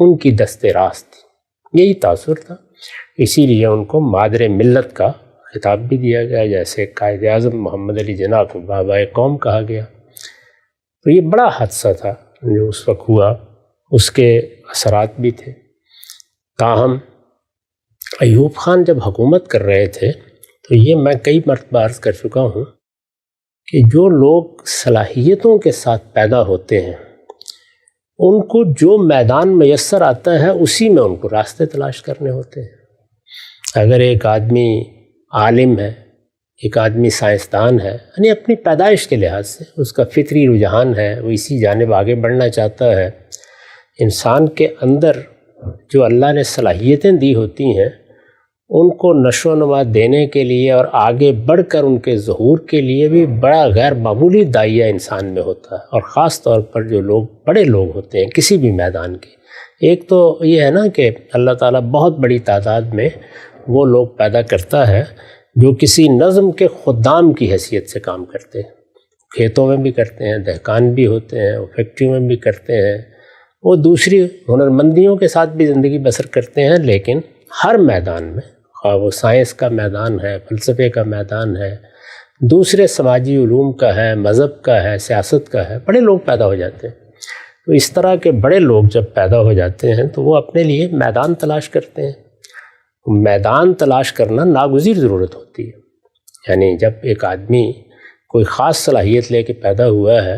ان کی دست راست تھی، یہی تاثر تھا۔ اسی لیے ان کو مادر ملت کا خطاب بھی دیا گیا، جیسے قائد اعظم محمد علی جناح کو بابا قوم کہا گیا۔ تو یہ بڑا حادثہ تھا جو اس وقت ہوا، اس کے اثرات بھی تھے۔ تاہم ایوب خان جب حکومت کر رہے تھے تو یہ میں کئی مرتبہ عرض کر چکا ہوں کہ جو لوگ صلاحیتوں کے ساتھ پیدا ہوتے ہیں ان کو جو میدان میسر آتا ہے اسی میں ان کو راستے تلاش کرنے ہوتے ہیں۔ اگر ایک آدمی عالم ہے، ایک آدمی سائنسدان ہے، یعنی اپنی پیدائش کے لحاظ سے اس کا فطری رجحان ہے، وہ اسی جانب آگے بڑھنا چاہتا ہے، انسان کے اندر جو اللہ نے صلاحیتیں دی ہوتی ہیں ان کو نشو و نما دینے کے لیے اور آگے بڑھ کر ان کے ظہور کے لیے بھی بڑا غیر معمولی داعیہ انسان میں ہوتا ہے۔ اور خاص طور پر جو لوگ بڑے لوگ ہوتے ہیں کسی بھی میدان کے، ایک تو یہ ہے نا کہ اللہ تعالیٰ بہت بڑی تعداد میں وہ لوگ پیدا کرتا ہے جو کسی نظم کے خدام کی حیثیت سے کام کرتے ہیں، کھیتوں میں بھی کرتے ہیں، دہقان بھی ہوتے ہیں، وہ فیکٹریوں میں بھی کرتے ہیں، وہ دوسری ہنرمندیوں کے ساتھ بھی زندگی بسر کرتے ہیں، لیکن ہر میدان میں، خواہ وہ سائنس کا میدان ہے، فلسفے کا میدان ہے، دوسرے سماجی علوم کا ہے، مذہب کا ہے، سیاست کا ہے، بڑے لوگ پیدا ہو جاتے ہیں۔ تو اس طرح کے بڑے لوگ جب پیدا ہو جاتے ہیں تو وہ اپنے لیے میدان تلاش کرتے ہیں۔ میدان تلاش کرنا ناگزیر ضرورت ہوتی ہے، یعنی جب ایک آدمی کوئی خاص صلاحیت لے کے پیدا ہوا ہے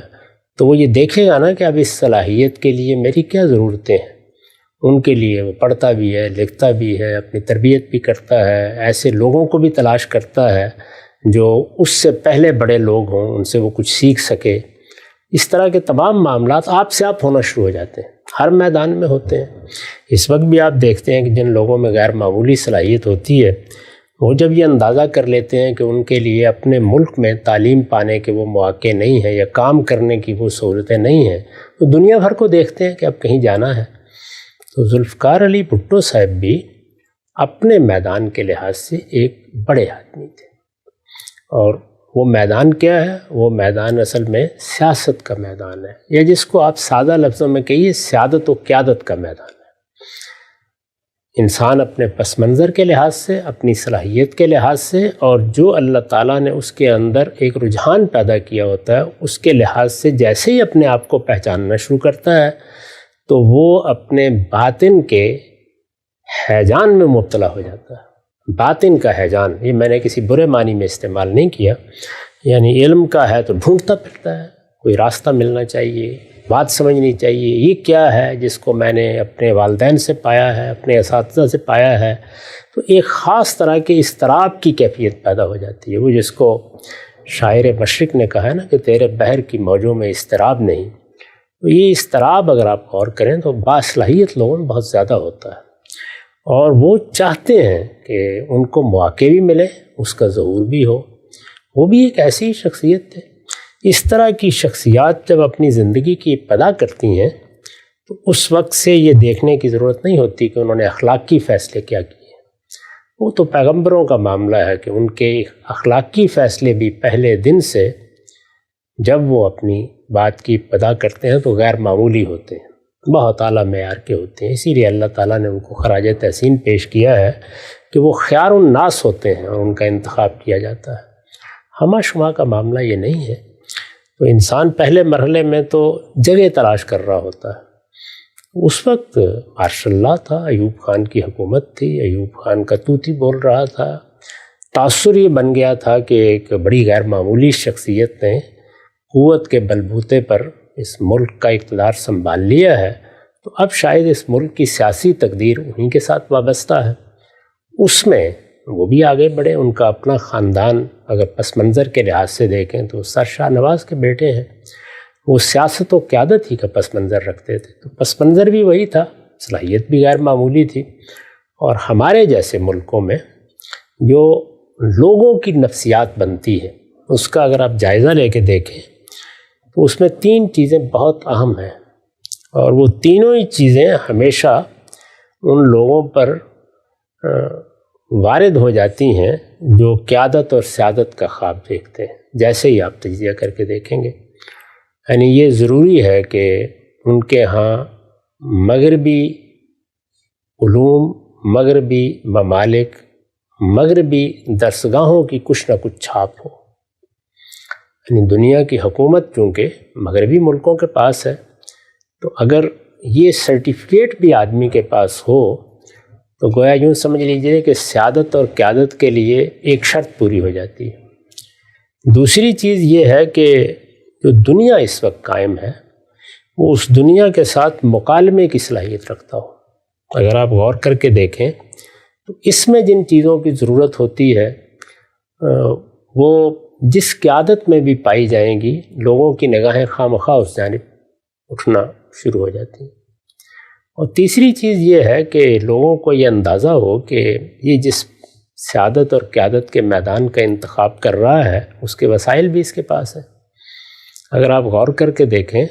تو وہ یہ دیکھے گا نا کہ اب اس صلاحیت کے لیے میری کیا ضرورتیں ہیں، ان کے لیے وہ پڑھتا بھی ہے، لکھتا بھی ہے، اپنی تربیت بھی کرتا ہے، ایسے لوگوں کو بھی تلاش کرتا ہے جو اس سے پہلے بڑے لوگ ہوں، ان سے وہ کچھ سیکھ سکے۔ اس طرح کے تمام معاملات آپ سے آپ ہونا شروع ہو جاتے ہیں، ہر میدان میں ہوتے ہیں۔ اس وقت بھی آپ دیکھتے ہیں کہ جن لوگوں میں غیر معمولی صلاحیت ہوتی ہے وہ جب یہ اندازہ کر لیتے ہیں کہ ان کے لیے اپنے ملک میں تعلیم پانے کے وہ مواقع نہیں ہیں یا کام کرنے کی وہ سہولتیں نہیں ہیں، تو دنیا بھر کو دیکھتے ہیں کہ اب کہیں جانا ہے۔ تو ذوالفقار علی بھٹو صاحب بھی اپنے میدان کے لحاظ سے ایک بڑے آدمی تھے، اور وہ میدان کیا ہے؟ وہ میدان اصل میں سیاست کا میدان ہے، یا جس کو آپ سادہ لفظوں میں کہیے سیادت و قیادت کا میدان ہے۔ انسان اپنے پس منظر کے لحاظ سے، اپنی صلاحیت کے لحاظ سے، اور جو اللہ تعالیٰ نے اس کے اندر ایک رجحان پیدا کیا ہوتا ہے اس کے لحاظ سے جیسے ہی اپنے آپ کو پہچاننا شروع کرتا ہے تو وہ اپنے باطن کے ہیجان میں مبتلا ہو جاتا ہے۔ باطن کا ہیجان، یہ میں نے کسی برے معنی میں استعمال نہیں کیا، یعنی علم کا ہے تو ڈھونڈتا پھرتا ہے، کوئی راستہ ملنا چاہیے، بات سمجھنی چاہیے، یہ کیا ہے جس کو میں نے اپنے والدین سے پایا ہے، اپنے اساتذہ سے پایا ہے۔ تو ایک خاص طرح کے اضطراب کی کیفیت پیدا ہو جاتی ہے، وہ جس کو شاعر مشرق نے کہا ہے نا کہ تیرے بحر کی موجوں میں اضطراب نہیں۔ تو یہ اضطراب اگر آپ غور کریں تو باصلاحیت لوگوں میں بہت زیادہ ہوتا ہے، اور وہ چاہتے ہیں کہ ان کو مواقع بھی ملے، اس کا ظہور بھی ہو۔ وہ بھی ایک ایسی شخصیت تھے۔ اس طرح کی شخصیات جب اپنی زندگی کی ابتدا کرتی ہیں تو اس وقت سے یہ دیکھنے کی ضرورت نہیں ہوتی کہ انہوں نے اخلاقی فیصلے کیا کیے، وہ تو پیغمبروں کا معاملہ ہے کہ ان کے اخلاقی فیصلے بھی پہلے دن سے جب وہ اپنی بات کی ابتدا کرتے ہیں تو غیر معمولی ہوتے ہیں، بہت اعلیٰ معیار کے ہوتے ہیں۔ اسی لیے اللہ تعالیٰ نے ان کو خراج تحسین پیش کیا ہے کہ وہ خیار الناس ہوتے ہیں اور ان کا انتخاب کیا جاتا ہے۔ ہمہ شمہ کا معاملہ یہ نہیں ہے۔ تو انسان پہلے مرحلے میں تو جگہ تلاش کر رہا ہوتا ہے۔ اس وقت ماشاء اللہ تھا، ایوب خان کی حکومت تھی، ایوب خان کا طوطی بول رہا تھا، تاثر یہ بن گیا تھا کہ ایک بڑی غیر معمولی شخصیت نے قوت کے بلبوتے پر اس ملک کا اقتدار سنبھال لیا ہے، تو اب شاید اس ملک کی سیاسی تقدیر انہی کے ساتھ وابستہ ہے۔ اس میں وہ بھی آگے بڑھے، ان کا اپنا خاندان اگر پس منظر کے لحاظ سے دیکھیں تو سر شاہ نواز کے بیٹے ہیں، وہ سیاست و قیادت ہی کا پس منظر رکھتے تھے، تو پس منظر بھی وہی تھا، صلاحیت بھی غیر معمولی تھی۔ اور ہمارے جیسے ملکوں میں جو لوگوں کی نفسیات بنتی ہے اس کا اگر آپ جائزہ لے کے دیکھیں تو اس میں 3 چیزیں بہت اہم ہیں، اور وہ تینوں ہی چیزیں ہمیشہ ان لوگوں پر وارد ہو جاتی ہیں جو قیادت اور سیادت کا خواب دیکھتے ہیں، جیسے ہی آپ تجزیہ کر کے دیکھیں گے۔ یعنی یہ ضروری ہے کہ ان کے ہاں مغربی علوم، مغربی ممالک، مغربی درسگاہوں کی کچھ نہ کچھ چھاپ ہو. یعنی دنیا کی حکومت چونکہ مغربی ملکوں کے پاس ہے، تو اگر یہ سرٹیفکیٹ بھی آدمی کے پاس ہو تو گویا یوں سمجھ لیجئے کہ سیادت اور قیادت کے لیے ایک شرط پوری ہو جاتی ہے. دوسری چیز یہ ہے کہ جو دنیا اس وقت قائم ہے وہ اس دنیا کے ساتھ مکالمے کی صلاحیت رکھتا ہو. اگر آپ غور کر کے دیکھیں تو اس میں جن چیزوں کی ضرورت ہوتی ہے وہ جس قیادت میں بھی پائی جائیں گی، لوگوں کی نگاہیں خواہ مخواہ اس جانب اٹھنا شروع ہو جاتی ہیں. اور تیسری چیز یہ ہے کہ لوگوں کو یہ اندازہ ہو کہ یہ جس سیادت اور قیادت کے میدان کا انتخاب کر رہا ہے اس کے وسائل بھی اس کے پاس ہیں. اگر آپ غور کر کے دیکھیں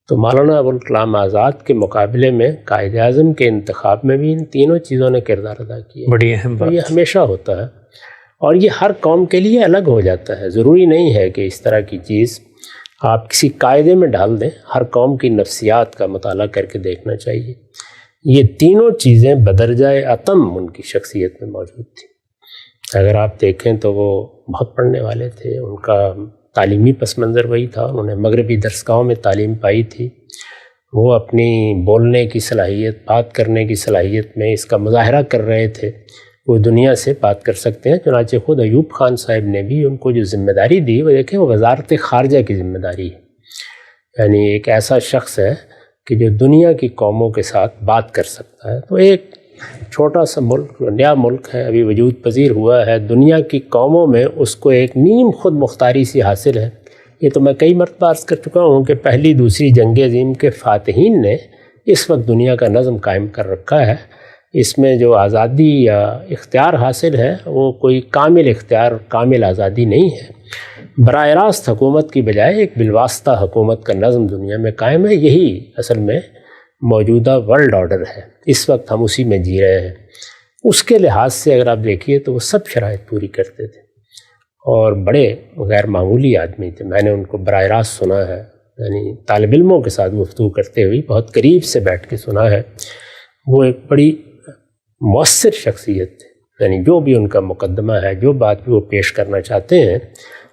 تو مولانا ابوالکلام آزاد کے مقابلے میں قائد اعظم کے انتخاب میں بھی ان تینوں چیزوں نے کردار ادا کیا. بڑی اہم بات. یہ ہمیشہ ہوتا ہے اور یہ ہر قوم کے لیے الگ ہو جاتا ہے. ضروری نہیں ہے کہ اس طرح کی چیز آپ کسی قاعدے میں ڈال دیں. ہر قوم کی نفسیات کا مطالعہ کر کے دیکھنا چاہیے. یہ تینوں چیزیں بدرجہ اتم ان کی شخصیت میں موجود تھیں. اگر آپ دیکھیں تو وہ بہت پڑھنے والے تھے، ان کا تعلیمی پس منظر وہی تھا، انہوں نے مغربی درسگاہوں میں تعلیم پائی تھی. وہ اپنی بولنے کی صلاحیت، بات کرنے کی صلاحیت میں اس کا مظاہرہ کر رہے تھے. وہ دنیا سے بات کر سکتے ہیں. چنانچہ خود ایوب خان صاحب نے بھی ان کو جو ذمہ داری دی وہ دیکھیں وہ وزارت خارجہ کی ذمہ داری ہے. یعنی ایک ایسا شخص ہے کہ جو دنیا کی قوموں کے ساتھ بات کر سکتا ہے. تو ایک چھوٹا سا ملک، نیا ملک ہے، ابھی وجود پذیر ہوا ہے، دنیا کی قوموں میں اس کو ایک نیم خود مختاری سی حاصل ہے. یہ تو میں کئی مرتبہ عرض کر چکا ہوں کہ پہلی دوسری جنگ عظیم کے فاتحین نے اس وقت دنیا کا نظم قائم کر رکھا ہے. اس میں جو آزادی یا اختیار حاصل ہے وہ کوئی کامل اختیار، کامل آزادی نہیں ہے. براہ راست حکومت کی بجائے ایک بالواسطہ حکومت کا نظم دنیا میں قائم ہے. یہی اصل میں موجودہ ورلڈ آرڈر ہے. اس وقت ہم اسی میں جی رہے ہیں. اس کے لحاظ سے اگر آپ دیکھیے تو وہ سب شرائط پوری کرتے تھے اور بڑے غیر معمولی آدمی تھے. میں نے ان کو براہ راست سنا ہے، یعنی طالب علموں کے ساتھ گفتگو کرتے ہوئے بہت قریب سے بیٹھ کے سنا ہے. وہ ایک بڑی مؤثر شخصیت تھے. یعنی جو بھی ان کا مقدمہ ہے، جو بات بھی وہ پیش کرنا چاہتے ہیں،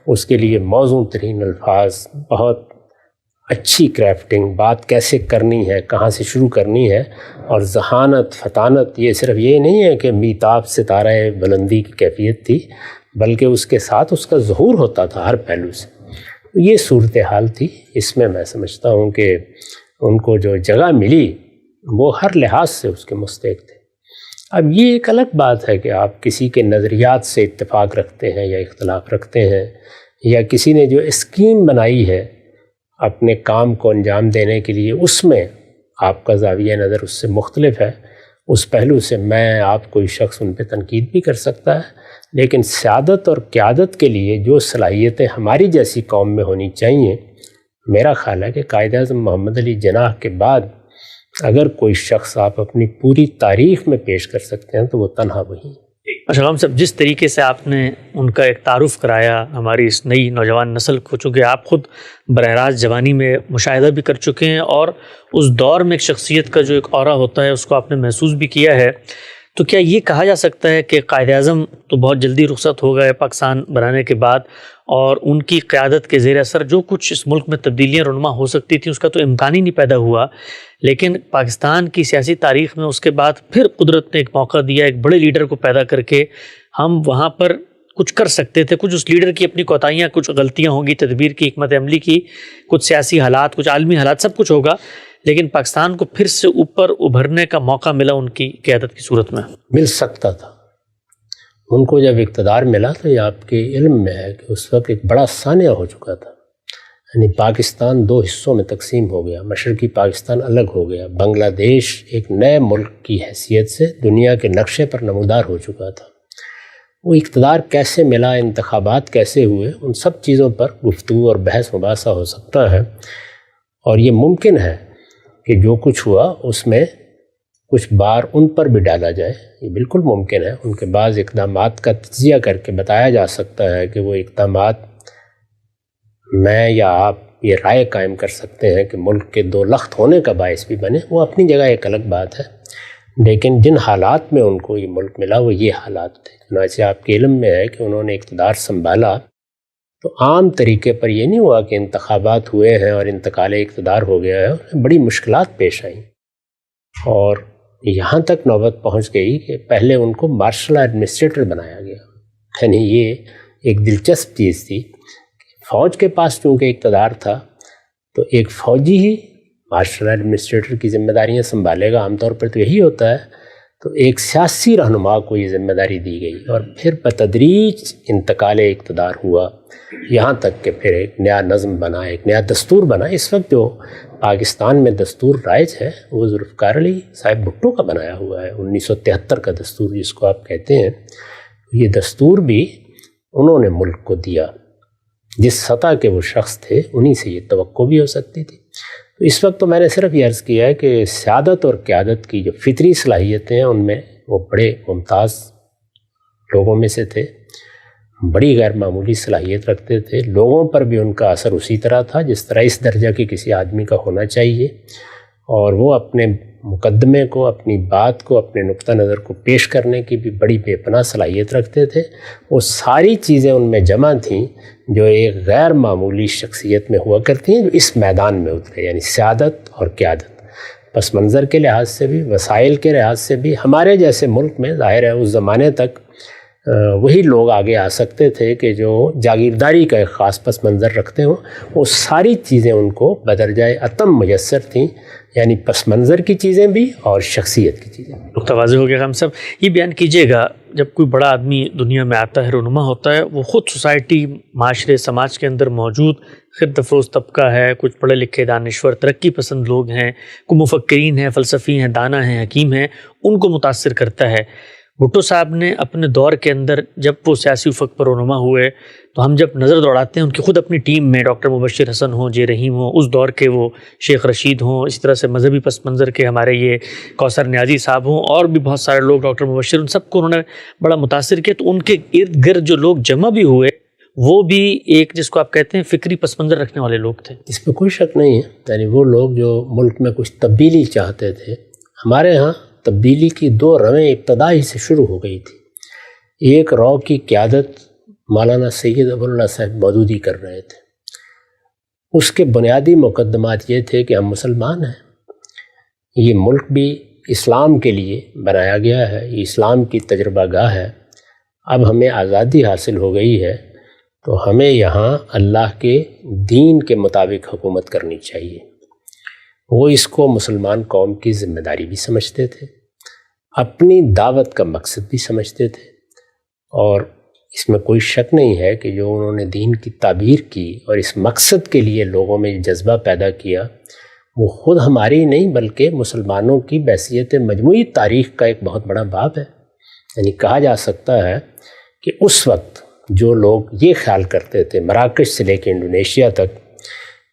اس کے لیے موزوں ترین الفاظ، بہت اچھی کرافٹنگ، بات کیسے کرنی ہے، کہاں سے شروع کرنی ہے، اور ذہانت، فطانت. یہ صرف یہ نہیں ہے کہ میتاب ستارہ بلندی کی کیفیت تھی، بلکہ اس کے ساتھ اس کا ظہور ہوتا تھا ہر پہلو سے. یہ صورتحال تھی. اس میں میں سمجھتا ہوں کہ ان کو جو جگہ ملی وہ ہر لحاظ سے اس کے مستحق تھے. اب یہ ایک الگ بات ہے کہ آپ کسی کے نظریات سے اتفاق رکھتے ہیں یا اختلاف رکھتے ہیں، یا کسی نے جو اسکیم بنائی ہے اپنے کام کو انجام دینے کے لیے اس میں آپ کا زاویہ نظر اس سے مختلف ہے. اس پہلو سے میں آپ کوئی شخص ان پہ تنقید بھی کر سکتا ہے، لیکن سیادت اور قیادت کے لیے جو صلاحیتیں ہماری جیسی قوم میں ہونی چاہیے، میرا خیال ہے کہ قائد اعظم محمد علی جناح کے بعد اگر کوئی شخص آپ اپنی پوری تاریخ میں پیش کر سکتے ہیں تو وہ تنہا وہی ہے. اچھا غلام صاحب، جس طریقے سے آپ نے ان کا ایک تعارف کرایا ہماری اس نئی نوجوان نسل کو، چونکہ آپ خود براہ راست جوانی میں مشاہدہ بھی کر چکے ہیں اور اس دور میں ایک شخصیت کا جو ایک اورا ہوتا ہے اس کو آپ نے محسوس بھی کیا ہے، تو کیا یہ کہا جا سکتا ہے کہ قائد اعظم تو بہت جلدی رخصت ہو گئے پاکستان بنانے کے بعد، اور ان کی قیادت کے زیر اثر جو کچھ اس ملک میں تبدیلیاں رونما ہو سکتی تھیں اس کا تو امکان ہی نہیں پیدا ہوا، لیکن پاکستان کی سیاسی تاریخ میں اس کے بعد پھر قدرت نے ایک موقع دیا، ایک بڑے لیڈر کو پیدا کر کے ہم وہاں پر کچھ کر سکتے تھے. کچھ اس لیڈر کی اپنی کوتاہیاں، کچھ غلطیاں ہوں گی تدبیر کی، حکمت عملی کی، کچھ سیاسی حالات، کچھ عالمی حالات، سب کچھ ہوگا، لیکن پاکستان کو پھر سے اوپر ابھرنے کا موقع ملا ان کی قیادت کی صورت میں. مل سکتا تھا. ان کو جب اقتدار ملا تو یہ آپ کے علم میں ہے کہ اس وقت ایک بڑا سانحہ ہو چکا تھا. یعنی پاکستان 2 حصوں میں تقسیم ہو گیا. مشرقی پاکستان الگ ہو گیا. بنگلہ دیش ایک نئے ملک کی حیثیت سے دنیا کے نقشے پر نمودار ہو چکا تھا. وہ اقتدار کیسے ملا، انتخابات کیسے ہوئے، ان سب چیزوں پر گفتگو اور بحث مباحثہ ہو سکتا ہے. اور یہ ممکن ہے کہ جو کچھ ہوا اس میں کچھ بار ان پر بھی ڈالا جائے. یہ بالکل ممکن ہے. ان کے بعض اقدامات کا تجزیہ کر کے بتایا جا سکتا ہے کہ وہ اقدامات میں یا آپ یہ رائے قائم کر سکتے ہیں کہ ملک کے 2 لخت ہونے کا باعث بھی بنے. وہ اپنی جگہ ایک الگ بات ہے. لیکن جن حالات میں ان کو یہ ملک ملا وہ یہ حالات تھے۔ چنانچہ آپ کے علم میں ہے کہ انہوں نے اقتدار سنبھالا تو عام طریقے پر یہ نہیں ہوا کہ انتخابات ہوئے ہیں اور انتقال اقتدار ہو گیا ہے، انہیں بڑی مشکلات پیش آئیں اور یہاں تک نوبت پہنچ گئی کہ پہلے ان کو مارشل ایڈمنسٹریٹر بنایا گیا۔ یعنی یہ ایک دلچسپ چیز تھی کہ فوج کے پاس چونکہ اقتدار تھا تو ایک فوجی ہی مارشل ایڈمنسٹریٹر کی ذمہ داریاں سنبھالے گا، عام طور پر تو یہی ہوتا ہے۔ تو ایک سیاسی رہنما کو یہ ذمہ داری دی گئی اور پھر بتدریج انتقال اقتدار ہوا، یہاں تک کہ پھر ایک نیا نظم بنا، ایک نیا دستور بنا۔ اس وقت جو پاکستان میں دستور رائج ہے وہ ذوالفقار علی صاحب بھٹو کا بنایا ہوا ہے، 1973 کا دستور جس کو آپ کہتے ہیں۔ یہ دستور بھی انہوں نے ملک کو دیا، جس سطح کے وہ شخص تھے انہی سے یہ توقع بھی ہو سکتی تھی۔ تو اس وقت تو میں نے صرف یہ عرض کیا ہے کہ سیادت اور قیادت کی جو فطری صلاحیتیں ہیں ان میں وہ بڑے ممتاز لوگوں میں سے تھے، بڑی غیر معمولی صلاحیت رکھتے تھے، لوگوں پر بھی ان کا اثر اسی طرح تھا جس طرح اس درجہ کے کسی آدمی کا ہونا چاہیے، اور وہ اپنے مقدمے کو، اپنی بات کو، اپنے نقطہ نظر کو پیش کرنے کی بھی بڑی بے پناہ صلاحیت رکھتے تھے۔ وہ ساری چیزیں ان میں جمع تھیں جو ایک غیر معمولی شخصیت میں ہوا کرتی ہیں جو اس میدان میں اترے، یعنی سیادت اور قیادت۔ پس منظر کے لحاظ سے بھی، وسائل کے لحاظ سے بھی، ہمارے جیسے ملک میں ظاہر ہے اس زمانے تک وہی لوگ آگے آ سکتے تھے کہ جو جاگیرداری کا ایک خاص پس منظر رکھتے ہوں۔ وہ ساری چیزیں ان کو بدرجۂ اتم میسر تھیں، یعنی پس منظر کی چیزیں بھی اور شخصیت کی چیزیں بھی۔ نقطہ واضح ہو گیا خان صاحب۔ یہ بیان کیجیے گا، جب کوئی بڑا آدمی دنیا میں آتا ہے، رونما ہوتا ہے، وہ خود سوسائٹی، معاشرے، سماج کے اندر موجود خرد افروز طبقہ ہے، کچھ پڑھے لکھے دانشور ترقی پسند لوگ ہیں، کوئی مفکرین ہیں، فلسفی ہیں، دانا ہیں، حکیم ہیں، ان کو متاثر کرتا ہے۔ بھٹو صاحب نے اپنے دور کے اندر جب وہ سیاسی افق پر رونما ہوئے تو ہم جب نظر دوڑاتے ہیں ان کی خود اپنی ٹیم میں ڈاکٹر مبشر حسن ہوں، جے رحیم ہوں، اس دور کے وہ شیخ رشید ہوں، اسی طرح سے مذہبی پس منظر کے ہمارے یہ کوثر نیازی صاحب ہوں، اور بھی بہت سارے لوگ، ڈاکٹر مبشر، ان سب کو انہوں نے بڑا متاثر کیا۔ تو ان کے ارد گرد جو لوگ جمع بھی ہوئے وہ بھی ایک جس کو آپ کہتے ہیں فکری پس منظر رکھنے والے لوگ تھے۔ اس میں کوئی شک نہیں ہے، یعنی وہ لوگ جو ملک میں کچھ تبدیلی چاہتے تھے۔ ہمارے ہاں تبدیلی کی دو رویں ابتدا ہی سے شروع ہو گئی تھی۔ ایک رو کی قیادت مولانا سید ابو اللہ صاحب مودودی کر رہے تھے، اس کے بنیادی مقدمات یہ تھے کہ ہم مسلمان ہیں، یہ ملک بھی اسلام کے لیے بنایا گیا ہے، یہ اسلام کی تجربہ گاہ ہے، اب ہمیں آزادی حاصل ہو گئی ہے تو ہمیں یہاں اللہ کے دین کے مطابق حکومت کرنی چاہیے۔ وہ اس کو مسلمان قوم کی ذمہ داری بھی سمجھتے تھے، اپنی دعوت کا مقصد بھی سمجھتے تھے، اور اس میں کوئی شک نہیں ہے کہ جو انہوں نے دین کی تعبیر کی اور اس مقصد کے لیے لوگوں میں جذبہ پیدا کیا، وہ خود ہماری نہیں بلکہ مسلمانوں کی بحیثیت مجموعی تاریخ کا ایک بہت بڑا باب ہے۔ یعنی کہا جا سکتا ہے کہ اس وقت جو لوگ یہ خیال کرتے تھے مراکش سے لے کے انڈونیشیا تک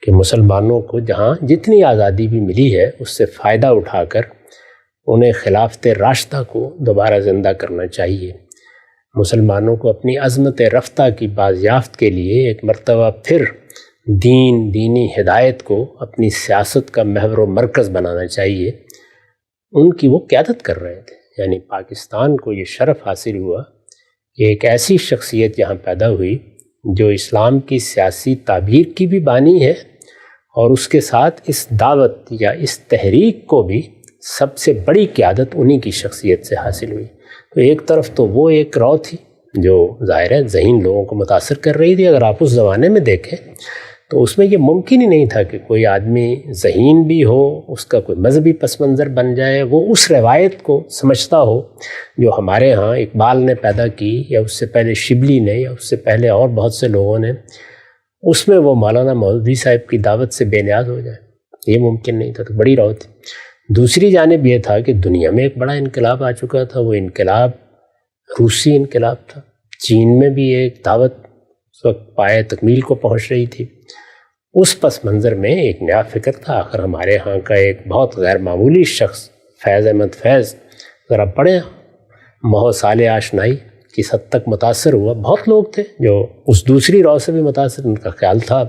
کہ مسلمانوں کو جہاں جتنی آزادی بھی ملی ہے اس سے فائدہ اٹھا کر انہیں خلافت راشدہ کو دوبارہ زندہ کرنا چاہیے، مسلمانوں کو اپنی عظمت رفتہ کی بازیافت کے لیے ایک مرتبہ پھر دینی ہدایت کو اپنی سیاست کا محور و مرکز بنانا چاہیے، ان کی وہ قیادت کر رہے تھے۔ یعنی پاکستان کو یہ شرف حاصل ہوا کہ ایک ایسی شخصیت یہاں پیدا ہوئی جو اسلام کی سیاسی تعبیر کی بھی بانی ہے، اور اس کے ساتھ اس دعوت یا اس تحریک کو بھی سب سے بڑی قیادت انہی کی شخصیت سے حاصل ہوئی۔ تو ایک طرف تو وہ ایک رو تھی جو ظاہر ہے ذہین لوگوں کو متاثر کر رہی تھی۔ اگر آپ اس زمانے میں دیکھیں تو اس میں یہ ممکن ہی نہیں تھا کہ کوئی آدمی ذہین بھی ہو، اس کا کوئی مذہبی پس منظر بن جائے، وہ اس روایت کو سمجھتا ہو جو ہمارے ہاں اقبال نے پیدا کی، یا اس سے پہلے شبلی نے، یا اس سے پہلے اور بہت سے لوگوں نے، اس میں وہ مولانا مودودی صاحب کی دعوت سے بے نیاز ہو جائے۔ یہ ممکن نہیں تھا، تو بڑی رو تھی۔ دوسری جانب یہ تھا کہ دنیا میں ایک بڑا انقلاب آ چکا تھا، وہ انقلاب روسی انقلاب تھا۔ چین میں بھی ایک دعوت اس وقت پائے تکمیل کو پہنچ رہی تھی۔ اس پس منظر میں ایک نیا فکر تھا۔ آخر ہمارے ہاں کا ایک بہت غیر معمولی شخص فیض احمد فیض، ذرا پڑھیں، مہو سال آشنائی کس حد تک متاثر ہوا۔ بہت لوگ تھے جو اس دوسری رو سے بھی متاثر، ان کا خیال تھا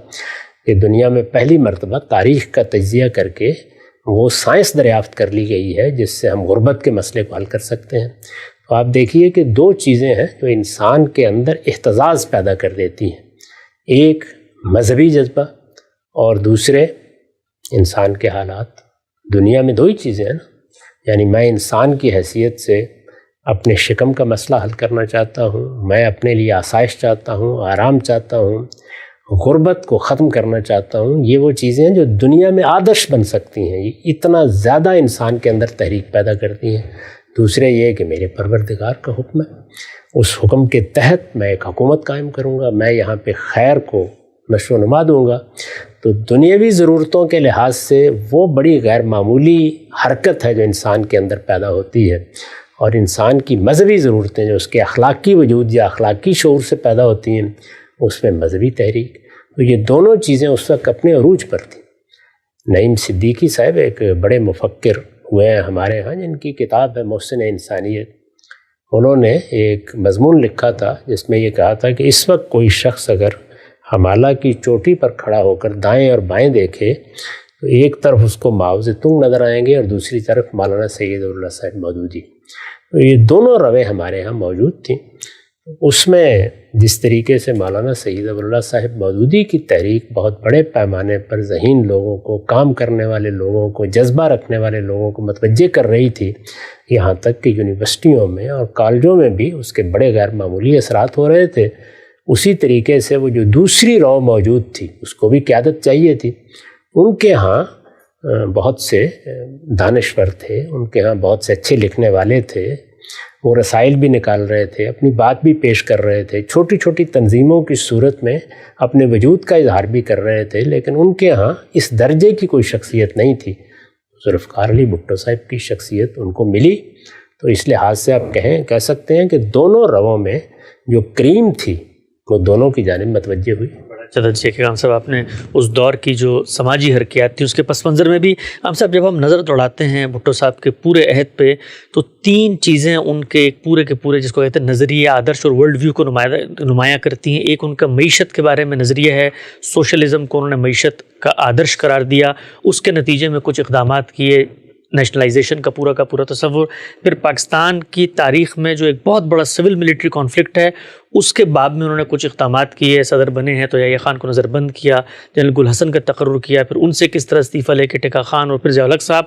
کہ دنیا میں پہلی مرتبہ تاریخ کا تجزیہ کر کے وہ سائنس دریافت کر لی گئی ہے جس سے ہم غربت کے مسئلے کو حل کر سکتے ہیں۔ تو آپ دیکھیے کہ دو چیزیں ہیں جو انسان کے اندر اہتزاز پیدا کر دیتی ہیں، ایک مذہبی جذبہ اور دوسرے انسان کے حالات۔ دنیا میں دو ہی چیزیں ہیں نا، یعنی میں انسان کی حیثیت سے اپنے شکم کا مسئلہ حل کرنا چاہتا ہوں، میں اپنے لیے آسائش چاہتا ہوں، آرام چاہتا ہوں، غربت کو ختم کرنا چاہتا ہوں۔ یہ وہ چیزیں ہیں جو دنیا میں آدرش بن سکتی ہیں، یہ اتنا زیادہ انسان کے اندر تحریک پیدا کرتی ہیں۔ دوسرے یہ کہ میرے پروردگار کا حکم ہے، اس حکم کے تحت میں ایک حکومت قائم کروں گا، میں یہاں پہ خیر کو نشو و نما دوں گا۔ تو دنیاوی ضرورتوں کے لحاظ سے وہ بڑی غیر معمولی حرکت ہے جو انسان کے اندر پیدا ہوتی ہے، اور انسان کی مذہبی ضرورتیں جو اس کے اخلاقی وجود یا اخلاقی شعور سے پیدا ہوتی ہیں، اس میں مذہبی تحریک۔ تو یہ دونوں چیزیں اس وقت اپنے عروج پر تھیں۔ نعیم صدیقی صاحب ایک بڑے مفکر ہوئے ہیں ہمارے ہاں، جن کی کتاب ہے محسن انسانیت۔ انہوں نے ایک مضمون لکھا تھا جس میں یہ کہا تھا کہ اس وقت کوئی شخص اگر ہمالہ کی چوٹی پر کھڑا ہو کر دائیں اور بائیں دیکھے تو ایک طرف اس کو ماؤ زیتونگ نظر آئیں گے اور دوسری طرف مولانا سید اللہ صاحب مودودی۔ تو یہ دونوں رویں ہمارے ہاں موجود تھیں۔ اس میں جس طریقے سے مولانا سید اللہ صاحب مودودی کی تحریک بہت بڑے پیمانے پر ذہین لوگوں کو، کام کرنے والے لوگوں کو، جذبہ رکھنے والے لوگوں کو متوجہ کر رہی تھی، یہاں تک کہ یونیورسٹیوں میں اور کالجوں میں بھی اس کے بڑے غیر معمولی اثرات ہو رہے تھے، اسی طریقے سے وہ جو دوسری رو موجود تھی اس کو بھی قیادت چاہیے تھی۔ ان کے ہاں بہت سے دانشور تھے، ان کے ہاں بہت سے اچھے لکھنے والے تھے، وہ رسائل بھی نکال رہے تھے، اپنی بات بھی پیش کر رہے تھے، چھوٹی چھوٹی تنظیموں کی صورت میں اپنے وجود کا اظہار بھی کر رہے تھے، لیکن ان کے ہاں اس درجے کی کوئی شخصیت نہیں تھی۔ ذوالفقار علی بھٹو صاحب کی شخصیت ان کو ملی، تو اس لحاظ سے آپ کہہ سکتے ہیں کہ دونوں رووں میں جو کریم تھی وہ دونوں کی جانب متوجہ ہوئی۔ چتر کے ہم صاحب، آپ نے اس دور کی جو سماجی حرکیات تھی اس کے پس منظر میں بھی ہم صاحب جب ہم نظر دوڑاتے ہیں بھٹو صاحب کے پورے عہد پہ، تو تین چیزیں ان کے پورے کے پورے جس کو کہتے ہیں نظریہ، آدرش اور ورلڈ ویو کو نمایاں کرتی ہیں۔ ایک ان کا معیشت کے بارے میں نظریہ ہے، سوشلزم کو انہوں نے معیشت کا آدرش قرار دیا، اس کے نتیجے میں کچھ اقدامات کیے، نیشنلائزیشن کا پورا تصور۔ پھر پاکستان کی تاریخ میں جو ایک بہت بڑا سول ملٹری کانفلکٹ ہے، اس کے بعد میں انہوں نے کچھ اقدامات کیے، صدر بنے ہیں تو یحییٰ خان کو نظر بند کیا، جنرل گل حسن کا تقرر کیا، پھر ان سے کس طرح استعفیٰ لے کے ٹیکا خان اور پھر ضیاء الحق صاحب،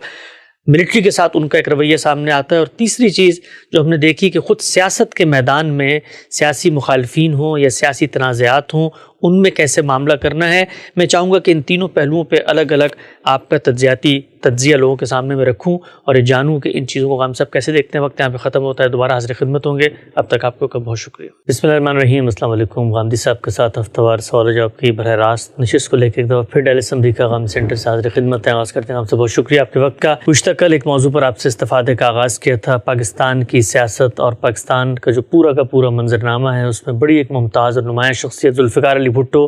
ملٹری کے ساتھ ان کا ایک رویہ سامنے آتا ہے۔ اور تیسری چیز جو ہم نے دیکھی کہ خود سیاست کے میدان میں سیاسی مخالفین ہوں یا سیاسی تنازعات ہوں، ان میں کیسے معاملہ کرنا ہے۔ میں چاہوں گا کہ ان تینوں پہلوؤں پہ الگ الگ آپ کا تجزیہ لوگوں کے سامنے میں رکھوں اور یہ جانوں کہ ان چیزوں کو ہم سب کیسے دیکھتے ہیں۔ وقت یہاں پہ ختم ہوتا ہے، دوبارہ حاضر خدمت ہوں گے، اب تک آپ کو بہت شکریہ۔ بسم اللہ الرحمن الرحیم۔ السلام علیکم۔ گاندھی صاحب کے ساتھ ہفتہ وار سوال و جواب کی براہ راست نشست کو لے کے ایک دفعہ پھر ڈیلس امریکہ گاندھی سینٹر سے حاضر خدمت ہے۔ آغاز کرتے ہیں، آپ سے بہت شکریہ آپ کے وقت کا۔ گزشتہ کل ایک موضوع پر آپ سے استفادے کا آغاز کیا تھا، پاکستان کی سیاست اور پاکستان کا جو پورا منظرنامہ ہے، اس میں بڑی ایک ممتاز اور نمایاں شخصیت ذوالفقار علی بھٹو،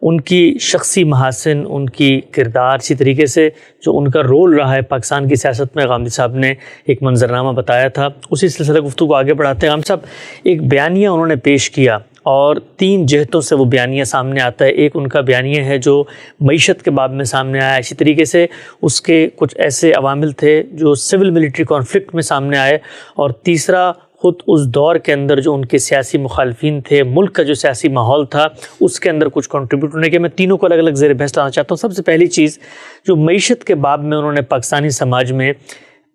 ان کی شخصی محاسن، ان کی کردار، اسی طریقے سے جو ان کا رول رہا ہے پاکستان کی سیاست میں، گاندھی صاحب نے ایک منظرنامہ بتایا تھا۔ اسی سلسلہ گفتگو کو آگے بڑھاتے ہیں۔ ہم صاحب ایک بیانیہ انہوں نے پیش کیا اور تین جہتوں سے وہ بیانیہ سامنے آتا ہے۔ ایک ان کا بیانیہ ہے جو معیشت کے باب میں سامنے آیا، اسی طریقے سے اس کے کچھ ایسے عوامل تھے جو سول ملٹری کانفلکٹ میں سامنے آئے، اور تیسرا خود اس دور کے اندر جو ان کے سیاسی مخالفین تھے، ملک کا جو سیاسی ماحول تھا، اس کے اندر کچھ کنٹریبیوٹ ہونے کے۔ میں تینوں کو الگ الگ زیر بحث لانا چاہتا ہوں۔ سب سے پہلی چیز جو معیشت کے باب میں انہوں نے پاکستانی سماج میں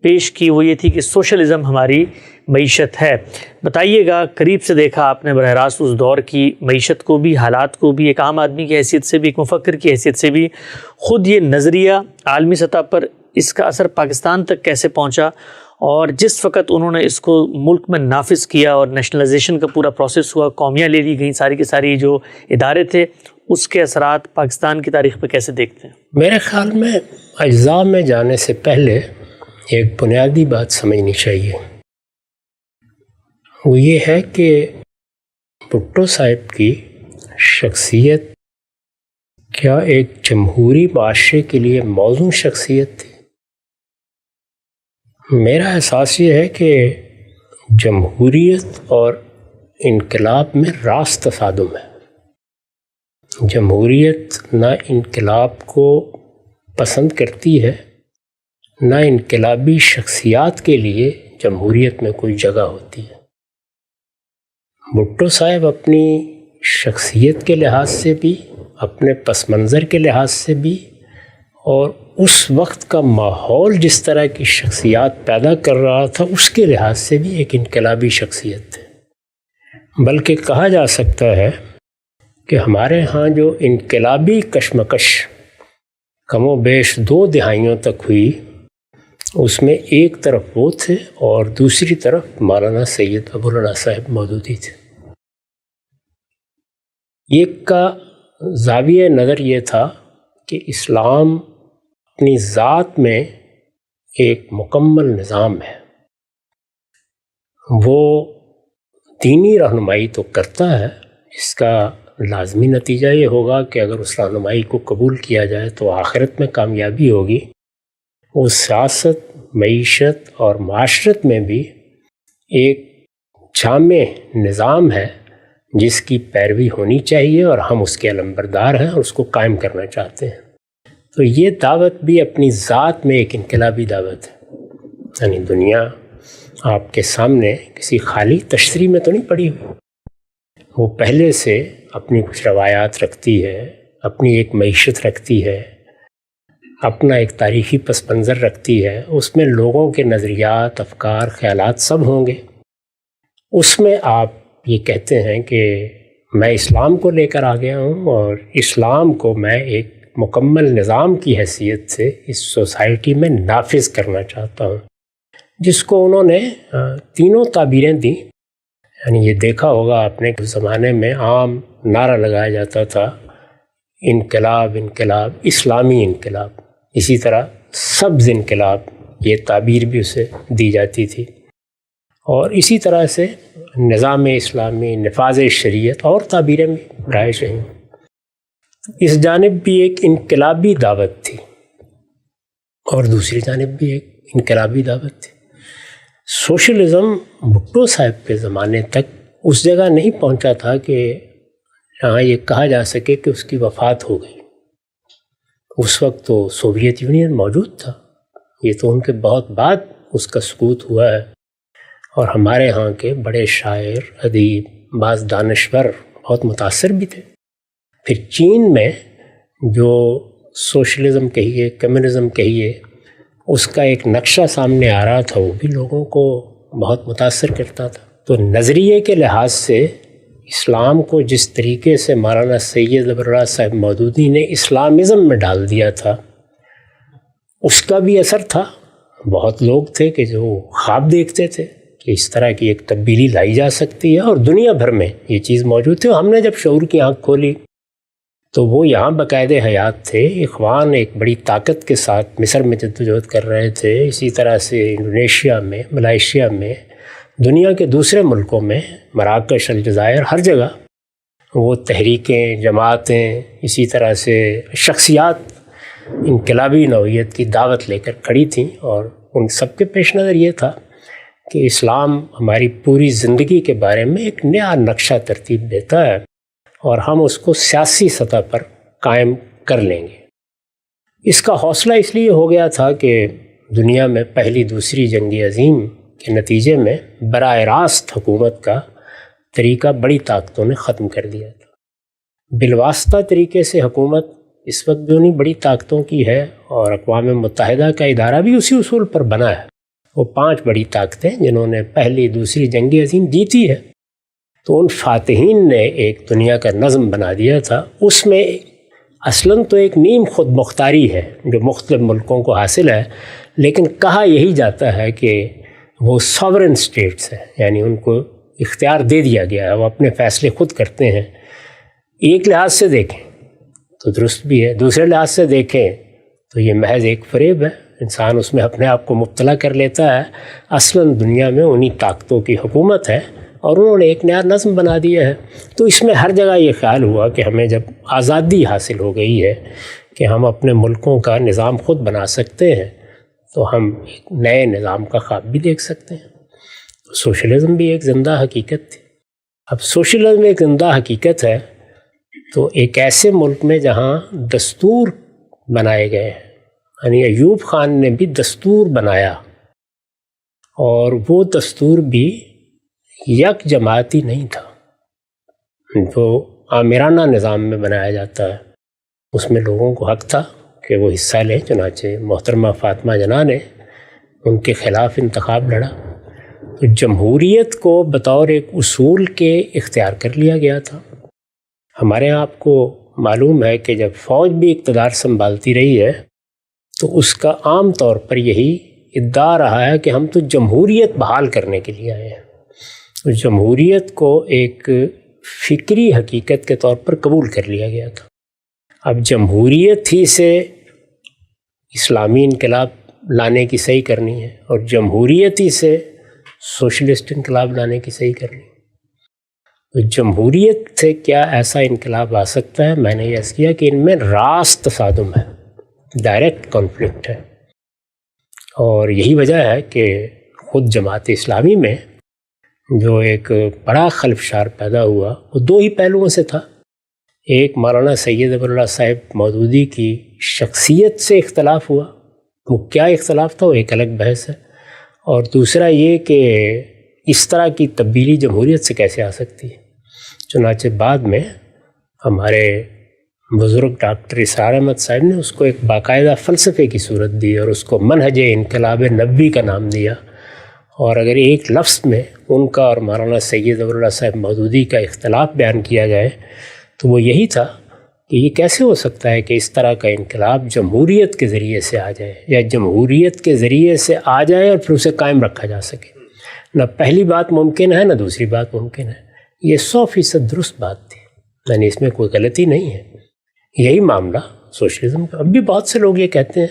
پیش کی وہ یہ تھی کہ سوشلزم ہماری معیشت ہے۔ بتائیے گا، قریب سے دیکھا آپ نے براہ راست اس دور کی معیشت کو بھی، حالات کو بھی، ایک عام آدمی کی حیثیت سے بھی، ایک مفکر کی حیثیت سے بھی، خود یہ نظریہ عالمی سطح پر اس کا اثر پاکستان تک کیسے پہنچا، اور جس وقت انہوں نے اس کو ملک میں نافذ کیا اور نیشنلائزیشن کا پورا پروسیس ہوا، قومیاں لے لی گئیں، ساری کی ساری جو ادارے تھے، اس کے اثرات پاکستان کی تاریخ پہ کیسے دیکھتے ہیں؟ میرے خیال میں اجزاء میں جانے سے پہلے ایک بنیادی بات سمجھنی چاہیے، وہ یہ ہے کہ بھٹو صاحب کی شخصیت کیا ایک جمہوری معاشرے کے لیے موزوں شخصیت تھی؟ میرا احساس یہ ہے کہ جمہوریت اور انقلاب میں راست تصادم ہے۔ جمہوریت نہ انقلاب کو پسند کرتی ہے نہ انقلابی شخصیات کے لیے جمہوریت میں کوئی جگہ ہوتی ہے۔ بھٹو صاحب اپنی شخصیت کے لحاظ سے بھی، اپنے پس منظر کے لحاظ سے بھی، اور اس وقت کا ماحول جس طرح کی شخصیات پیدا کر رہا تھا اس کے لحاظ سے بھی ایک انقلابی شخصیت تھے۔ بلکہ کہا جا سکتا ہے کہ ہمارے ہاں جو انقلابی کشمکش کم و بیش 2 دہائیوں تک ہوئی، اس میں ایک طرف وہ تھے اور دوسری طرف مولانا سید ابو العلا صاحب موجود ہی تھے۔ ایک کا زاویہ نظر یہ تھا کہ اسلام اپنی ذات میں ایک مکمل نظام ہے، وہ دینی رہنمائی تو کرتا ہے، اس کا لازمی نتیجہ یہ ہوگا کہ اگر اس رہنمائی کو قبول کیا جائے تو آخرت میں کامیابی ہوگی۔ وہ سیاست، معیشت اور معاشرت میں بھی ایک جامع نظام ہے جس کی پیروی ہونی چاہیے، اور ہم اس کے علمبردار ہیں اور اس کو قائم کرنا چاہتے ہیں۔ تو یہ دعوت بھی اپنی ذات میں ایک انقلابی دعوت ہے، یعنی دنیا آپ کے سامنے کسی خالی تشریح میں تو نہیں پڑی ہوئی، وہ پہلے سے اپنی کچھ روایات رکھتی ہے، اپنی ایک معیشت رکھتی ہے، اپنا ایک تاریخی پس منظر رکھتی ہے، اس میں لوگوں کے نظریات، افکار، خیالات سب ہوں گے۔ اس میں آپ یہ کہتے ہیں کہ میں اسلام کو لے کر آ گیا ہوں اور اسلام کو میں ایک مکمل نظام کی حیثیت سے اس سوسائٹی میں نافذ کرنا چاہتا ہوں، جس کو انہوں نے 3 تعبیریں دیں۔ یعنی یہ دیکھا ہوگا آپ نے کہ اس زمانے میں عام نعرہ لگایا جاتا تھا، انقلاب انقلاب، اسلامی انقلاب، اسی طرح سبز انقلاب، یہ تعبیر بھی اسے دی جاتی تھی، اور اسی طرح سے نظام اسلامی، نفاذ شریعت اور تعبیریں بھی رائج رہیں۔ اس جانب بھی ایک انقلابی دعوت تھی اور دوسری جانب بھی ایک انقلابی دعوت تھی۔ سوشلزم بھٹو صاحب کے زمانے تک اس جگہ نہیں پہنچا تھا کہ جہاں یہ کہا جا سکے کہ اس کی وفات ہو گئی۔ اس وقت تو سوویت یونین موجود تھا، یہ تو ان کے بہت بعد اس کا سقوط ہوا ہے، اور ہمارے ہاں کے بڑے شاعر، ادیب، بعض دانشور بہت متاثر بھی تھے۔ پھر چین میں جو سوشلزم کہیے، کمیونزم کہیے، اس کا ایک نقشہ سامنے آ رہا تھا، وہ بھی لوگوں کو بہت متاثر کرتا تھا۔ تو نظریے کے لحاظ سے اسلام کو جس طریقے سے مولانا سید ابو العلا صاحب مودودی نے اسلامزم میں ڈال دیا تھا، اس کا بھی اثر تھا۔ بہت لوگ تھے کہ جو خواب دیکھتے تھے کہ اس طرح کی ایک تبدیلی لائی جا سکتی ہے، اور دنیا بھر میں یہ چیز موجود تھی۔ ہم نے جب شعور کی آنکھ کھولی تو وہ یہاں باقاعدہ حیات تھے۔ اخوان ایک بڑی طاقت کے ساتھ مصر میں جدوجہد کر رہے تھے، اسی طرح سے انڈونیشیا میں، ملائیشیا میں، دنیا کے دوسرے ملکوں میں، مراکش، الجزائر، ہر جگہ وہ تحریکیں، جماعتیں، اسی طرح سے شخصیات انقلابی نوعیت کی دعوت لے کر کھڑی تھیں، اور ان سب کے پیش نظر یہ تھا کہ اسلام ہماری پوری زندگی کے بارے میں ایک نیا نقشہ ترتیب دیتا ہے، اور ہم اس کو سیاسی سطح پر قائم کر لیں گے۔ اس کا حوصلہ اس لیے ہو گیا تھا کہ دنیا میں پہلی دوسری جنگ عظیم کے نتیجے میں براہ راست حکومت کا طریقہ بڑی طاقتوں نے ختم کر دیا تھا۔ بالواسطہ طریقے سے حکومت اس وقت جو نہیں بڑی طاقتوں کی ہے، اور اقوام متحدہ کا ادارہ بھی اسی اصول پر بنا ہے۔ وہ 5 بڑی طاقتیں جنہوں نے پہلی دوسری جنگ عظیم جیتی ہے، تو ان فاتحین نے ایک دنیا کا نظم بنا دیا تھا۔ اس میں اصلاً تو ایک نیم خود مختاری ہے جو مختلف ملکوں کو حاصل ہے، لیکن کہا یہی جاتا ہے کہ وہ ساورن اسٹیٹس ہیں، یعنی ان کو اختیار دے دیا گیا ہے، وہ اپنے فیصلے خود کرتے ہیں۔ ایک لحاظ سے دیکھیں تو درست بھی ہے، دوسرے لحاظ سے دیکھیں تو یہ محض ایک فریب ہے، انسان اس میں اپنے آپ کو مبتلا کر لیتا ہے۔ اصلاً دنیا میں انہی طاقتوں کی حکومت ہے، اور انہوں نے ایک نیا نظم بنا دیا ہے۔ تو اس میں ہر جگہ یہ خیال ہوا کہ ہمیں جب آزادی حاصل ہو گئی ہے کہ ہم اپنے ملکوں کا نظام خود بنا سکتے ہیں، تو ہم ایک نئے نظام کا خواب بھی دیکھ سکتے ہیں۔ سوشلزم بھی ایک زندہ حقیقت تھی۔ اب سوشلزم ایک زندہ حقیقت ہے، تو ایک ایسے ملک میں جہاں دستور بنائے گئے ہیں، یعنی ایوب خان نے بھی دستور بنایا، اور وہ دستور بھی یک جماعتی نہیں تھا، جو آمرانہ نظام میں بنایا جاتا ہے، اس میں لوگوں کو حق تھا کہ وہ حصہ لیں۔ چنانچہ محترمہ فاطمہ جناح نے ان کے خلاف انتخاب لڑا، تو جمہوریت کو بطور ایک اصول کے اختیار کر لیا گیا تھا۔ ہمارے یہاں آپ کو معلوم ہے کہ جب فوج بھی اقتدار سنبھالتی رہی ہے تو اس کا عام طور پر یہی ادعا رہا ہے کہ ہم تو جمہوریت بحال کرنے کے لیے آئے ہیں۔ تو جمہوریت کو ایک فکری حقیقت کے طور پر قبول کر لیا گیا تھا۔ اب جمہوریت ہی سے اسلامی انقلاب لانے کی صحیح کرنی ہے، اور جمہوریت ہی سے سوشلسٹ انقلاب لانے کی صحیح کرنی ہے۔ تو جمہوریت سے کیا ایسا انقلاب آ سکتا ہے؟ میں نے یہ کیا کہ ان میں راست تصادم ہے، ڈائریکٹ کانفلکٹ ہے، اور یہی وجہ ہے کہ خود جماعت اسلامی میں جو ایک بڑا خلفشار پیدا ہوا وہ دو ہی پہلوؤں سے تھا۔ ایک مولانا سید ابو اللہ صاحب مودودی کی شخصیت سے اختلاف ہوا، وہ کیا اختلاف تھا وہ ایک الگ بحث ہے، اور دوسرا یہ کہ اس طرح کی تبدیلی جمہوریت سے کیسے آ سکتی ہے۔ چنانچہ بعد میں ہمارے بزرگ ڈاکٹر اسرار احمد صاحب نے اس کو ایک باقاعدہ فلسفے کی صورت دی، اور اس کو منہج انقلاب نبوی کا نام دیا۔ اور اگر ایک لفظ میں ان کا اور مولانا سید ابو اللہ صاحب مودودی کا اختلاف بیان کیا جائے تو وہ یہی تھا کہ یہ کیسے ہو سکتا ہے کہ اس طرح کا انقلاب جمہوریت کے ذریعے سے آ جائے، یا جمہوریت کے ذریعے سے آ جائے اور پھر اسے قائم رکھا جا سکے۔ نہ پہلی بات ممکن ہے، نہ دوسری بات ممکن ہے۔ یہ 100% درست بات تھی، یعنی اس میں کوئی غلطی نہیں ہے۔ یہی معاملہ سوشلزم کا۔ اب بھی بہت سے لوگ یہ کہتے ہیں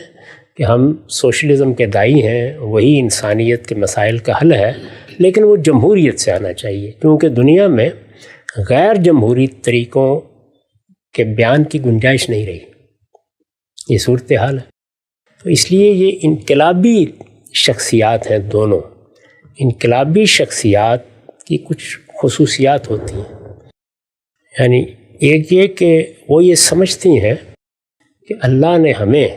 کہ ہم سوشلزم کے دائی ہیں، وہی انسانیت کے مسائل کا حل ہے، لیکن وہ جمہوریت سے آنا چاہیے، کیونکہ دنیا میں غیر جمہوری طریقوں کے بیان کی گنجائش نہیں رہی۔ یہ صورتحال ہے۔ تو اس لیے یہ انقلابی شخصیات ہیں دونوں۔ انقلابی شخصیات کی کچھ خصوصیات ہوتی ہیں، یعنی ایک یہ کہ وہ یہ سمجھتی ہیں کہ اللہ نے ہمیں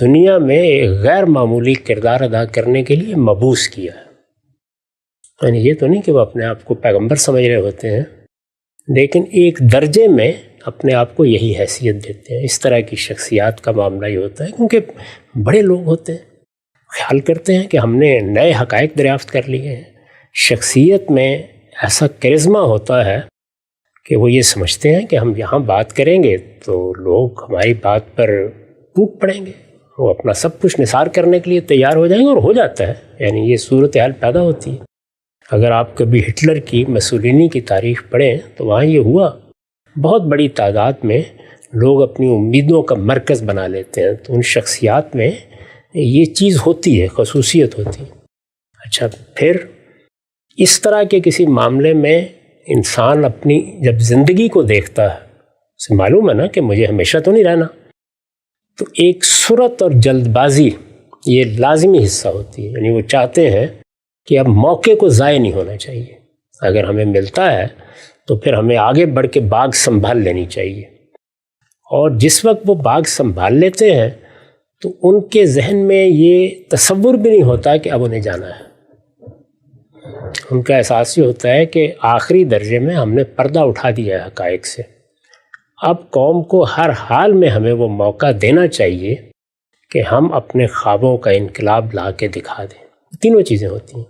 دنیا میں ایک غیر معمولی کردار ادا کرنے کے لیے مبعوث کیا ہے۔ یعنی یہ تو نہیں کہ وہ اپنے آپ کو پیغمبر سمجھ رہے ہوتے ہیں، لیکن ایک درجے میں اپنے آپ کو یہی حیثیت دیتے ہیں۔ اس طرح کی شخصیات کا معاملہ یہ ہوتا ہے، کیونکہ بڑے لوگ ہوتے ہیں، خیال کرتے ہیں کہ ہم نے نئے حقائق دریافت کر لیے ہیں۔ شخصیت میں ایسا کرزما ہوتا ہے کہ وہ یہ سمجھتے ہیں کہ ہم یہاں بات کریں گے تو لوگ ہماری بات پر ٹوٹ پڑیں گے، وہ اپنا سب کچھ نثار کرنے کے لیے تیار ہو جائیں گے، اور ہو جاتا ہے۔ یعنی یہ صورتحال پیدا ہوتی ہے۔ اگر آپ کبھی ہٹلر کی مسولینی کی تاریخ پڑھیں تو وہاں یہ ہوا، بہت بڑی تعداد میں لوگ اپنی امیدوں کا مرکز بنا لیتے ہیں، تو ان شخصیات میں یہ چیز ہوتی ہے، خصوصیت ہوتی ہے۔ اچھا، پھر اس طرح کے کسی معاملے میں انسان اپنی جب زندگی کو دیکھتا ہے، اسے معلوم ہے نا کہ مجھے ہمیشہ تو نہیں رہنا، تو ایک سرعت اور جلد بازی یہ لازمی حصہ ہوتی ہے۔ یعنی وہ چاہتے ہیں کہ اب موقع کو ضائع نہیں ہونا چاہیے، اگر ہمیں ملتا ہے تو پھر ہمیں آگے بڑھ کے باغ سنبھال لینی چاہیے، اور جس وقت وہ باغ سنبھال لیتے ہیں تو ان کے ذہن میں یہ تصور بھی نہیں ہوتا کہ اب انہیں جانا ہے۔ ان کا احساس یہ ہوتا ہے کہ آخری درجے میں ہم نے پردہ اٹھا دیا ہے حقائق سے، اب قوم کو ہر حال میں ہمیں وہ موقع دینا چاہیے کہ ہم اپنے خوابوں کا انقلاب لا کے دکھا دیں۔ تینوں چیزیں ہوتی ہیں۔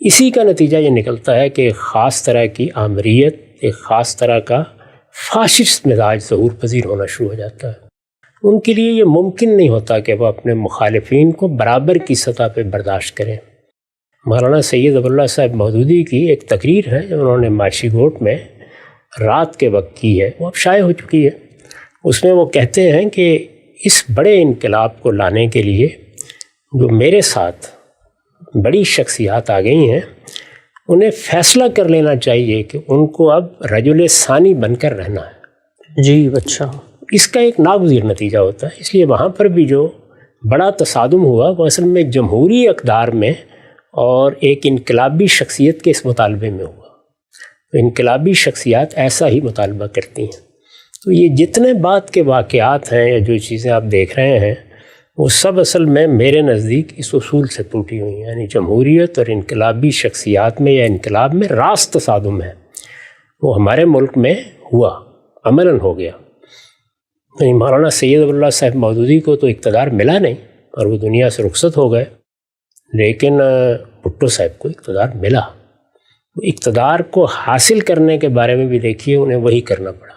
اسی کا نتیجہ یہ نکلتا ہے کہ ایک خاص طرح کی آمریت، ایک خاص طرح کا فاشسٹ مزاج ظہور پذیر ہونا شروع ہو جاتا ہے۔ ان کے لیے یہ ممکن نہیں ہوتا کہ وہ اپنے مخالفین کو برابر کی سطح پہ برداشت کریں۔ مولانا سید ابو اللہ صاحب مودودی کی ایک تقریر ہے جو انہوں نے ماشی گوٹ میں رات کے وقت کی ہے، وہ اب شائع ہو چکی ہے۔ اس میں وہ کہتے ہیں کہ اس بڑے انقلاب کو لانے کے لیے جو میرے ساتھ بڑی شخصیات آ گئی ہیں، انہیں فیصلہ کر لینا چاہیے کہ ان کو اب رجل ثانی بن کر رہنا ہے۔ جی اچھا، اس کا ایک ناگزیر نتیجہ ہوتا ہے۔ اس لیے وہاں پر بھی جو بڑا تصادم ہوا وہ اصل میں ایک جمہوری اقدار میں اور ایک انقلابی شخصیت کے اس مطالبے میں ہوا۔ تو انقلابی شخصیات ایسا ہی مطالبہ کرتی ہیں۔ تو یہ جتنے بعد کے واقعات ہیں یا جو چیزیں آپ دیکھ رہے ہیں، وہ سب اصل میں میرے نزدیک اس اصول سے ٹوٹی ہوئی ہیں، یعنی جمہوریت اور انقلابی شخصیات میں یا انقلاب میں راست تصادم ہے، وہ ہمارے ملک میں ہوا، عملاً ہو گیا۔ یعنی مولانا سید ابواللہ صاحب مودودی کو تو اقتدار ملا نہیں اور وہ دنیا سے رخصت ہو گئے، لیکن بھٹو صاحب کو اقتدار ملا۔ اقتدار کو حاصل کرنے کے بارے میں بھی دیکھیے، انہیں وہی کرنا پڑا،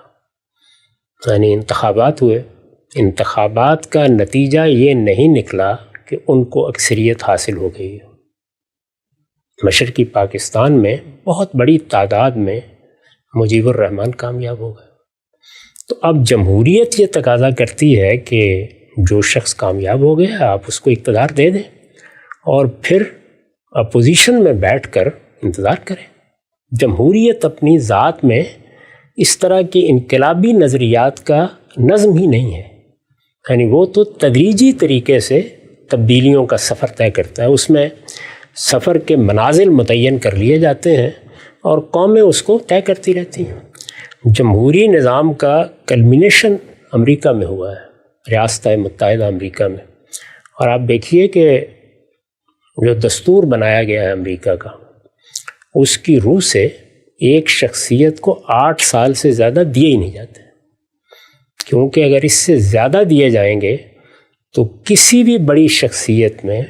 یعنی انتخابات ہوئے، انتخابات کا نتیجہ یہ نہیں نکلا کہ ان کو اکثریت حاصل ہو گئی ہے۔ مشرقی پاکستان میں بہت بڑی تعداد میں مجیب الرحمان کامیاب ہو گئے۔ تو اب جمہوریت یہ تقاضا کرتی ہے کہ جو شخص کامیاب ہو گیا آپ اس کو اقتدار دے دیں اور پھر اپوزیشن میں بیٹھ کر انتظار کریں۔ جمہوریت اپنی ذات میں اس طرح کے انقلابی نظریات کا نظم ہی نہیں ہے، یعنی وہ تو تدریجی طریقے سے تبدیلیوں کا سفر طے کرتا ہے، اس میں سفر کے منازل متعین کر لیے جاتے ہیں اور قومیں اس کو طے کرتی رہتی ہیں۔ جمہوری نظام کا کلمینیشن امریکہ میں ہوا ہے، ریاستہائے متحدہ امریکہ میں، اور آپ دیکھیے کہ جو دستور بنایا گیا ہے امریکہ کا، اس کی روح سے ایک شخصیت کو 8 سال سے زیادہ دیے ہی نہیں جاتے، کیونکہ اگر اس سے زیادہ دیے جائیں گے تو کسی بھی بڑی شخصیت میں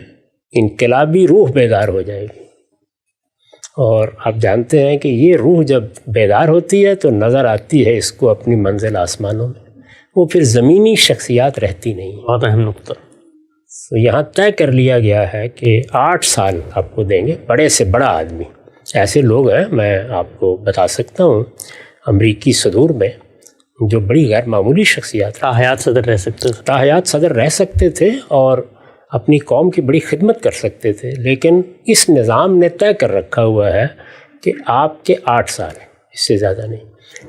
انقلابی روح بیدار ہو جائے گی، اور آپ جانتے ہیں کہ یہ روح جب بیدار ہوتی ہے تو نظر آتی ہے اس کو اپنی منزل آسمانوں میں، وہ پھر زمینی شخصیات رہتی نہیں۔ بہت اہم نقطہ۔ تو یہاں طے کر لیا گیا ہے کہ 8 سال آپ کو دیں گے، بڑے سے بڑا آدمی۔ ایسے لوگ ہیں، میں آپ کو بتا سکتا ہوں، امریکی صدور میں جو بڑی غیر معمولی شخصیات تاحیات صدر رہ سکتے تھے، تاحیات صدر رہ سکتے تھے اور اپنی قوم کی بڑی خدمت کر سکتے تھے، لیکن اس نظام نے طے کر رکھا ہوا ہے کہ آپ کے 8 سال ہیں، اس سے زیادہ نہیں،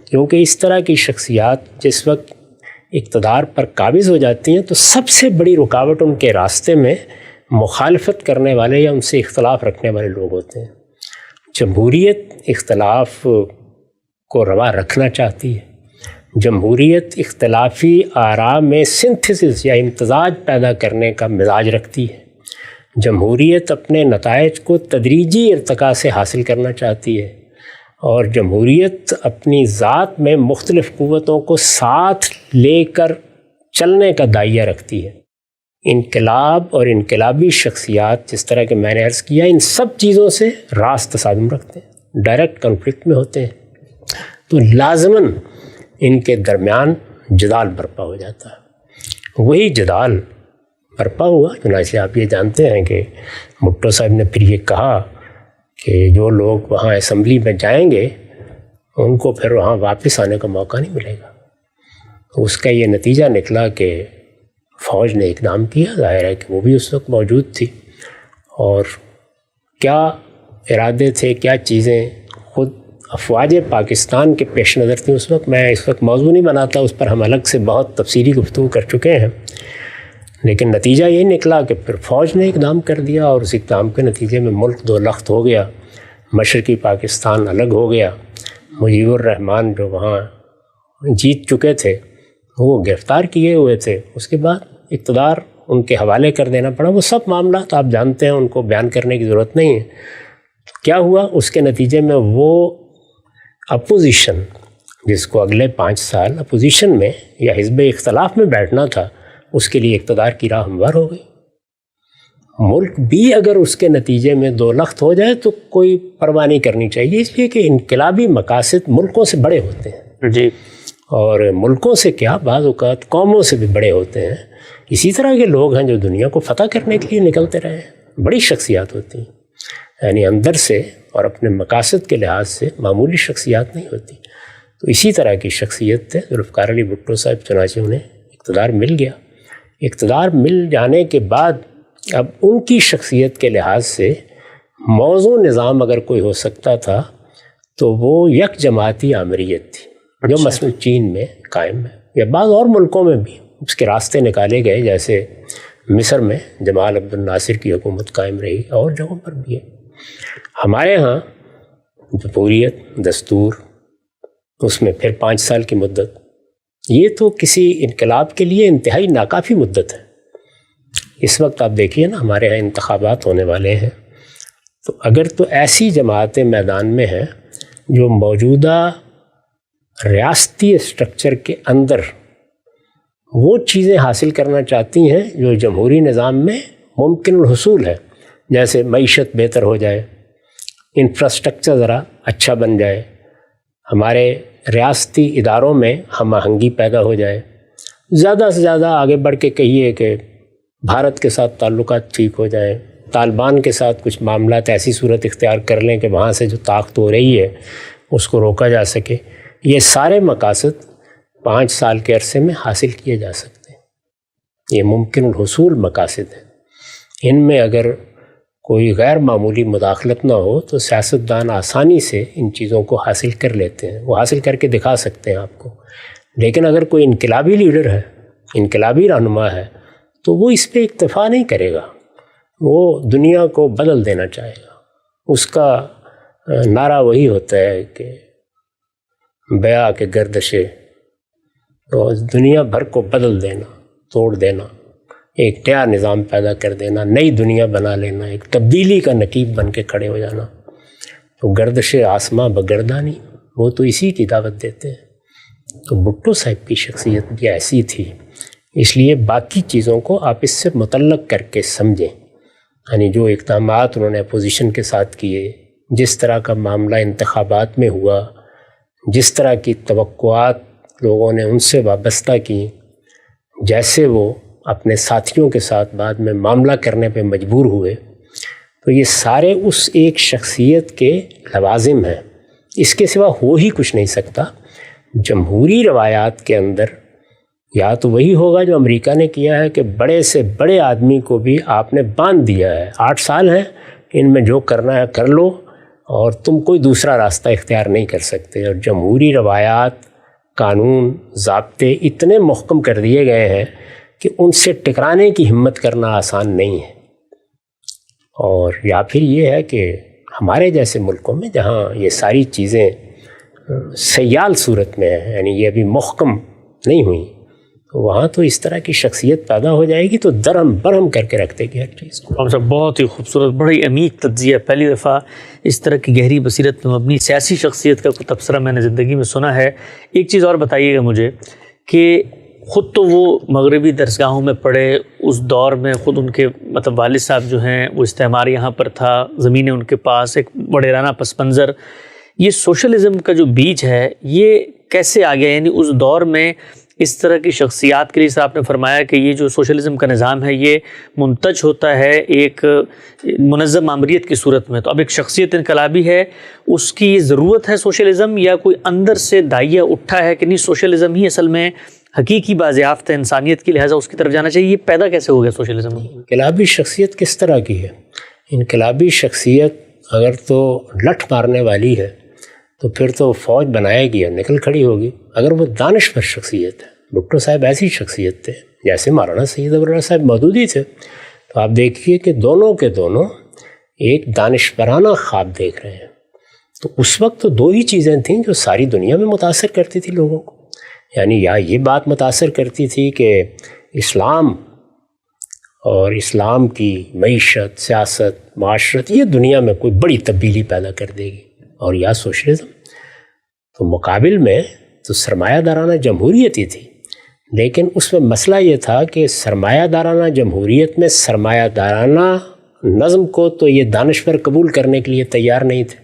کیونکہ اس طرح کی شخصیات جس وقت اقتدار پر قابض ہو جاتی ہیں تو سب سے بڑی رکاوٹ ان کے راستے میں مخالفت کرنے والے یا ان سے اختلاف رکھنے والے لوگ ہوتے ہیں۔ جمہوریت اختلاف کو روا رکھنا چاہتی ہے، جمہوریت اختلافی آراء میں سنتھسس یا امتزاج پیدا کرنے کا مزاج رکھتی ہے، جمہوریت اپنے نتائج کو تدریجی ارتقاء سے حاصل کرنا چاہتی ہے، اور جمہوریت اپنی ذات میں مختلف قوتوں کو ساتھ لے کر چلنے کا دائیہ رکھتی ہے۔ انقلاب اور انقلابی شخصیات جس طرح کہ میں نے عرض کیا ان سب چیزوں سے راست تصادم رکھتے ہیں، ڈائریکٹ کنفلکٹ میں ہوتے ہیں، تو لازماً ان کے درمیان جدال برپا ہو جاتا ہے۔ وہی جدال برپا ہوا، چنانچہ آپ یہ جانتے ہیں کہ بھٹو صاحب نے پھر یہ کہا کہ جو لوگ وہاں اسمبلی میں جائیں گے ان کو پھر وہاں واپس آنے کا موقع نہیں ملے گا۔ اس کا یہ نتیجہ نکلا کہ فوج نے اقدام کیا، ظاہر ہے کہ وہ بھی اس وقت موجود تھی، اور کیا ارادے تھے، کیا چیزیں خود افواج پاکستان کے پیش نظر تھیں اس وقت، میں اس وقت موضوع نہیں بناتا، اس پر ہم الگ سے بہت تفصیلی گفتگو کر چکے ہیں، لیکن نتیجہ یہ نکلا کہ پھر فوج نے اقدام کر دیا، اور اس اقدام کے نتیجے میں ملک دو لخت ہو گیا، مشرقی پاکستان الگ ہو گیا، مجیب الرحمان جو وہاں جیت چکے تھے وہ گرفتار کیے ہوئے تھے، اس کے بعد اقتدار ان کے حوالے کر دینا پڑا۔ وہ سب معاملات آپ جانتے ہیں، ان کو بیان کرنے کی ضرورت نہیں ہے۔ تو کیا ہوا اس کے نتیجے میں، وہ اپوزیشن جس کو اگلے 5 سال اپوزیشن میں یا حزب اختلاف میں بیٹھنا تھا، اس کے لیے اقتدار کی راہ ہموار ہو گئی۔ ملک بھی اگر اس کے نتیجے میں دو لخت ہو جائے تو کوئی پرواہ نہیں کرنی چاہیے، اس لیے کہ انقلابی مقاصد ملکوں سے بڑے ہوتے ہیں جی، اور ملکوں سے کیا بعض اوقات قوموں سے بھی بڑے ہوتے ہیں۔ اسی طرح کے لوگ ہیں جو دنیا کو فتح کرنے کے لیے نکلتے رہے ہیں، بڑی شخصیات ہوتی ہیں، یعنی اندر سے اور اپنے مقاصد کے لحاظ سے معمولی شخصیات نہیں ہوتی۔ تو اسی طرح کی شخصیت تھے ذوالفقار علی بھٹو صاحب، چنانچہ انہیں اقتدار مل گیا۔ اقتدار مل جانے کے بعد اب ان کی شخصیت کے لحاظ سے موزوں نظام اگر کوئی ہو سکتا تھا تو وہ یک جماعتی آمریت تھی، جو مثلا چین میں قائم ہے یا بعض اور ملکوں میں بھی اس کے راستے نکالے گئے، جیسے مصر میں جمال عبد الناصر کی حکومت قائم رہی، اور جگہوں پر بھی ہے۔ ہمارے ہاں جمہوریت، دستور، اس میں پھر 5 سال کی مدت، یہ تو کسی انقلاب کے لیے انتہائی ناکافی مدت ہے۔ اس وقت آپ دیکھیے نا ہمارے یہاں انتخابات ہونے والے ہیں، تو اگر تو ایسی جماعتیں میدان میں ہیں جو موجودہ ریاستی اسٹرکچر کے اندر وہ چیزیں حاصل کرنا چاہتی ہیں جو جمہوری نظام میں ممکن الحصول ہے، جیسے معیشت بہتر ہو جائے، انفراسٹرکچر ذرا اچھا بن جائے، ہمارے ریاستی اداروں میں ہم آہنگی پیدا ہو جائے، زیادہ سے زیادہ آگے بڑھ کے کہیے کہ بھارت کے ساتھ تعلقات ٹھیک ہو جائیں، طالبان کے ساتھ کچھ معاملات ایسی صورت اختیار کر لیں کہ وہاں سے جو طاقت ہو رہی ہے اس کو روکا جا سکے، یہ سارے مقاصد 5 سال کے عرصے میں حاصل کیے جا سکتے ہیں۔ یہ ممکن الحصول مقاصد ہیں، ان میں اگر کوئی غیر معمولی مداخلت نہ ہو تو سیاستدان آسانی سے ان چیزوں کو حاصل کر لیتے ہیں، وہ حاصل کر کے دکھا سکتے ہیں آپ کو۔ لیکن اگر کوئی انقلابی لیڈر ہے، انقلابی رہنما ہے، تو وہ اس پہ اکتفا نہیں کرے گا، وہ دنیا کو بدل دینا چاہے گا۔ اس کا نعرہ وہی ہوتا ہے کہ بیع کے گردشے، تو دنیا بھر کو بدل دینا، توڑ دینا، ایک نیا نظام پیدا کر دینا، نئی دنیا بنا لینا، ایک تبدیلی کا نقیب بن کے کھڑے ہو جانا۔ تو گردش آسماں بگردانی، وہ تو اسی کی دعوت دیتے ہیں۔ تو بھٹو صاحب کی شخصیت بھی ایسی تھی، اس لیے باقی چیزوں کو آپ اس سے متعلق کر کے سمجھیں، یعنی جو اقدامات انہوں نے اپوزیشن کے ساتھ کیے، جس طرح کا معاملہ انتخابات میں ہوا، جس طرح کی توقعات لوگوں نے ان سے وابستہ کی، جیسے وہ اپنے ساتھیوں کے ساتھ بعد میں معاملہ کرنے پہ مجبور ہوئے، تو یہ سارے اس ایک شخصیت کے لوازم ہیں، اس کے سوا ہو ہی کچھ نہیں سکتا۔ جمہوری روایات کے اندر یا تو وہی ہوگا جو امریکہ نے کیا ہے کہ بڑے سے بڑے آدمی کو بھی آپ نے باندھ دیا ہے، 8 سال ہیں، ان میں جو کرنا ہے کر لو، اور تم کوئی دوسرا راستہ اختیار نہیں کر سکتے۔ اور جمہوری روایات، قانون، ضابطے اتنے محکم کر دیے گئے ہیں کہ ان سے ٹکرانے کی ہمت کرنا آسان نہیں ہے۔ اور یا پھر یہ ہے کہ ہمارے جیسے ملکوں میں جہاں یہ ساری چیزیں سیال صورت میں ہیں، یعنی یہ ابھی محکم نہیں ہوئیں، وہاں تو اس طرح کی شخصیت پیدا ہو جائے گی تو درہم برہم کر کے رکھ دے گی ہر چیز کو۔ ہم سب بہت ہی خوبصورت، بڑی عمیق تجزیہ، پہلی دفعہ اس طرح کی گہری بصیرت پہ مبنی سیاسی شخصیت کا کوئی تبصرہ میں نے زندگی میں سنا ہے۔ ایک چیز اور بتائیے گا مجھے کہ خود تو وہ مغربی درسگاہوں میں پڑھے، اس دور میں خود ان کے مطلب والد صاحب جو ہیں وہ استعمار یہاں پر تھا، زمینیں ان کے پاس، ایک وڈیرانہ پس منظر، یہ سوشلزم کا جو بیج ہے یہ کیسے آ گیا؟ یعنی اس دور میں اس طرح کی شخصیات کے لیے جیسے آپ نے فرمایا کہ یہ جو سوشلزم کا نظام ہے یہ منتج ہوتا ہے ایک منظم آمریت کی صورت میں، تو اب ایک شخصیت انقلابی ہے، اس کی ضرورت ہے سوشلزم، یا کوئی اندر سے داعیہ اٹھا ہے کہ نہیں سوشلزم ہی اصل میں حقیقی بازیافت ہے انسانیت کی، لہٰذا اس کی طرف جانا چاہیے؟ یہ پیدا کیسے ہو گیا سوشلزم؟ انقلابی شخصیت کس طرح کی ہے؟ انقلابی شخصیت اگر تو لٹھ مارنے والی ہے تو پھر تو فوج بنائے گی اور نکل کھڑی ہوگی۔ اگر وہ دانشور شخصیت ہے، بھٹو صاحب ایسی شخصیت تھے، جیسے مولانا سید ابواللہ صاحب مودودی تھے، تو آپ دیکھیے کہ دونوں کے دونوں ایک دانشورانہ خواب دیکھ رہے ہیں۔ تو اس وقت تو 2 ہی چیزیں تھیں جو ساری دنیا میں متاثر کرتی تھی لوگوں کو، یعنی یا یہ بات متاثر کرتی تھی کہ اسلام اور اسلام کی معیشت، سیاست، معاشرت یہ دنیا میں کوئی بڑی تبدیلی پیدا کر دے گی، اور یا سوشلزم۔ تو مقابل میں تو سرمایہ دارانہ جمہوریت ہی تھی، لیکن اس میں مسئلہ یہ تھا کہ سرمایہ دارانہ جمہوریت میں سرمایہ دارانہ نظم کو تو یہ دانشور قبول کرنے کے لیے تیار نہیں تھے،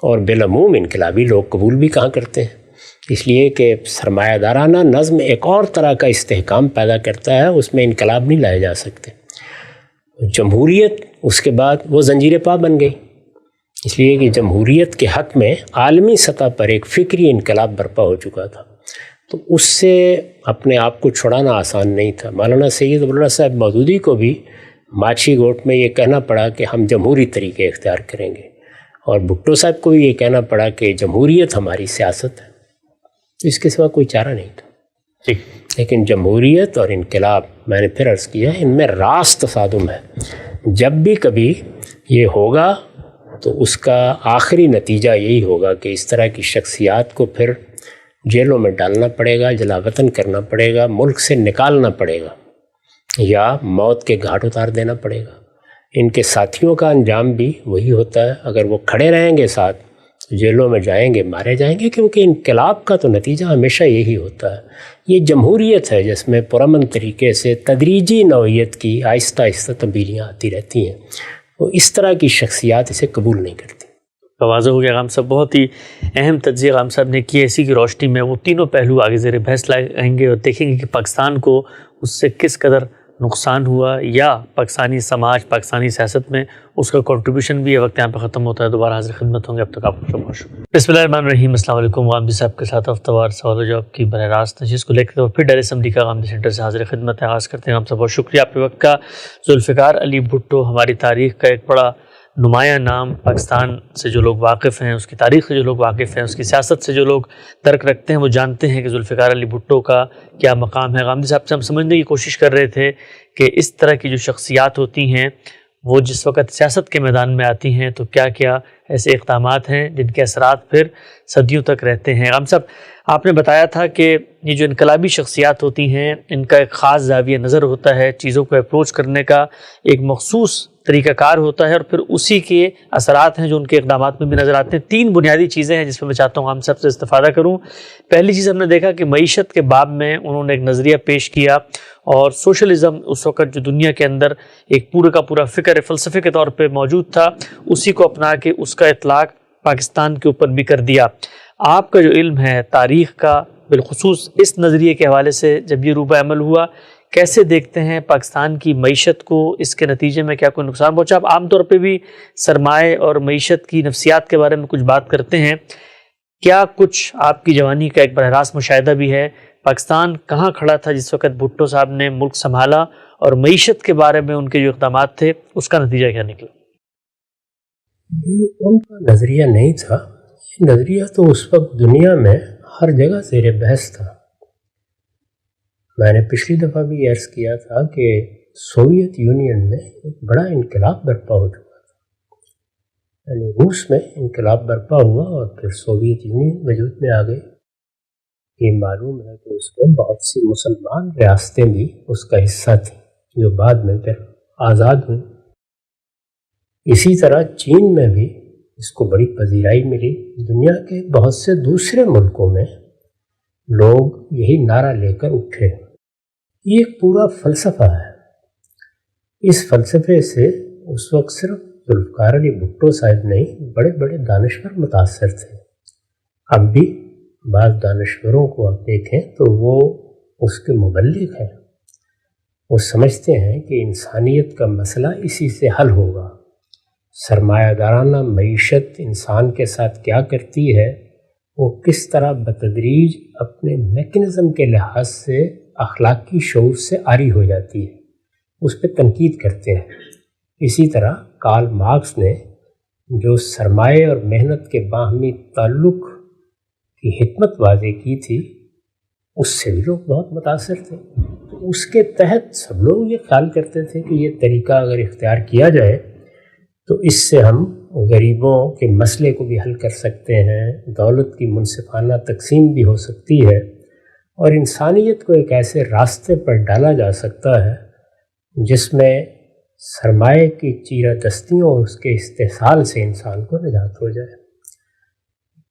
اور بالعموم انقلابی لوگ قبول بھی کہاں کرتے ہیں، اس لیے کہ سرمایہ دارانہ نظم ایک اور طرح کا استحکام پیدا کرتا ہے، اس میں انقلاب نہیں لائے جا سکتے۔ جمہوریت اس کے بعد وہ زنجیر پا بن گئی، اس لیے کہ جمہوریت کے حق میں عالمی سطح پر ایک فکری انقلاب برپا ہو چکا تھا، تو اس سے اپنے آپ کو چھڑانا آسان نہیں تھا۔ مولانا سید ابواللہ صاحب مودودی کو بھی ماچھی گوٹ میں یہ کہنا پڑا کہ ہم جمہوری طریقے اختیار کریں گے، اور بھٹو صاحب کو بھی یہ کہنا پڑا کہ جمہوریت ہماری سیاست ہے، تو اس کے سوا کوئی چارہ نہیں تھا۔ لیکن جمہوریت اور انقلاب، میں نے پھر عرض کیا، ان میں راست تصادم ہے۔ جب بھی کبھی یہ ہوگا تو اس کا آخری نتیجہ یہی ہوگا کہ اس طرح کی شخصیات کو پھر جیلوں میں ڈالنا پڑے گا، جلا وطن کرنا پڑے گا، ملک سے نکالنا پڑے گا، یا موت کے گھاٹ اتار دینا پڑے گا۔ ان کے ساتھیوں کا انجام بھی وہی ہوتا ہے، اگر وہ کھڑے رہیں گے ساتھ تو جیلوں میں جائیں گے، مارے جائیں گے، کیونکہ انقلاب کا تو نتیجہ ہمیشہ یہی ہوتا ہے۔ یہ جمہوریت ہے جس میں پرامن طریقے سے تدریجی نوعیت کی آہستہ آہستہ تبدیلیاں آتی رہتی ہیں، وہ اس طرح کی شخصیات اسے قبول نہیں کرتی۔ واضح ہو گیا غام صاحب، بہت ہی اہم تجزیہ غام صاحب نے کی، اسی کی روشنی میں وہ تینوں پہلو آگے زیر بحث لائیں گے اور دیکھیں گے کہ پاکستان کو اس سے کس قدر نقصان ہوا یا پاکستانی سماج، پاکستانی سیاست میں اس کا کنٹریبیوشن بھی ہے۔ وقت یہاں پہ ختم ہوتا ہے، دوبارہ حاضر خدمت ہوں گے، اب تک آپ کو بہت شکریہ۔ بسم اللہ الرحمن الرحیم، السلام علیکم۔ غامدی صاحب کے ساتھ ہفتہ وار سوال و جواب کی براہ راست نشست کو لے کر پھر ڈیلس امریکہ غامدی سینٹر سے حاضر خدمت ہے، آغاز کرتے ہیں۔ ہم سب بہت شکریہ آپ کے وقت کا۔ ذوالفقار علی بھٹو ہماری تاریخ کا ایک بڑا نمایاں نام، پاکستان سے جو لوگ واقف ہیں، اس کی تاریخ سے جو لوگ واقف ہیں، اس کی سیاست سے جو لوگ درک رکھتے ہیں، وہ جانتے ہیں کہ ذوالفقار علی بھٹو کا کیا مقام ہے۔ غامدی صاحب سے ہم سمجھنے کی کوشش کر رہے تھے کہ اس طرح کی جو شخصیات ہوتی ہیں وہ جس وقت سیاست کے میدان میں آتی ہیں تو کیا کیا ایسے اقدامات ہیں جن کے اثرات پھر صدیوں تک رہتے ہیں۔ غام صاحب، آپ نے بتایا تھا کہ یہ جو انقلابی شخصیات ہوتی ہیں ان کا ایک خاص زاویہ نظر ہوتا ہے، چیزوں کو اپروچ کرنے کا ایک مخصوص طریقہ کار ہوتا ہے، اور پھر اسی کے اثرات ہیں جو ان کے اقدامات میں بھی نظر آتے ہیں۔ تین بنیادی چیزیں ہیں جس پہ میں چاہتا ہوں ہم سب سے استفادہ کروں۔ پہلی چیز ہم نے دیکھا کہ معیشت کے باب میں انہوں نے ایک نظریہ پیش کیا، اور سوشلزم اس وقت جو دنیا کے اندر ایک پورا کا پورا فکر فلسفے کے طور پہ موجود تھا، اسی کو اپنا کے اس کا اطلاق پاکستان کے اوپر بھی کر دیا۔ آپ کا جو علم ہے تاریخ کا، بالخصوص اس نظریے کے حوالے سے جب یہ روبہ عمل ہوا، کیسے دیکھتے ہیں پاکستان کی معیشت کو؟ اس کے نتیجے میں کیا کوئی نقصان پہنچا؟ آپ عام طور پہ بھی سرمایہ اور معیشت کی نفسیات کے بارے میں کچھ بات کرتے ہیں، کیا کچھ آپ کی جوانی کا ایک براہ راست مشاہدہ بھی ہے؟ پاکستان کہاں کھڑا تھا جس وقت بھٹو صاحب نے ملک سنبھالا، اور معیشت کے بارے میں ان کے جو اقدامات تھے اس کا نتیجہ کیا نکلا؟ یہ ان کا نظریہ نہیں تھا، یہ نظریہ تو اس وقت دنیا میں ہر جگہ زیر بحث تھا۔ میں نے پچھلی دفعہ بھی عرض کیا تھا کہ سوویت یونین میں ایک بڑا انقلاب برپا ہو چکا تھا، یعنی روس میں انقلاب برپا ہوا اور پھر سوویت یونین وجود میں آ گئی۔ یہ معلوم ہے کہ اس میں بہت سی مسلمان ریاستیں بھی اس کا حصہ تھیں جو بعد میں پھر آزاد ہوئیں۔ اسی طرح چین میں بھی اس کو بڑی پذیرائی ملی۔ دنیا کے بہت سے دوسرے ملکوں میں لوگ یہی نعرہ لے کر اٹھے۔ یہ ایک پورا فلسفہ ہے۔ اس فلسفے سے اس وقت صرف ذوالفقار علی بھٹو صاحب نہیں، بڑے بڑے دانشور متاثر تھے۔ اب بھی بعض دانشوروں کو آپ دیکھیں تو وہ اس کے مبلغ ہیں، وہ سمجھتے ہیں کہ انسانیت کا مسئلہ اسی سے حل ہوگا۔ سرمایہ دارانہ معیشت انسان کے ساتھ کیا کرتی ہے، وہ کس طرح بتدریج اپنے میکنزم کے لحاظ سے اخلاقی شعور سے عاری ہو جاتی ہے، اس پہ تنقید کرتے ہیں۔ اسی طرح کارل مارکس نے جو سرمایہ اور محنت کے باہمی تعلق کی حکمت واضح کی تھی، اس سے بھی لوگ بہت متاثر تھے۔ اس کے تحت سب لوگ یہ خیال کرتے تھے کہ یہ طریقہ اگر اختیار کیا جائے تو اس سے ہم غریبوں کے مسئلے کو بھی حل کر سکتے ہیں، دولت کی منصفانہ تقسیم بھی ہو سکتی ہے، اور انسانیت کو ایک ایسے راستے پر ڈالا جا سکتا ہے جس میں سرمایہ کی چیرہ دستیوں اور اس کے استحصال سے انسان کو نجات ہو جائے۔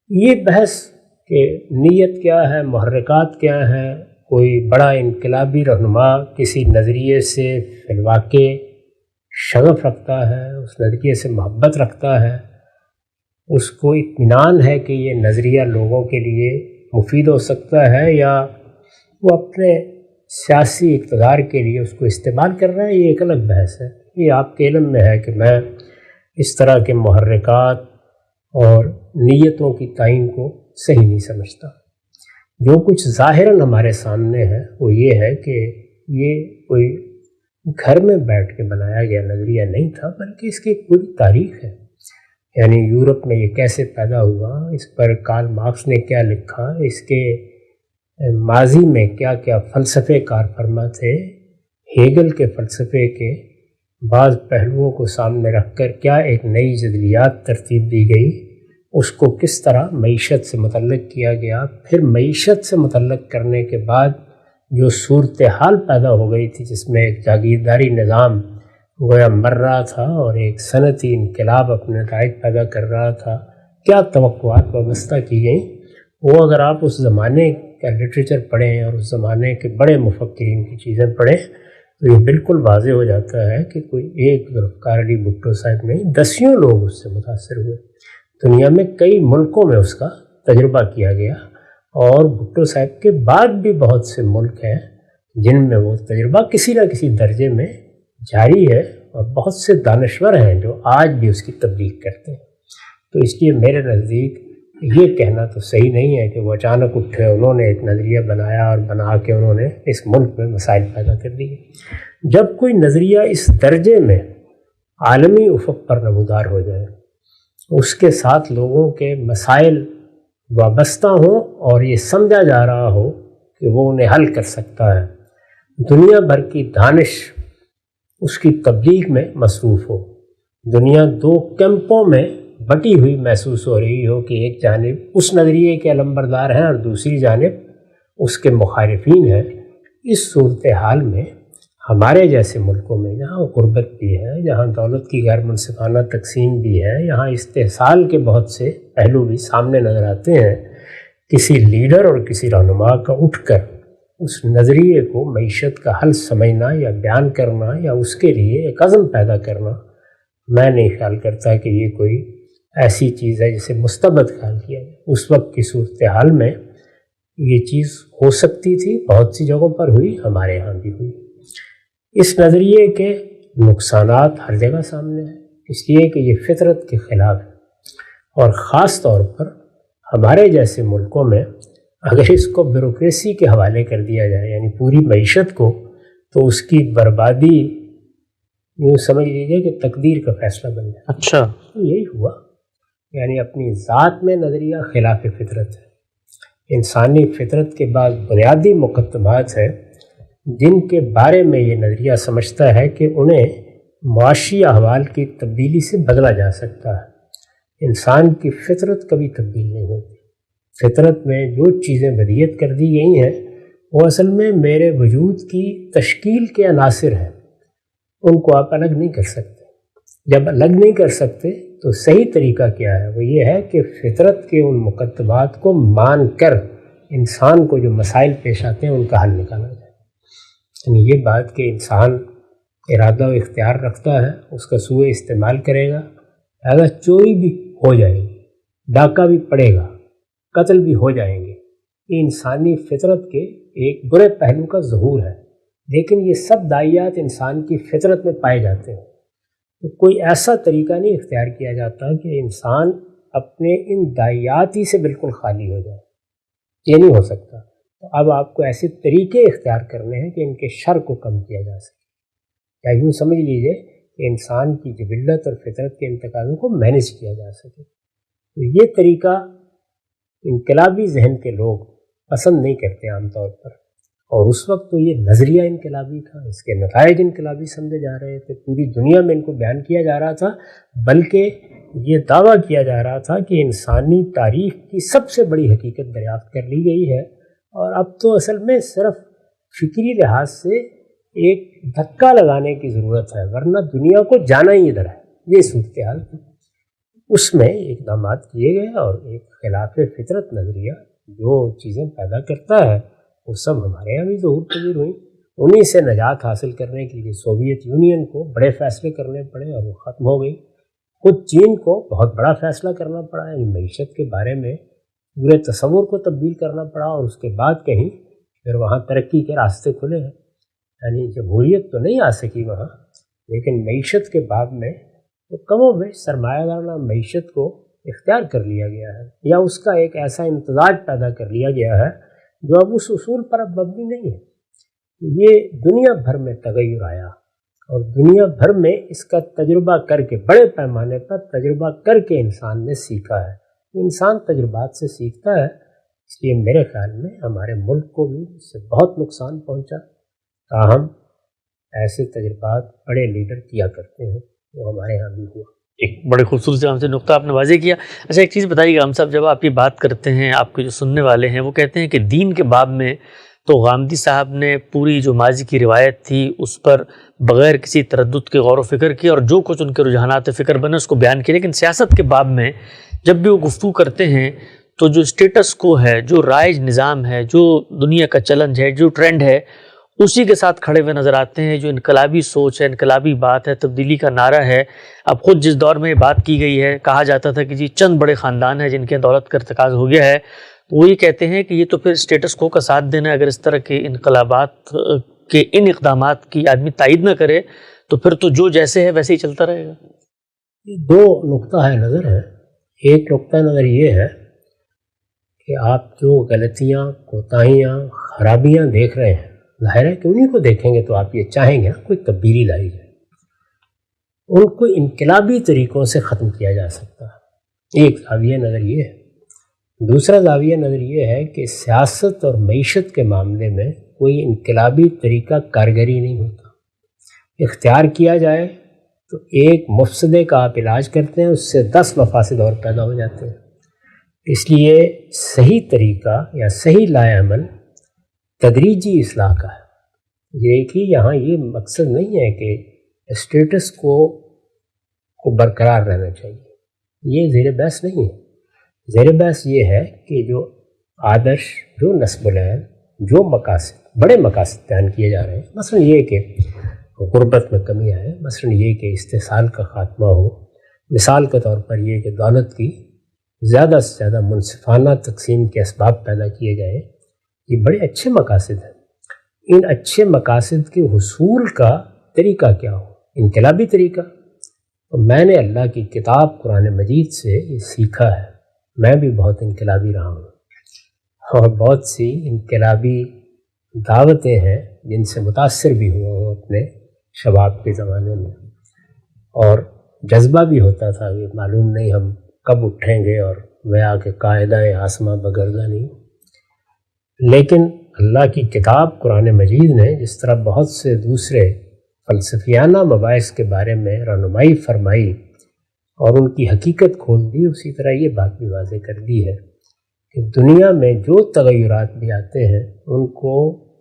یہ بحث کہ نیت کیا ہے، محرکات کیا ہیں، کوئی بڑا انقلابی رہنما کسی نظریے سے فی الواقع شغف رکھتا ہے، اس نظریے سے محبت رکھتا ہے، اس کو اطمینان ہے کہ یہ نظریہ لوگوں کے لیے مفید ہو سکتا ہے، یا وہ اپنے سیاسی اقتدار کے لیے اس کو استعمال کر رہا ہے، یہ ایک الگ بحث ہے۔ یہ آپ کے علم میں ہے کہ میں اس طرح کے محرکات اور نیتوں کی تعین کو صحیح نہیں سمجھتا۔ جو کچھ ظاہراً ہمارے سامنے ہے وہ یہ ہے کہ یہ کوئی گھر میں بیٹھ کے بنایا گیا نظریہ نہیں تھا، بلکہ اس کی ایک پوری تاریخ ہے۔ یعنی یورپ میں یہ کیسے پیدا ہوا، اس پر کارل مارکس نے کیا لکھا، اس کے ماضی میں کیا کیا فلسفے کار فرما تھے، ہیگل کے فلسفے کے بعض پہلوؤں کو سامنے رکھ کر کیا ایک نئی جدلیات ترتیب دی گئی، اس کو کس طرح معیشت سے متعلق کیا گیا، پھر معیشت سے متعلق کرنے کے بعد جو صورتحال پیدا ہو گئی تھی جس میں ایک جاگیرداری نظام گویا مر رہا تھا اور ایک صنعتی انقلاب اپنے نتائج پیدا کر رہا تھا، کیا توقعات وابستہ کی گئیں، وہ اگر آپ اس زمانے کا لٹریچر پڑھیں اور اس زمانے کے بڑے مفکرین کی چیزیں پڑھیں تو یہ بالکل واضح ہو جاتا ہے کہ کوئی ایک ذوالفقار علی بھٹو صاحب نہیں، دسیوں لوگ اس سے متاثر ہوئے۔ دنیا میں کئی ملکوں میں اس کا تجربہ کیا گیا اور بھٹو صاحب کے بعد بھی بہت سے ملک ہیں جن میں وہ تجربہ کسی نہ کسی درجے میں جاری ہے، اور بہت سے دانشور ہیں جو آج بھی اس کی تبلیغ کرتے ہیں۔ تو اس لیے میرے نزدیک یہ کہنا تو صحیح نہیں ہے کہ وہ اچانک اٹھے، انہوں نے ایک نظریہ بنایا اور بنا کے انہوں نے اس ملک میں مسائل پیدا کر دیے۔ جب کوئی نظریہ اس درجے میں عالمی افق پر نمودار ہو جائے، اس کے ساتھ لوگوں کے مسائل وابستہ ہوں اور یہ سمجھا جا رہا ہو کہ وہ انہیں حل کر سکتا ہے، دنیا بھر کی دانش اس کی تبلیغ میں مصروف ہو، دنیا دو کیمپوں میں بٹی ہوئی محسوس ہو رہی ہو کہ ایک جانب اس نظریے کے علمبردار ہیں اور دوسری جانب اس کے مخالفین ہیں، اس صورتحال میں ہمارے جیسے ملکوں میں جہاں غربت بھی ہے، جہاں دولت کی غیر منصفانہ تقسیم بھی ہے، یہاں استحصال کے بہت سے پہلو بھی سامنے نظر آتے ہیں، کسی لیڈر اور کسی رہنما کا اٹھ کر اس نظریے کو معیشت کا حل سمجھنا یا بیان کرنا یا اس کے لیے ایک عزم پیدا کرنا، میں نہیں خیال کرتا کہ یہ کوئی ایسی چیز ہے جسے مستبد خیال کیا جائے۔ اس وقت کی صورتحال میں یہ چیز ہو سکتی تھی، بہت سی جگہوں پر ہوئی، ہمارے ہاں بھی ہوئی۔ اس نظریے کے نقصانات ہر جگہ سامنے ہیں، اس لیے کہ یہ فطرت کے خلاف ہے، اور خاص طور پر ہمارے جیسے ملکوں میں اگر اس کو بیوروکریسی کے حوالے کر دیا جائے، یعنی پوری معیشت کو، تو اس کی بربادی یوں سمجھ لیجیے کہ تقدیر کا فیصلہ بن جائے۔ اچھا، یہی ہوا، یعنی اپنی ذات میں نظریہ خلاف فطرت ہے۔ انسانی فطرت کے بعد بنیادی مقدمات ہیں جن کے بارے میں یہ نظریہ سمجھتا ہے کہ انہیں معاشی احوال کی تبدیلی سے بدلا جا سکتا ہے۔ انسان کی فطرت کبھی تبدیل نہیں ہوتی۔ فطرت میں جو چیزیں بدیت کر دی گئی ہیں وہ اصل میں میرے وجود کی تشکیل کے عناصر ہیں، ان کو آپ الگ نہیں کر سکتے۔ جب الگ نہیں کر سکتے تو صحیح طریقہ کیا ہے؟ وہ یہ ہے کہ فطرت کے ان مقدمات کو مان کر انسان کو جو مسائل پیش آتے ہیں ان کا حل نکالا جائے۔ یعنی یہ بات کہ انسان ارادہ و اختیار رکھتا ہے، اس کا سوء استعمال کرے گا، لہٰذا چوری بھی ہو جائے گی، ڈاکہ بھی پڑے گا، قتل بھی ہو جائیں گے، یہ انسانی فطرت کے ایک برے پہلو کا ظہور ہے۔ لیکن یہ سب داعیات انسان کی فطرت میں پائے جاتے ہیں، تو کوئی ایسا طریقہ نہیں اختیار کیا جاتا کہ انسان اپنے ان داعیات ہی سے بالکل خالی ہو جائے، یہ نہیں ہو سکتا۔ تو اب آپ کو ایسے طریقے اختیار کرنے ہیں کہ ان کے شر کو کم کیا جا سکے، یا یوں سمجھ لیجئے کہ انسان کی جبلت اور فطرت کے انتقالوں کو مینیج کیا جا سکے۔ تو یہ طریقہ انقلابی ذہن کے لوگ پسند نہیں کرتے عام طور پر، اور اس وقت تو یہ نظریہ انقلابی تھا، اس کے نتائج انقلابی سمجھے جا رہے تھے، پوری دنیا میں ان کو بیان کیا جا رہا تھا، بلکہ یہ دعویٰ کیا جا رہا تھا کہ انسانی تاریخ کی سب سے بڑی حقیقت دریافت کر لی گئی ہے، اور اب تو اصل میں صرف فکری لحاظ سے ایک دھکا لگانے کی ضرورت ہے، ورنہ دنیا کو جانا ہی ادھر ہے۔ یہ صورتحال تھی، اس میں اقدامات کیے گئے، اور ایک خلاف فطرت نظریہ جو چیزیں پیدا کرتا ہے وہ سب ہمارے یہاں بھی ظہور پذیر ہوئیں۔ انہی سے نجات حاصل کرنے کے لیے سوویت یونین کو بڑے فیصلے کرنے پڑے اور وہ ختم ہو گئی۔ خود چین کو بہت بڑا فیصلہ کرنا پڑا، یعنی معیشت کے بارے میں پورے تصور کو تبدیل کرنا پڑا، اور اس کے بعد کہیں پھر وہاں ترقی کے راستے کھلے ہیں۔ یعنی جمہوریت تو نہیں آ سکی وہاں، لیکن معیشت کے باب میں وہ کم و بیش سرمایہ دارانہ معیشت کو اختیار کر لیا گیا ہے، یا اس کا ایک ایسا امتزاج پیدا کر لیا گیا ہے جو اب اس اصول پر اب مبنی نہیں ہے۔ یہ دنیا بھر میں تغیر آیا، اور دنیا بھر میں اس کا تجربہ کر کے، بڑے پیمانے پر تجربہ کر کے انسان نے سیکھا ہے۔ انسان تجربات سے سیکھتا ہے، اس لیے میرے خیال میں ہمارے ملک کو بھی اس سے بہت نقصان پہنچا، تاہم ایسے تجربات بڑے لیڈر کیا کرتے ہیں، وہ ہمارے ہاں بھی ہوا۔ ایک بڑے خوبصورت سے ہم سے نقطہ آپ نے واضح کیا۔ اچھا، ایک چیز بتائیے گا ہم صاحب، جب آپ یہ بات کرتے ہیں، آپ کے جو سننے والے ہیں وہ کہتے ہیں کہ دین کے باب میں تو غامدی صاحب نے پوری جو ماضی کی روایت تھی اس پر بغیر کسی تردد کے غور و فکر کی اور جو کچھ ان کے رجحانات فکر بنے اس کو بیان کیا. لیکن سیاست کے باب میں جب بھی وہ گفتگو کرتے ہیں تو جو اسٹیٹس کو ہے، جو رائج نظام ہے، جو دنیا کا چیلنج ہے، جو ٹرینڈ ہے، اسی کے ساتھ کھڑے ہوئے نظر آتے ہیں. جو انقلابی سوچ ہے، انقلابی بات ہے، تبدیلی کا نعرہ ہے. اب خود جس دور میں یہ بات کی گئی ہے، کہا جاتا تھا کہ جی چند بڑے خاندان ہیں جن کے دولت کا ارتکاز ہو گیا ہے، وہ یہ کہتے ہیں کہ یہ تو پھر اسٹیٹس کو کا ساتھ دینا ہے. اگر اس طرح کے انقلابات کے ان اقدامات کی آدمی تائید نہ کرے تو پھر تو جو جیسے ہے ویسے ہی چلتا رہے گا. دو نقطہ نظر ہے. ایک نقطہ نظر یہ ہے کہ آپ جو غلطیاں، کوتاہیاں، خرابیاں دیکھ رہے ہیں، ظاہر ہے کہ انہیں کو دیکھیں گے تو آپ یہ چاہیں گے کوئی تبدیلی لائی جائے. ان کو انقلابی طریقوں سے ختم کیا جا سکتا ہے. ایک زاویہ نظر یہ ہے. دوسرا زاویہ نظر یہ ہے کہ سیاست اور معیشت کے معاملے میں کوئی انقلابی طریقہ کارگری نہیں ہوتا. اختیار کیا جائے تو ایک مفسدے کا آپ علاج کرتے ہیں، اس سے 10 مفاسد اور پیدا ہو جاتے ہیں. اس لیے صحیح طریقہ یا صحیح لائے عمل تدریجی اصلاح کا ہے. یہ کہ یہاں یہ مقصد نہیں ہے کہ اسٹیٹس کو برقرار رہنا چاہیے، یہ زیر بحث نہیں ہے. زیر بحث یہ ہے کہ جو آدرش، جو نصب العین، جو مقاصد، بڑے مقاصد بیان کیے جا رہے ہیں، مثلا یہ کہ غربت میں کمی آئے، مثلا یہ کہ استحصال کا خاتمہ ہو، مثال کے طور پر یہ کہ دولت کی زیادہ سے زیادہ منصفانہ تقسیم کے اسباب پیدا کیے جائیں، یہ بڑے اچھے مقاصد ہیں. ان اچھے مقاصد کے حصول کا طریقہ کیا ہو؟ انقلابی طریقہ. اور میں نے اللہ کی کتاب قرآن مجید سے یہ سیکھا ہے. میں بھی بہت انقلابی رہا ہوں اور بہت سی انقلابی دعوتیں ہیں جن سے متاثر بھی ہوا ہوں اپنے شباب کے زمانے میں، اور جذبہ بھی ہوتا تھا کہ معلوم نہیں ہم کب اٹھیں گے اور ویا کہ قاعدہ آسماں بگردہ نہیں. لیکن اللہ کی کتاب قرآن مجید نے جس طرح بہت سے دوسرے فلسفیانہ مباحث کے بارے میں رہنمائی فرمائی اور ان کی حقیقت کھول دی، اسی طرح یہ بات بھی واضح کر دی ہے کہ دنیا میں جو تغیرات بھی آتے ہیں ان کو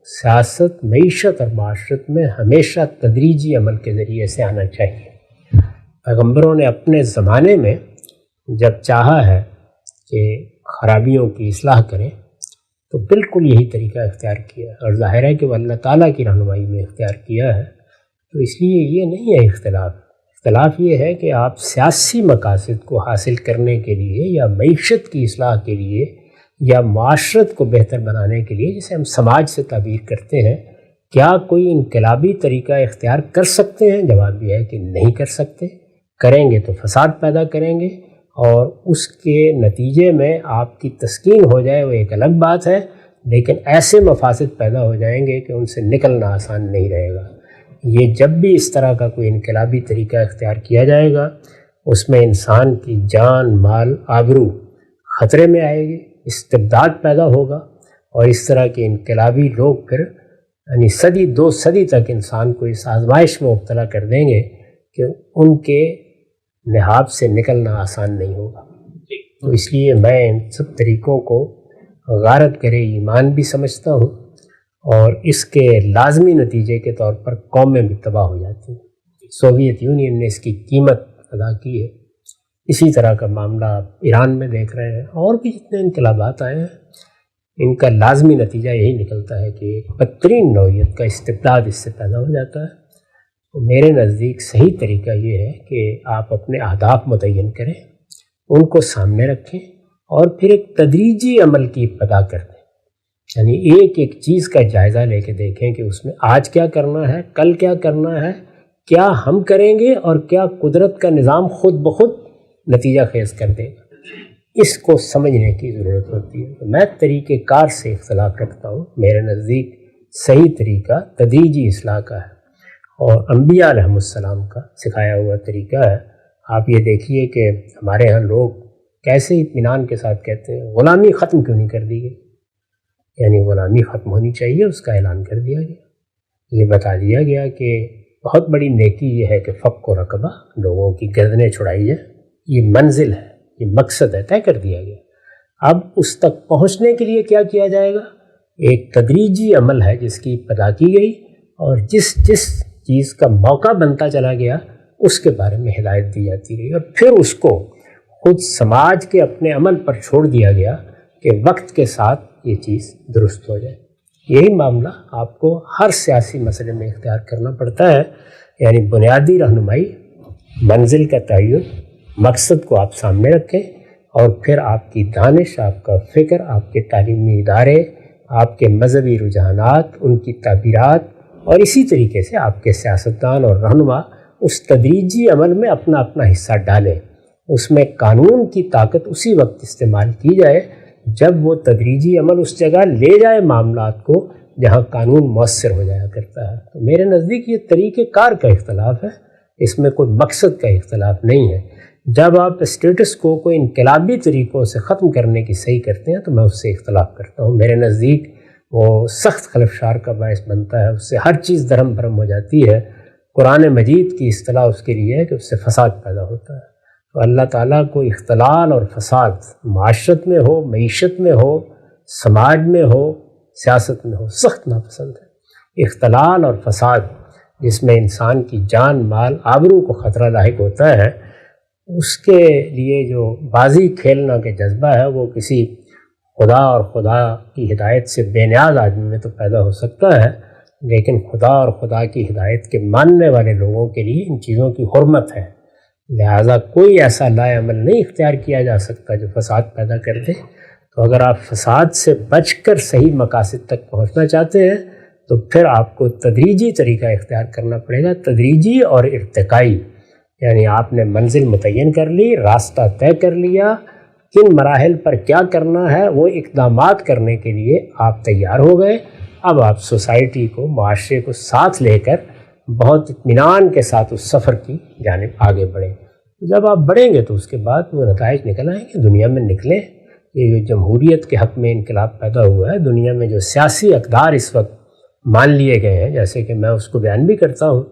سیاست، معیشت اور معاشرت میں ہمیشہ تدریجی عمل کے ذریعے سے آنا چاہیے. پیغمبروں نے اپنے زمانے میں جب چاہا ہے کہ خرابیوں کی اصلاح کریں تو بالکل یہی طریقہ اختیار کیا، اور ظاہر ہے کہ وہ اللہ تعالیٰ کی رہنمائی میں اختیار کیا ہے. تو اس لیے یہ نہیں ہے اختلاف. اختلاف یہ ہے کہ آپ سیاسی مقاصد کو حاصل کرنے کے لیے یا معیشت کی اصلاح کے لیے یا معاشرت کو بہتر بنانے کے لیے، جسے ہم سماج سے تعبیر کرتے ہیں، کیا کوئی انقلابی طریقہ اختیار کر سکتے ہیں؟ جواب یہ ہے کہ نہیں کر سکتے. کریں گے تو فساد پیدا کریں گے، اور اس کے نتیجے میں آپ کی تسکین ہو جائے وہ ایک الگ بات ہے، لیکن ایسے مفاسد پیدا ہو جائیں گے کہ ان سے نکلنا آسان نہیں رہے گا. یہ جب بھی اس طرح کا کوئی انقلابی طریقہ اختیار کیا جائے گا اس میں انسان کی جان، مال، آبرو خطرے میں آئے گی، استبداد پیدا ہوگا، اور اس طرح کے انقلابی لوگ پھر یعنی صدی 2 صدی تک انسان کو اس آزمائش میں مبتلا کر دیں گے کہ ان کے نہاب سے نکلنا آسان نہیں ہوگا. تو اس لیے میں ان سب طریقوں کو غارت کرے ایمان بھی سمجھتا ہوں، اور اس کے لازمی نتیجے کے طور پر قومیں بھی تباہ ہو جاتی ہیں. سوویت یونین نے اس کی قیمت ادا کی ہے. اسی طرح کا معاملہ آپ ایران میں دیکھ رہے ہیں، اور بھی جتنے انقلابات آئے ہیں ان کا لازمی نتیجہ یہی نکلتا ہے کہ ایک بدترین نوعیت کا استبداد اس سے پیدا ہو جاتا ہے. میرے نزدیک صحیح طریقہ یہ ہے کہ آپ اپنے اہداف متعین کریں، ان کو سامنے رکھیں، اور پھر ایک تدریجی عمل کی ابتدا کر دیں. یعنی ایک ایک چیز کا جائزہ لے کے دیکھیں کہ اس میں آج کیا کرنا ہے، کل کیا کرنا ہے، کیا ہم کریں گے اور کیا قدرت کا نظام خود بخود نتیجہ خیز کر دے گا. اس کو سمجھنے کی ضرورت ہوتی ہے. میں طریقہ کار سے اختلاف رکھتا ہوں. میرے نزدیک صحیح طریقہ تدریجی اصلاح کا ہے اور انبیاء علیہم السلام کا سکھایا ہوا طریقہ ہے. آپ یہ دیکھیے کہ ہمارے ہاں لوگ کیسے اطمینان کے ساتھ کہتے ہیں غلامی ختم کیوں نہیں کر دی گئی. یعنی غلامی ختم ہونی چاہیے، اس کا اعلان کر دیا گیا. یہ بتا دیا گیا کہ بہت بڑی نیکی یہ ہے کہ فق و رقبہ، لوگوں کی گردنیں چھڑائی جائیں. یہ منزل ہے، یہ مقصد ہے، طے کر دیا گیا. اب اس تک پہنچنے کے لیے کیا کیا جائے گا؟ ایک تدریجی عمل ہے جس کی ابتدا کی گئی، اور جس چیز کا موقع بنتا چلا گیا اس کے بارے میں ہدایت دی جاتی رہی، اور پھر اس کو خود سماج کے اپنے عمل پر چھوڑ دیا گیا کہ وقت کے ساتھ یہ چیز درست ہو جائے۔ یہی معاملہ آپ کو ہر سیاسی مسئلے میں اختیار کرنا پڑتا ہے، یعنی بنیادی رہنمائی، منزل کا تعین، مقصد کو آپ سامنے رکھیں، اور پھر آپ کی دانش، آپ کا فکر، آپ کے تعلیمی ادارے، آپ کے مذہبی رجحانات، ان کی تعبیرات، اور اسی طریقے سے آپ کے سیاستدان اور رہنما اس تدریجی عمل میں اپنا اپنا حصہ ڈالیں۔ اس میں قانون کی طاقت اسی وقت استعمال کی جائے جب وہ تدریجی عمل اس جگہ لے جائے معاملات کو جہاں قانون مؤثر ہو جایا کرتا ہے۔ تو میرے نزدیک یہ طریقہ کار کا اختلاف ہے، اس میں کوئی مقصد کا اختلاف نہیں ہے۔ جب آپ اسٹیٹس کو انقلابی طریقوں سے ختم کرنے کی صحیح کرتے ہیں تو میں اس سے اختلاف کرتا ہوں۔ میرے نزدیک وہ سخت خلفشار کا باعث بنتا ہے، اس سے ہر چیز درہم بھرم ہو جاتی ہے۔ قرآن مجید کی اصطلاح اس کے لیے ہے کہ اس سے فساد پیدا ہوتا ہے۔ تو اللہ تعالیٰ کو اختلال اور فساد معاشرت میں ہو، معیشت میں ہو، سماج میں ہو، سیاست میں ہو، سخت ناپسند ہے۔ اختلال اور فساد جس میں انسان کی جان، مال، آبرو کو خطرہ لاحق ہوتا ہے، اس کے لیے جو بازی کھیلنا کا جذبہ ہے وہ کسی خدا اور خدا کی ہدایت سے بے نیاز آدمی میں تو پیدا ہو سکتا ہے، لیکن خدا اور خدا کی ہدایت کے ماننے والے لوگوں کے لیے ان چیزوں کی حرمت ہے۔ لہٰذا کوئی ایسا لائے عمل نہیں اختیار کیا جا سکتا جو فساد پیدا کر دے۔ تو اگر آپ فساد سے بچ کر صحیح مقاصد تک پہنچنا چاہتے ہیں تو پھر آپ کو تدریجی طریقہ اختیار کرنا پڑے گا، تدریجی اور ارتقائی، یعنی آپ نے منزل متعین کر لی، راستہ طے کر لیا، کن مراحل پر کیا کرنا ہے وہ اقدامات کرنے کے لیے آپ تیار ہو گئے۔ اب آپ سوسائٹی کو، معاشرے کو ساتھ لے کر بہت اطمینان کے ساتھ اس سفر کی جانب آگے بڑھیں۔ جب آپ بڑھیں گے تو اس کے بعد وہ نتائج نکل آئیں گے، دنیا میں نکلیں۔ یہ جو جمہوریت کے حق میں انقلاب پیدا ہوا ہے، دنیا میں جو سیاسی اقدار اس وقت مان لیے گئے ہیں، جیسے کہ میں اس کو بیان بھی کرتا ہوں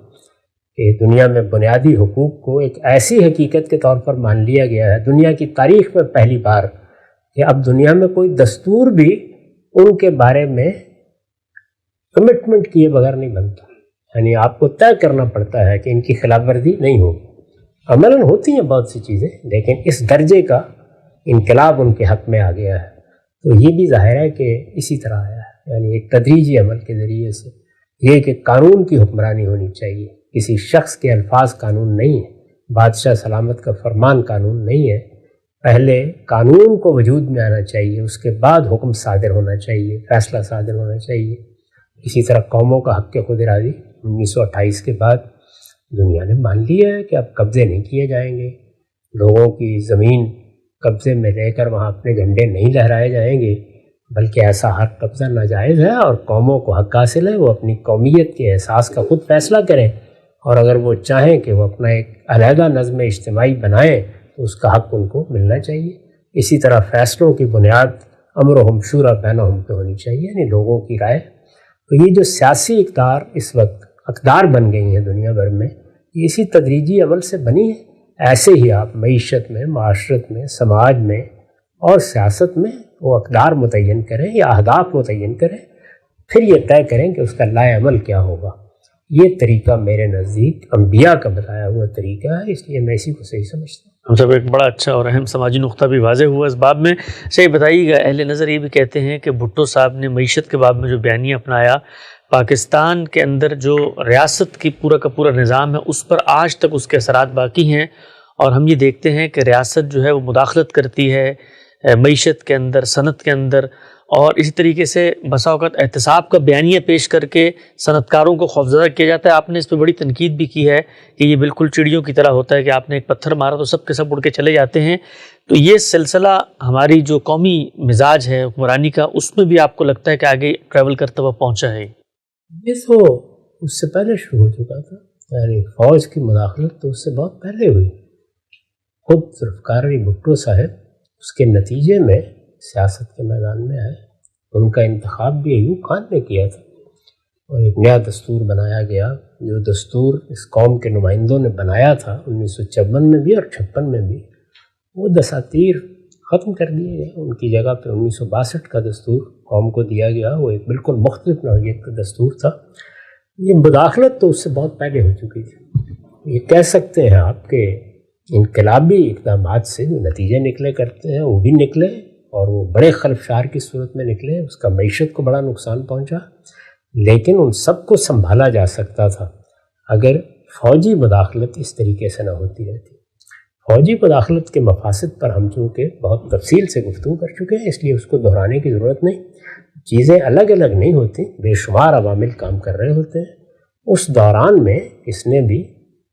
کہ دنیا میں بنیادی حقوق کو ایک ایسی حقیقت کے طور پر مان لیا گیا ہے دنیا کی تاریخ میں پہلی بار، کہ اب دنیا میں کوئی دستور بھی ان کے بارے میں کمٹمنٹ کیے بغیر نہیں بنتا۔ یعنی آپ کو طے کرنا پڑتا ہے کہ ان کی خلاف ورزی نہیں ہوگی۔ عملاً ہوتی ہیں بہت سی چیزیں، لیکن اس درجے کا انقلاب ان کے حق میں آ گیا ہے۔ تو یہ بھی ظاہر ہے کہ اسی طرح آیا ہے، یعنی ایک تدریجی عمل کے ذریعے سے یہ کہ قانون کی حکمرانی ہونی چاہیے، کسی شخص کے الفاظ قانون نہیں ہے، بادشاہ سلامت کا فرمان قانون نہیں ہے۔ پہلے قانون کو وجود میں آنا چاہیے، اس کے بعد حکم صادر ہونا چاہیے، فیصلہ صادر ہونا چاہیے۔ اسی طرح قوموں کا حق خود ارادی 1928 کے بعد دنیا نے مان لیا ہے کہ اب قبضے نہیں کیے جائیں گے، لوگوں کی زمین قبضے میں لے کر وہاں اپنے جھنڈے نہیں لہرائے جائیں گے، بلکہ ایسا ہر قبضہ ناجائز ہے اور قوموں کو حق حاصل ہے وہ اپنی قومیت کے احساس کا خود فیصلہ کریں، اور اگر وہ چاہیں کہ وہ اپنا ایک علیحدہ نظم اجتماعی بنائیں تو اس کا حق ان کو ملنا چاہیے۔ اسی طرح فیصلوں کی بنیاد امرہم شورا بینہم پہ ہونی چاہیے، یعنی لوگوں کی رائے۔ تو یہ جو سیاسی اقدار اس وقت اقدار بن گئی ہیں دنیا بھر میں، یہ اسی تدریجی عمل سے بنی ہے۔ ایسے ہی آپ معیشت میں، معاشرت میں، سماج میں اور سیاست میں وہ اقدار متعین کریں یا اہداف متعین کریں، پھر یہ طے کریں کہ اس کا لائے عمل کیا ہوگا۔ یہ طریقہ میرے نزدیک انبیاء کا بتایا ہوا طریقہ ہے، اس لیے میں اسی کو صحیح سمجھتا ہوں۔ ہم سب ایک بڑا اچھا اور اہم سماجی نقطہ بھی واضح ہوا اس باب میں۔ صحیح بتائیے گا، اہل نظر یہ بھی کہتے ہیں کہ بھٹو صاحب نے معیشت کے باب میں جو بیانیہ اپنایا، پاکستان کے اندر جو ریاست کی پورا کا پورا نظام ہے اس پر آج تک اس کے اثرات باقی ہیں، اور ہم یہ دیکھتے ہیں کہ ریاست جو ہے وہ مداخلت کرتی ہے معیشت کے اندر، صنعت کے اندر، اور اسی طریقے سے بسا اوقات احتساب کا بیانیہ پیش کر کے صنعت کاروں کو خوفزدہ کیا جاتا ہے۔ آپ نے اس پہ بڑی تنقید بھی کی ہے کہ یہ بالکل چڑیوں کی طرح ہوتا ہے کہ آپ نے ایک پتھر مارا تو سب کے سب اڑ کے چلے جاتے ہیں۔ تو یہ سلسلہ ہماری جو قومی مزاج ہے حکمرانی کا، اس میں بھی آپ کو لگتا ہے کہ آگے ٹریول کرتا ہوا پہنچا ہے؟ یہ تو اس سے پہلے شروع ہو چکا تھا، یعنی فوج کی مداخلت تو اس سے بہت پہلے ہوئی۔ خود ذوالفقار علی بھٹو صاحب اس کے نتیجے میں سیاست کے میدان میں آئے، ان کا انتخاب بھی ایوب خان نے کیا تھا، اور ایک نیا دستور بنایا گیا۔ جو دستور اس قوم کے نمائندوں نے بنایا تھا 1954 میں بھی اور 56 میں بھی، وہ دساتیر ختم کر دیے گئے. ان کی جگہ پہ 1962 کا دستور قوم کو دیا گیا. وہ ایک بالکل مختلف نوعیت کا دستور تھا. یہ مداخلت تو اس سے بہت پہلے ہو چکی تھی. یہ کہہ سکتے ہیں آپ کہ انقلابی اقدامات سے جو نتیجے نکلے کرتے ہیں وہ بھی نکلے اور وہ بڑے خلفشار کی صورت میں نکلے. اس کا معیشت کو بڑا نقصان پہنچا، لیکن ان سب کو سنبھالا جا سکتا تھا اگر فوجی مداخلت اس طریقے سے نہ ہوتی رہتی. فوجی مداخلت کے مفاسد پر ہم چونکہ بہت تفصیل سے گفتگو کر چکے ہیں، اس لیے اس کو دہرانے کی ضرورت نہیں. چیزیں الگ الگ نہیں ہوتی، بے شمار عوامل کام کر رہے ہوتے ہیں. اس دوران میں اس نے بھی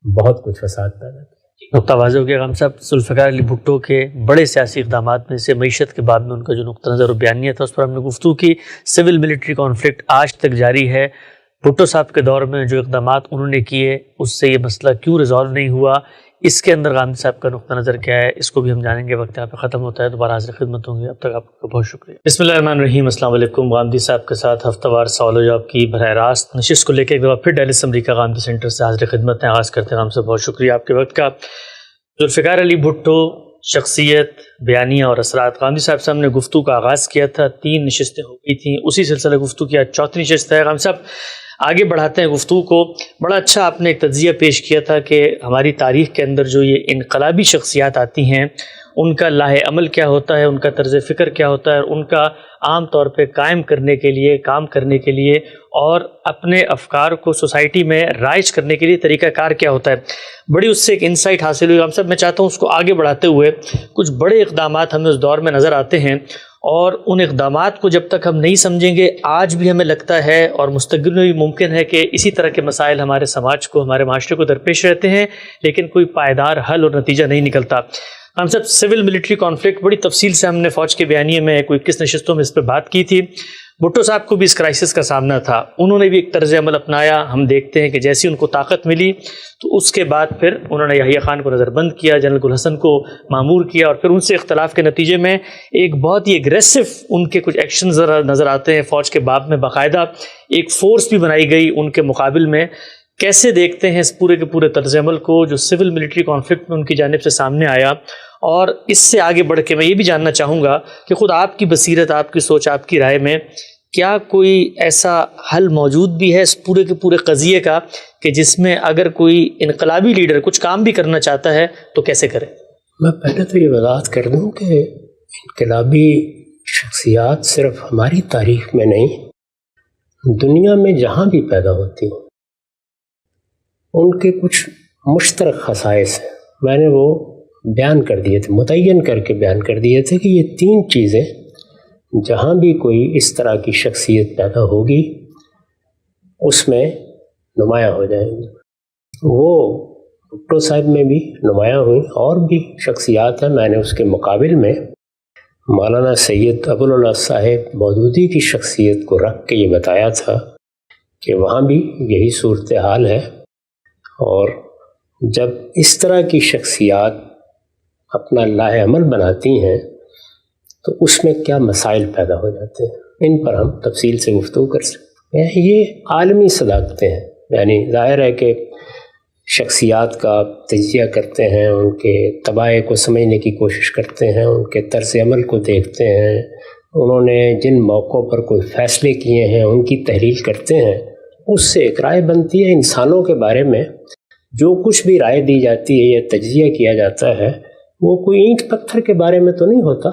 بہت کچھ فساد پیدا کیا. نقطہ واضح ہو گیا غام صاحب. ذوالفقار علی بھٹو کے بڑے سیاسی اقدامات میں سے معیشت کے باب میں ان کا جو نقطہ نظر و بیانیہ تھا اس پر ہم نے گفتگو کی. سول ملٹری کانفلکٹ آج تک جاری ہے. بھٹو صاحب کے دور میں جو اقدامات انہوں نے کیے اس سے یہ مسئلہ کیوں ریزالو نہیں ہوا، اس کے اندر غامدی صاحب کا نقطہ نظر کیا ہے، اس کو بھی ہم جانیں گے. وقت یہاں پہ ختم ہوتا ہے، دوبارہ حاضر خدمت ہوں گے. اب تک آپ کا بہت شکریہ. بسم اللہ الرحمن الرحیم. السلام علیکم. غامدی صاحب کے ساتھ ہفتہ وار سوال و جواب کی براہ راست نشست کو لے کے ایک دفعہ پھر ڈیلس امریکہ غامدی سینٹر سے حاضر خدمت ہیں. آغاز کرتے ہیں. غام صاحب بہت شکریہ آپ کے وقت کا. ذوالفقار علی بھٹو، شخصیت، بیانیہ اور اثرات. غامدی صاحب سے ہم نے گفتگو کا آغاز کیا تھا، 3 نشستیں ہو گئی تھیں، اسی سلسلہ گفتگو کی آج 4تھی نشست ہے. غام صاحب آگے بڑھاتے ہیں گفتگو کو. بڑا اچھا آپ نے ایک تجزیہ پیش کیا تھا کہ ہماری تاریخ کے اندر جو یہ انقلابی شخصیات آتی ہیں ان کا لاہ عمل کیا ہوتا ہے، ان کا طرز فکر کیا ہوتا ہے، اور ان کا عام طور پہ قائم کرنے کے لیے، کام کرنے کے لیے اور اپنے افکار کو سوسائٹی میں رائج کرنے کے لیے طریقہ کار کیا ہوتا ہے. بڑی اس سے ایک انسائٹ حاصل ہوئی. ہم سب میں چاہتا ہوں اس کو آگے بڑھاتے ہوئے کچھ بڑے اقدامات ہمیں اس دور میں نظر آتے ہیں، اور ان اقدامات کو جب تک ہم نہیں سمجھیں گے آج بھی ہمیں لگتا ہے اور مستقبل میں بھی ممکن ہے کہ اسی طرح کے مسائل ہمارے سماج کو، ہمارے معاشرے کو درپیش رہتے ہیں، لیکن کوئی پائیدار حل اور نتیجہ نہیں نکلتا. ہم سب سول ملٹری کانفلکٹ بڑی تفصیل سے ہم نے فوج کے بیانیے میں کوئی 21 نشستوں میں اس پہ بات کی تھی. بھٹو صاحب کو بھی اس کرائسس کا سامنا تھا، انہوں نے بھی ایک طرز عمل اپنایا. ہم دیکھتے ہیں کہ جیسی ان کو طاقت ملی تو اس کے بعد پھر انہوں نے یحییٰ خان کو نظر بند کیا، جنرل گل حسن کو مامور کیا، اور پھر ان سے اختلاف کے نتیجے میں ایک بہت ہی اگریسو ان کے کچھ ایکشنز نظر آتے ہیں. فوج کے باب میں باقاعدہ ایک فورس بھی بنائی گئی ان کے مقابل میں. کیسے دیکھتے ہیں اس پورے کے پورے طرز عمل کو جو سول ملٹری کانفلکٹ میں ان کی جانب سے سامنے آیا؟ اور اس سے آگے بڑھ کے میں یہ بھی جاننا چاہوں گا کہ خود آپ کی بصیرت، آپ کی سوچ، آپ کی رائے میں کیا کوئی ایسا حل موجود بھی ہے اس پورے کے پورے قضیے کا کہ جس میں اگر کوئی انقلابی لیڈر کچھ کام بھی کرنا چاہتا ہے تو کیسے کرے؟ میں پہلے تو یہ وضاحت کر دوں کہ انقلابی شخصیات صرف ہماری تاریخ میں نہیں، دنیا میں جہاں بھی پیدا ہوتی ہیں ان کے کچھ مشترک خصائص ہیں. میں نے وہ بیان کر دیے تھے، متعین کر کے بیان کر دیے تھے کہ یہ 3 چیزیں جہاں بھی کوئی اس طرح کی شخصیت پیدا ہوگی اس میں نمایاں ہو جائیں گی. وہ بھٹو صاحب میں بھی نمایاں ہوئی، اور بھی شخصیات ہیں. میں نے اس کے مقابل میں مولانا سید ابوالعلا صاحب مودودی کی شخصیت کو رکھ کے یہ بتایا تھا کہ وہاں بھی یہی صورتحال ہے، اور جب اس طرح کی شخصیات اپنا لاہ عمل بناتی ہیں تو اس میں کیا مسائل پیدا ہو جاتے ہیں، ان پر ہم تفصیل سے گفتگو کر سکتے ہیں. یہ عالمی صداقتیں ہیں. یعنی ظاہر ہے کہ شخصیات کا تجزیہ کرتے ہیں، ان کے طبائع کو سمجھنے کی کوشش کرتے ہیں، ان کے طرز عمل کو دیکھتے ہیں، انہوں نے جن موقعوں پر کوئی فیصلے کیے ہیں ان کی تحلیل کرتے ہیں. اس سے ایک رائے بنتی ہے. انسانوں کے بارے میں جو کچھ بھی رائے دی جاتی ہے یا تجزیہ کیا جاتا ہے وہ کوئی اینٹ پتھر کے بارے میں تو نہیں ہوتا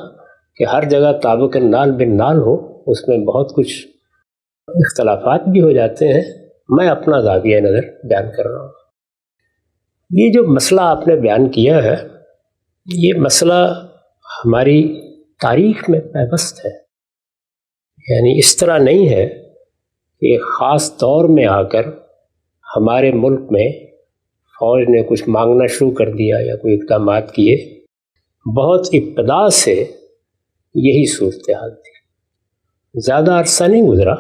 کہ ہر جگہ طابق نال بن نال ہو. اس میں بہت کچھ اختلافات بھی ہو جاتے ہیں. میں اپنا زاویہ نظر بیان کر رہا ہوں. یہ جو مسئلہ آپ نے بیان کیا ہے یہ مسئلہ ہماری تاریخ میں پیوست ہے. یعنی اس طرح نہیں ہے کہ خاص دور میں آ کر ہمارے ملک میں فوج نے کچھ مانگنا شروع کر دیا یا کوئی اقدامات کیے. بہت ابتدا سے یہی صورتحال تھی. زیادہ عرصہ نہیں گزرا،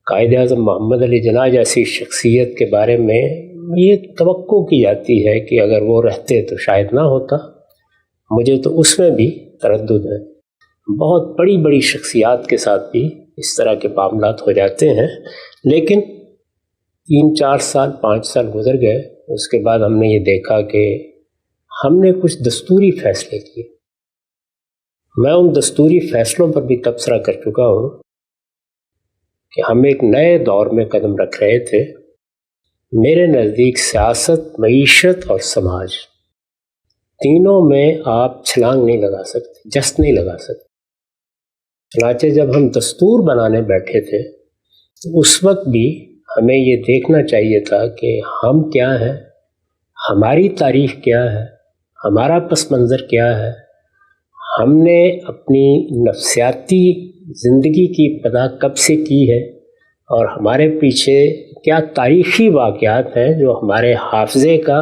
قائد اعظم محمد علی جناح جیسی شخصیت کے بارے میں یہ توقع کی جاتی ہے کہ اگر وہ رہتے تو شاید نہ ہوتا. مجھے تو اس میں بھی تردد ہے. بہت بڑی بڑی شخصیات کے ساتھ بھی اس طرح کے معاملات ہو جاتے ہیں، لیکن 3-4 سال 5 سال گزر گئے. اس کے بعد ہم نے یہ دیکھا کہ ہم نے کچھ دستوری فیصلے کیے میں ان دستوری فیصلوں پر بھی تبصرہ کر چکا ہوں کہ ہم ایک نئے دور میں قدم رکھ رہے تھے۔ میرے نزدیک سیاست، معیشت اور سماج، تینوں میں آپ چھلانگ نہیں لگا سکتے، جست نہیں لگا سکتے۔ چنانچہ جب ہم دستور بنانے بیٹھے تھے تو اس وقت بھی ہمیں یہ دیکھنا چاہیے تھا کہ ہم کیا ہیں، ہماری تاریخ کیا ہے، ہمارا پس منظر کیا ہے، ہم نے اپنی نفسیاتی زندگی کی ابتدا کب سے کی ہے، اور ہمارے پیچھے کیا تاریخی واقعات ہیں جو ہمارے حافظے کا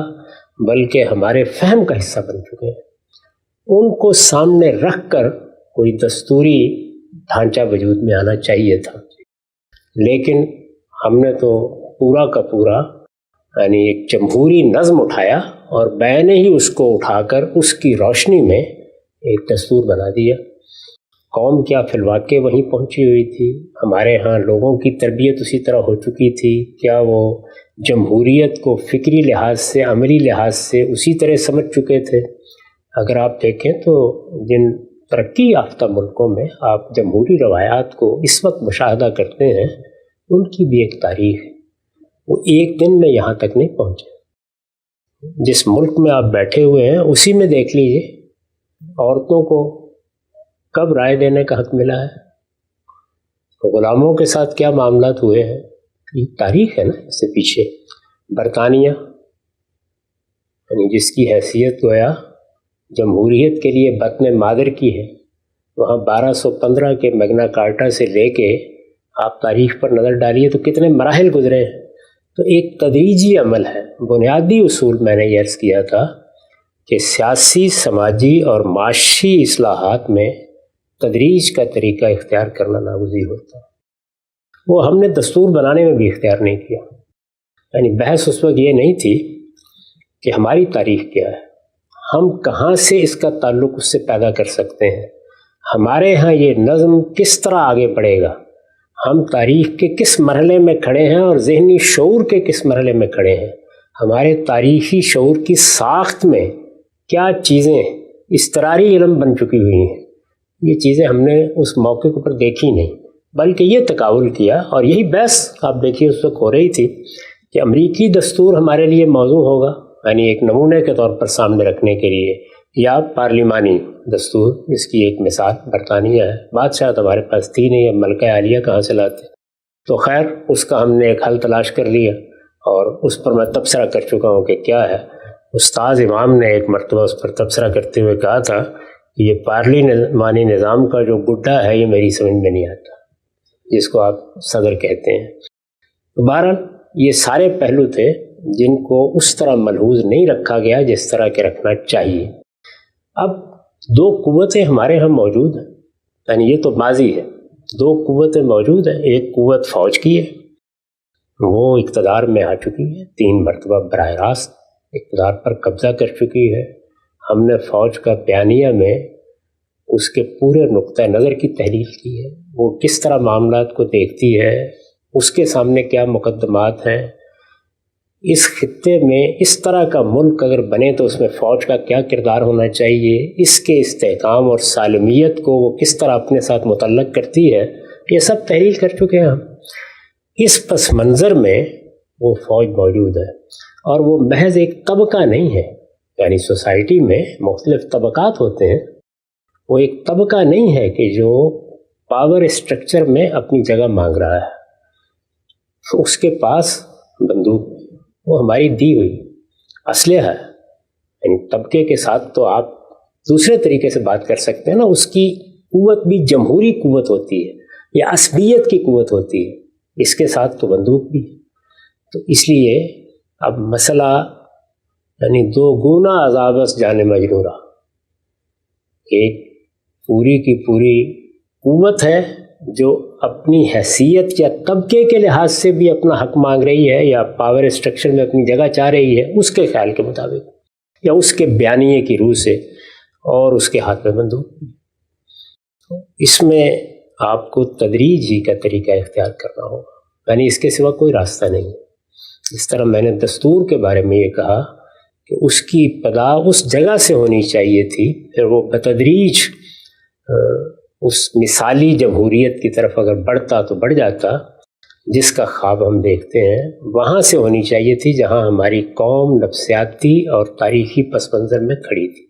بلکہ ہمارے فہم کا حصہ بن چکے ہیں۔ ان کو سامنے رکھ کر کوئی دستوری ڈھانچہ وجود میں آنا چاہیے تھا، لیکن ہم نے تو پورا کا پورا یعنی ایک جمہوری نظم اٹھایا اور بینے ہی اس کو اٹھا کر اس کی روشنی میں ایک دستور بنا دیا۔ قوم کیا فی الواقع وہیں پہنچی ہوئی تھی، ہمارے ہاں لوگوں کی تربیت اسی طرح ہو چکی تھی، کیا وہ جمہوریت کو فکری لحاظ سے، عملی لحاظ سے اسی طرح سمجھ چکے تھے؟ اگر آپ دیکھیں تو جن ترقی یافتہ ملکوں میں آپ جمہوری روایات کو اس وقت مشاہدہ کرتے ہیں، ان کی بھی ایک تاریخ ہے، وہ ایک دن میں یہاں تک نہیں پہنچے۔ جس ملک میں آپ بیٹھے ہوئے ہیں اسی میں دیکھ لیجئے عورتوں کو کب رائے دینے کا حق ملا ہے، غلاموں کے ساتھ کیا معاملات ہوئے ہیں، یہ تاریخ ہے نا اس سے پیچھے۔ برطانیہ یعنی جس کی حیثیت گویا جمہوریت کے لیے بطن مادر کی ہے، وہاں 1215 کے میگنا کارٹا سے لے کے آپ تاریخ پر نظر ڈالیے تو کتنے مراحل گزرے ہیں۔ تو ایک تدریجی عمل ہے۔ بنیادی اصول میں نے یہ عرض کیا تھا کہ سیاسی، سماجی اور معاشی اصلاحات میں تدریج کا طریقہ اختیار کرنا ناگزیر ہوتا ہے۔ وہ ہم نے دستور بنانے میں بھی اختیار نہیں کیا۔ یعنی بحث اس وقت یہ نہیں تھی کہ ہماری تاریخ کیا ہے، ہم کہاں سے اس کا تعلق اس سے پیدا کر سکتے ہیں، ہمارے ہاں یہ نظم کس طرح آگے بڑھے گا، ہم تاریخ کے کس مرحلے میں کھڑے ہیں اور ذہنی شعور کے کس مرحلے میں کھڑے ہیں، ہمارے تاریخی شعور کی ساخت میں کیا چیزیں اضطراری علم بن چکی ہوئی ہیں۔ یہ چیزیں ہم نے اس موقع پر دیکھی نہیں، بلکہ یہ تقابل کیا، اور یہی بحث آپ دیکھیے اس وقت ہو رہی تھی کہ امریکی دستور ہمارے لیے موضوع ہوگا، یعنی ایک نمونے کے طور پر سامنے رکھنے کے لیے، یا پارلیمانی دستور، جس کی ایک مثال برطانیہ ہے۔ بادشاہ تو ہمارے پاس تھی نہیں، اب ملکہ عالیہ کہاں سے لاتے؟ تو خیر اس کا ہم نے ایک حل تلاش کر لیا، اور اس پر میں تبصرہ کر چکا ہوں کہ کیا ہے۔ استاذ امام نے ایک مرتبہ اس پر تبصرہ کرتے ہوئے کہا تھا کہ یہ پارلیمانی نظام کا جو گڈھا ہے یہ میری سمجھ میں نہیں آتا، جس کو آپ صدر کہتے ہیں۔ بہرحال یہ سارے پہلو تھے جن کو اس طرح ملحوظ نہیں رکھا گیا جس طرح کے رکھنا چاہیے۔ اب دو قوتیں ہمارے ہاں موجود ہیں، یعنی یہ تو ماضی ہے، دو قوتیں موجود ہیں۔ ایک قوت فوج کی ہے، وہ اقتدار میں آ چکی ہے، 3 مرتبہ براہ راست اقتدار پر قبضہ کر چکی ہے۔ ہم نے فوج کا بیانیہ میں اس کے پورے نقطۂ نظر کی تحلیل کی ہے، وہ کس طرح معاملات کو دیکھتی ہے، اس کے سامنے کیا مقدمات ہیں، اس خطے میں اس طرح کا ملک اگر بنے تو اس میں فوج کا کیا کردار ہونا چاہیے، اس کے استحکام اور سالمیت کو وہ کس طرح اپنے ساتھ متعلق کرتی ہے، یہ سب تحلیل کر چکے ہیں ہم۔ اس پس منظر میں وہ فوج موجود ہے، اور وہ محض ایک طبقہ نہیں ہے، یعنی سوسائٹی میں مختلف طبقات ہوتے ہیں، وہ ایک طبقہ نہیں ہے کہ جو پاور اسٹرکچر میں اپنی جگہ مانگ رہا ہے۔ اس کے پاس بندوق، وہ ہماری دی ہوئی اسلحہ ہے، یعنی طبقے کے ساتھ تو آپ دوسرے طریقے سے بات کر سکتے ہیں نا، اس کی قوت بھی جمہوری قوت ہوتی ہے یا عصبیت کی قوت ہوتی ہے، اس کے ساتھ تو بندوق بھی ہے۔ تو اس لیے اب مسئلہ یعنی دو گنا عذابس جان مجرورہ، ایک پوری کی پوری قوت ہے جو اپنی حیثیت یا طبقے کے لحاظ سے بھی اپنا حق مانگ رہی ہے یا پاور اسٹرکچر میں اپنی جگہ چاہ رہی ہے اس کے خیال کے مطابق یا اس کے بیانیے کی روح سے، اور اس کے ہاتھ میں بندوق بھی۔ اس میں آپ کو تدریج ہی کا طریقہ اختیار کرنا ہوگا، یعنی اس کے سوا کوئی راستہ نہیں۔ اس طرح میں نے دستور کے بارے میں یہ کہا کہ اس کی ابتدا اس جگہ سے ہونی چاہیے تھی، پھر وہ بتدریج اس مثالی جمہوریت کی طرف اگر بڑھتا تو بڑھ جاتا جس کا خواب ہم دیکھتے ہیں، وہاں سے ہونی چاہیے تھی جہاں ہماری قوم نفسیاتی اور تاریخی پس منظر میں کھڑی تھی۔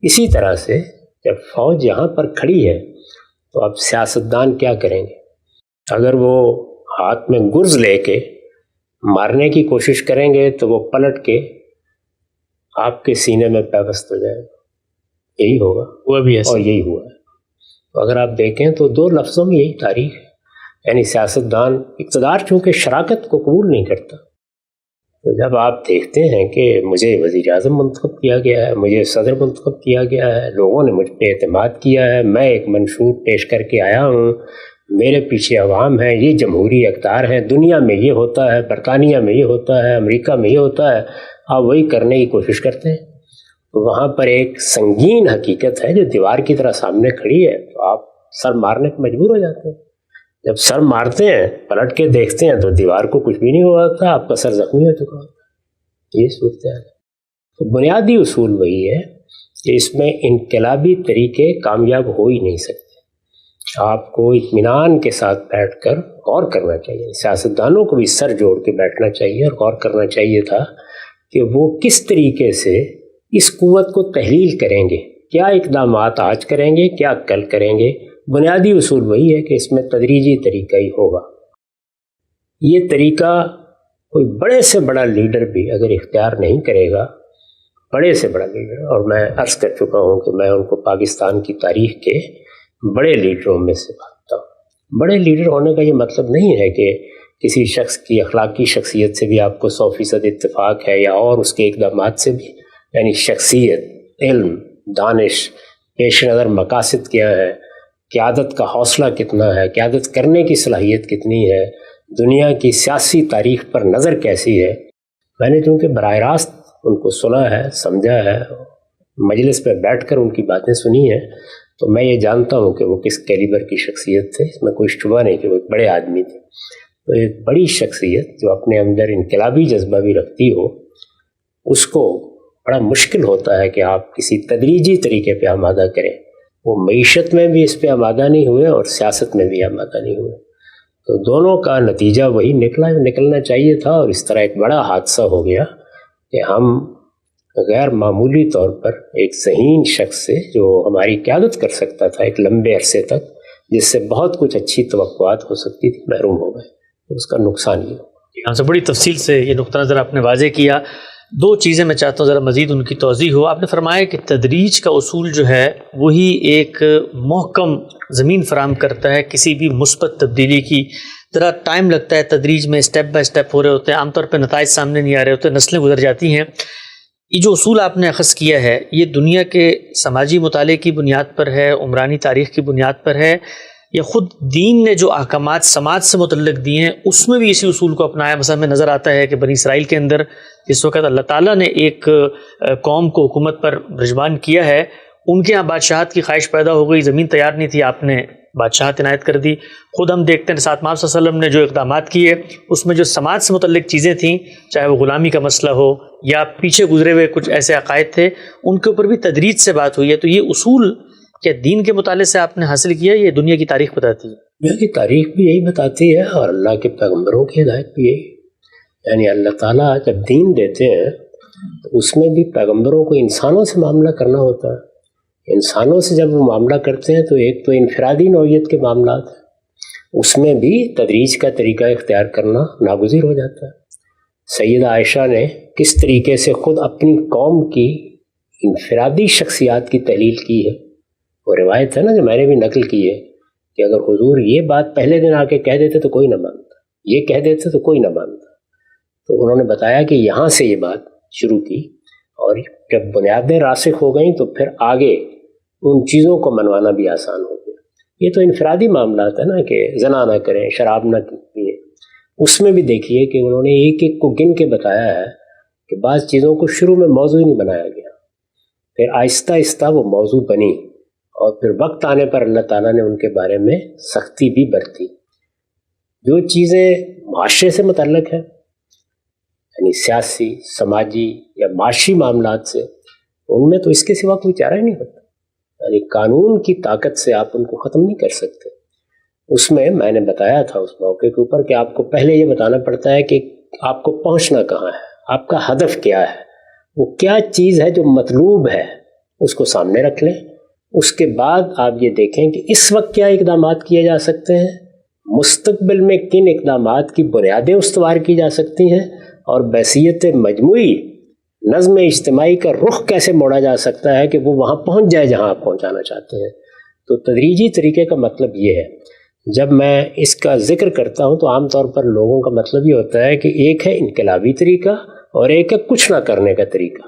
اسی طرح سے جب فوج یہاں پر کھڑی ہے تو اب سیاستدان کیا کریں گے؟ اگر وہ ہاتھ میں گرز لے کے مارنے کی کوشش کریں گے تو وہ پلٹ کے آپ کے سینے میں پیوست ہو جائے گا، یہی ہوگا، وہ بھی ایسا اور یہی ہوا ہے۔ تو اگر آپ دیکھیں تو دو لفظوں میں یہی تاریخ ہے، یعنی سیاستدان اقتدار چونکہ شراکت کو قبول نہیں کرتا، تو جب آپ دیکھتے ہیں کہ مجھے وزیر اعظم منتخب کیا گیا ہے، مجھے صدر منتخب کیا گیا ہے، لوگوں نے مجھ پہ اعتماد کیا ہے، میں ایک منشور پیش کر کے آیا ہوں، میرے پیچھے عوام ہے، یہ جمہوری اقدار ہے، دنیا میں یہ ہوتا ہے، برطانیہ میں یہ ہوتا ہے، امریکہ میں یہ ہوتا ہے، آپ وہی کرنے کی کوشش کرتے ہیں، تو وہاں پر ایک سنگین حقیقت ہے جو دیوار کی طرح سامنے کھڑی ہے، تو آپ سر مارنے پہ مجبور ہو جاتے ہیں۔ جب سر مارتے ہیں، پلٹ کے دیکھتے ہیں تو دیوار کو کچھ بھی نہیں ہوا تھا، آپ کا سر زخمی ہو چکا ہوتا، یہ صورتحال ہے۔ تو بنیادی اصول وہی ہے کہ اس میں انقلابی طریقے کامیاب ہو ہی نہیں سکتے۔ آپ کو اطمینان کے ساتھ بیٹھ کر غور کرنا چاہیے، سیاستدانوں کو بھی سر جوڑ کے بیٹھنا چاہیے اور غور کرنا چاہیے تھا کہ وہ کس طریقے سے اس قوت کو تحلیل کریں گے، کیا اقدامات آج کریں گے، کیا کل کریں گے۔ بنیادی اصول وہی ہے کہ اس میں تدریجی طریقہ ہی ہوگا۔ یہ طریقہ کوئی بڑے سے بڑا لیڈر بھی اگر اختیار نہیں کرے گا، بڑے سے بڑا لیڈر، اور میں عرض کر چکا ہوں کہ میں ان کو پاکستان کی تاریخ کے بڑے لیڈروں میں سے مانتا ہوں۔ بڑے لیڈر ہونے کا یہ مطلب نہیں ہے کہ کسی شخص کی اخلاقی شخصیت سے بھی آپ کو 100% اتفاق ہے یا اور اس کے اقدامات سے بھی، یعنی شخصیت، علم، دانش، پیش نظر مقاصد کیا ہے، قیادت کا حوصلہ کتنا ہے، قیادت کرنے کی صلاحیت کتنی ہے، دنیا کی سیاسی تاریخ پر نظر کیسی ہے۔ میں نے چونکہ براہ راست ان کو سنا ہے، سمجھا ہے، مجلس پہ بیٹھ کر ان کی باتیں سنی ہیں، تو میں یہ جانتا ہوں کہ وہ کس کیلیبر کی شخصیت تھے، اس میں کوئی شبہ نہیں کہ وہ ایک بڑے آدمی تھے۔ تو ایک بڑی شخصیت جو اپنے اندر انقلابی جذبہ بھی رکھتی ہو، اس کو بڑا مشکل ہوتا ہے کہ آپ کسی تدریجی طریقے پہ آمادہ کریں۔ وہ معیشت میں بھی اس پہ آمادہ نہیں ہوئے اور سیاست میں بھی آمادہ نہیں ہوئے، تو دونوں کا نتیجہ وہی نکلنا چاہیے تھا، اور اس طرح ایک بڑا حادثہ ہو گیا کہ ہم غیر معمولی طور پر ایک ذہین شخص سے جو ہماری قیادت کر سکتا تھا ایک لمبے عرصے تک، جس سے بہت کچھ اچھی توقعات ہو سکتی تھی، محروم ہو گئے، تو اس کا نقصان یہ ہو۔ یہاں سے بڑی تفصیل سے یہ نقطہ نظر آپ نے واضح کیا۔ دو چیزیں میں چاہتا ہوں ذرا مزید ان کی توضیح ہو۔ آپ نے فرمایا کہ تدریج کا اصول جو ہے وہی ایک محکم زمین فراہم کرتا ہے کسی بھی مثبت تبدیلی کی۔ ذرا ٹائم لگتا ہے تدریج میں، اسٹیپ بائی اسٹیپ ہو رہے ہوتے ہیں، عام طور پہ نتائج سامنے نہیں آ رہے ہوتے، نسلیں گزر جاتی ہیں۔ یہ جو اصول آپ نے اخذ کیا ہے یہ دنیا کے سماجی مطالعے کی بنیاد پر ہے، عمرانی تاریخ کی بنیاد پر ہے، یا خود دین نے جو احکامات سماج سے متعلق دیے ہیں اس میں بھی اسی اصول کو اپنایا؟ مثلا میں نظر آتا ہے کہ بنی اسرائیل کے اندر جس وقت اللہ تعالیٰ نے ایک قوم کو حکومت پر رجمان کیا ہے، ان کے ہاں بادشاہت کی خواہش پیدا ہو گئی، زمین تیار نہیں تھی، آپ نے بادشاہت عنایت کر دی۔ خود ہم دیکھتے ہیں ساتھ محمد صلی اللہ علیہ وسلم نے جو اقدامات کیے اس میں جو سماج سے متعلق چیزیں تھیں، چاہے وہ غلامی کا مسئلہ ہو یا پیچھے گزرے ہوئے کچھ ایسے عقائد تھے، ان کے اوپر بھی تدریج سے بات ہوئی ہے۔ تو یہ اصول کیا دین کے مطالعے سے آپ نے حاصل کیا، یہ دنیا کی تاریخ بتاتی ہے؟ دنیا کی تاریخ بھی یہی بتاتی ہے اور اللہ کے پیغمبروں کی ہدایت بھی یہی، یعنی اللہ تعالیٰ جب دین دیتے ہیں تو اس میں بھی پیغمبروں کو انسانوں سے معاملہ کرنا ہوتا ہے۔ انسانوں سے جب وہ معاملہ کرتے ہیں تو ایک تو انفرادی نوعیت کے معاملات ہیں، اس میں بھی تدریج کا طریقہ اختیار کرنا ناگزیر ہو جاتا ہے۔ سیدہ عائشہ نے کس طریقے سے خود اپنی قوم کی انفرادی شخصیات کی تحلیل کی ہے، وہ روایت ہے نا جو میں نے بھی نقل کی ہے کہ اگر حضور یہ بات پہلے دن آ کے کہہ دیتے تو کوئی نہ مانتا، یہ کہہ دیتے تو کوئی نہ مانتا، تو انہوں نے بتایا کہ یہاں سے یہ بات شروع کی، اور جب بنیادیں راسخ ہو گئیں تو پھر آگے ان چیزوں کو منوانا بھی آسان ہو گیا۔ یہ تو انفرادی معاملات ہے نا کہ زنا نہ کریں، شراب نہ پئیں، اس میں بھی دیکھیے کہ انہوں نے ایک ایک کو گن کے بتایا ہے کہ بعض چیزوں کو شروع میں موضوع نہیں بنایا گیا، پھر آہستہ آہستہ وہ موضوع بنی، اور پھر وقت آنے پر اللہ تعالیٰ نے ان کے بارے میں سختی بھی برتی۔ جو چیزیں معاشرے سے متعلق ہیں، یعنی سیاسی، سماجی یا معاشی معاملات سے، ان میں تو اس کے سوا کوئی چارہ ہی نہیں ہوتا۔ یعنی قانون کی طاقت سے آپ ان کو ختم نہیں کر سکتے. اس میں نے بتایا تھا اس موقع کے اوپر کہ آپ کو پہلے یہ بتانا پڑتا ہے کہ آپ کو پہنچنا کہاں ہے, آپ کا ہدف کیا ہے, وہ کیا چیز ہے جو مطلوب ہے, اس کو سامنے رکھ لیں. اس کے بعد آپ یہ دیکھیں کہ اس وقت کیا اقدامات کیے جا سکتے ہیں, مستقبل میں کن اقدامات کی بنیادیں استوار کی جا سکتی ہیں, اور بحیثیت مجموعی نظم اجتماعی کا رخ کیسے موڑا جا سکتا ہے کہ وہ وہاں پہنچ جائے جہاں آپ پہنچانا چاہتے ہیں. تو تدریجی طریقے کا مطلب یہ ہے. جب میں اس کا ذکر کرتا ہوں تو عام طور پر لوگوں کا مطلب یہ ہوتا ہے کہ ایک ہے انقلابی طریقہ اور ایک ہے کچھ نہ کرنے کا طریقہ.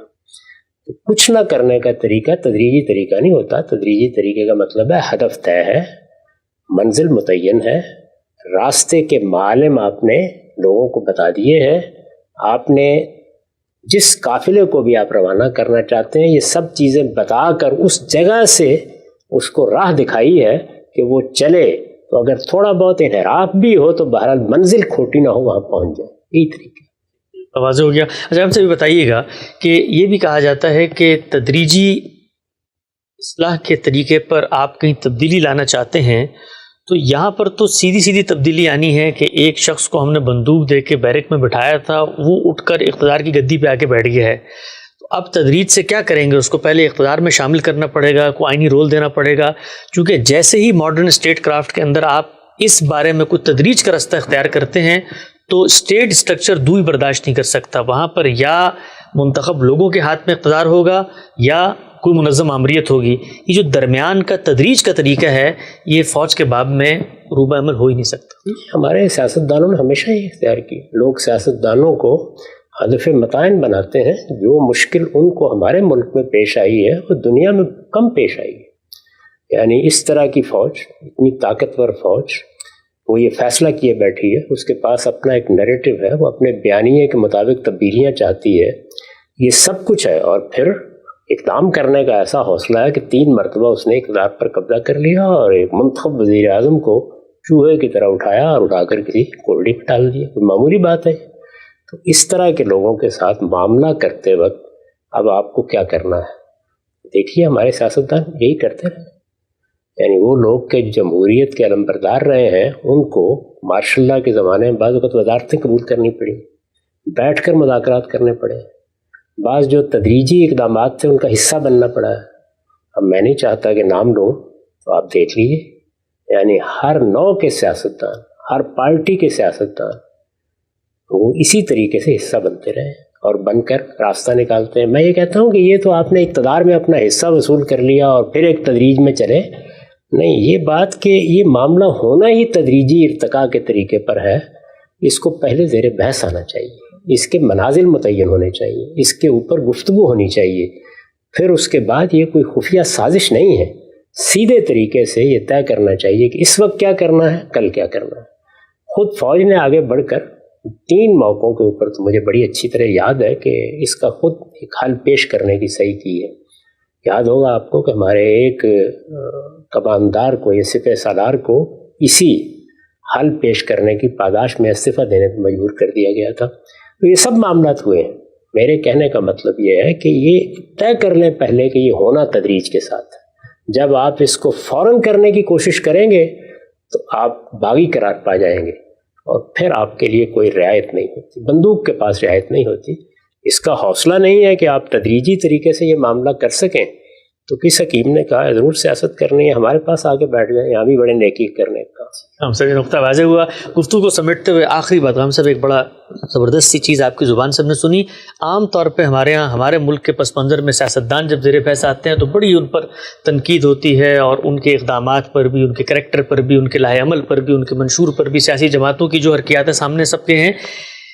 تو کچھ نہ کرنے کا طریقہ تدریجی طریقہ نہیں ہوتا. تدریجی طریقے کا مطلب ہے ہدف طے ہے, منزل متعین ہے, راستے کے معالم آپ نے لوگوں کو بتا دیے ہیں, آپ نے جس قافلے کو بھی آپ روانہ کرنا چاہتے ہیں یہ سب چیزیں بتا کر اس جگہ سے اس کو راہ دکھائی ہے کہ وہ چلے, تو اگر تھوڑا بہت انحراف بھی ہو تو بہرحال منزل کھوٹی نہ ہو, وہاں پہنچ جائے. یہی طریقہ واضح ہو گیا. اچھا, ہم سے بھی بتائیے گا کہ یہ بھی کہا جاتا ہے کہ تدریجی اصلاح کے طریقے پر آپ کہیں تبدیلی لانا چاہتے ہیں تو یہاں پر تو سیدھی تبدیلی آنی ہے کہ ایک شخص کو ہم نے بندوق دے کے بیرک میں بٹھایا تھا, وہ اٹھ کر اقتدار کی گدی پہ آ کے بیٹھ گیا ہے. تو اب تدریج سے کیا کریں گے, اس کو پہلے اقتدار میں شامل کرنا پڑے گا, کوئی آئینی رول دینا پڑے گا, چونکہ جیسے ہی ماڈرن اسٹیٹ کرافٹ کے اندر آپ اس بارے میں کوئی تدریج کا رستہ اختیار کرتے ہیں تو اسٹیٹ اسٹرکچر دوئی برداشت نہیں کر سکتا. وہاں پر یا منتخب لوگوں کے ہاتھ میں اقتدار ہوگا یا کوئی منظم آمریت ہوگی. یہ جو درمیان کا تدریج کا طریقہ ہے یہ فوج کے باب میں روبہ عمل ہو ہی نہیں سکتا. ہمارے سیاستدانوں نے ہمیشہ ہی اختیار کی. لوگ سیاستدانوں کو ہدف متعین بناتے ہیں. جو مشکل ان کو ہمارے ملک میں پیش آئی ہے وہ دنیا میں کم پیش آئی ہے. یعنی اس طرح کی فوج, اتنی طاقتور فوج, وہ یہ فیصلہ کیے بیٹھی ہے, اس کے پاس اپنا ایک نیریٹو ہے, وہ اپنے بیانیے کے مطابق تبدیلیاں چاہتی ہے, یہ سب کچھ ہے, اور پھر اقدام کرنے کا ایسا حوصلہ ہے کہ 3 مرتبہ اس نے اقتدار پر قبضہ کر لیا اور ایک منتخب وزیر اعظم کو چوہے کی طرح اٹھایا اور اٹھا کر کسی کولڈی پہ ڈال دیا. کوئی معمولی بات ہے. تو اس طرح کے لوگوں کے ساتھ معاملہ کرتے وقت اب آپ کو کیا کرنا ہے, دیکھیے ہمارے سیاستدان یہی کرتے رہے. یعنی وہ لوگ کہ جمہوریت کے علمبردار رہے ہیں ان کو مارشل لا کے زمانے میں بعض اوقات وزارتیں قبول کرنی پڑی, بیٹھ کر مذاکرات کرنے پڑے, بعض جو تدریجی اقدامات تھے ان کا حصہ بننا پڑا ہے. اب میں نہیں چاہتا کہ نام لوں, تو آپ دیکھ لیجیے, یعنی ہر نوع کے سیاستدان, ہر پارٹی کے سیاستدان وہ اسی طریقے سے حصہ بنتے رہے اور بن کر راستہ نکالتے ہیں. میں یہ کہتا ہوں کہ یہ تو آپ نے اقتدار میں اپنا حصہ وصول کر لیا اور پھر ایک تدریج میں چلے, نہیں. یہ بات کہ یہ معاملہ ہونا ہی تدریجی ارتقاء کے طریقے پر ہے, اس کو پہلے زیر بحث آنا چاہیے, اس کے منازل متعین ہونے چاہیے, اس کے اوپر گفتگو ہونی چاہیے. پھر اس کے بعد یہ کوئی خفیہ سازش نہیں ہے, سیدھے طریقے سے یہ طے کرنا چاہیے کہ اس وقت کیا کرنا ہے, کل کیا کرنا ہے. خود فوج نے آگے بڑھ کر 3 موقعوں کے اوپر تو مجھے بڑی اچھی طرح یاد ہے کہ اس کا خود ایک حل پیش کرنے کی صحیح کی ہے. یاد ہوگا آپ کو کہ ہمارے ایک کماندار کو یا سپہ سالار کو اسی حل پیش کرنے کی پاداش میں استعفیٰ دینے پر مجبور کر دیا گیا تھا. تو یہ سب معاملات ہوئے ہیں. میرے کہنے کا مطلب یہ ہے کہ یہ طے کر لیں پہلے کہ یہ ہونا تدریج کے ساتھ. جب آپ اس کو فوراً کرنے کی کوشش کریں گے تو آپ باغی قرار پا جائیں گے اور پھر آپ کے لیے کوئی رعایت نہیں ہوتی, بندوق کے پاس رعایت نہیں ہوتی. اس کا حوصلہ نہیں ہے کہ آپ تدریجی طریقے سے یہ معاملہ کر سکیں تو کس حکیم نے کہا ضرور سیاست کرنی ہے, ہمارے پاس آ کے بیٹھ جائیں, یہاں بھی بڑے نیکی کرنے کا. ہم سب یہ نقطہ واضح ہوا. گفتگو کو سمیٹتے ہوئے آخری بات, ہم سب ایک بڑا زبردست سی چیز آپ کی زبان سے ہم نے سنی. عام طور پہ ہمارے یہاں ہمارے ملک کے پس منظر میں سیاستدان جب زیر بحث آتے ہیں تو بڑی ان پر تنقید ہوتی ہے, اور ان کے اقدامات پر بھی, ان کے کریکٹر پر بھی, ان کے لاہ عمل پر بھی, ان کے منشور پر بھی, سیاسی جماعتوں کی جو حرکیات ہیں سامنے سب کے ہیں.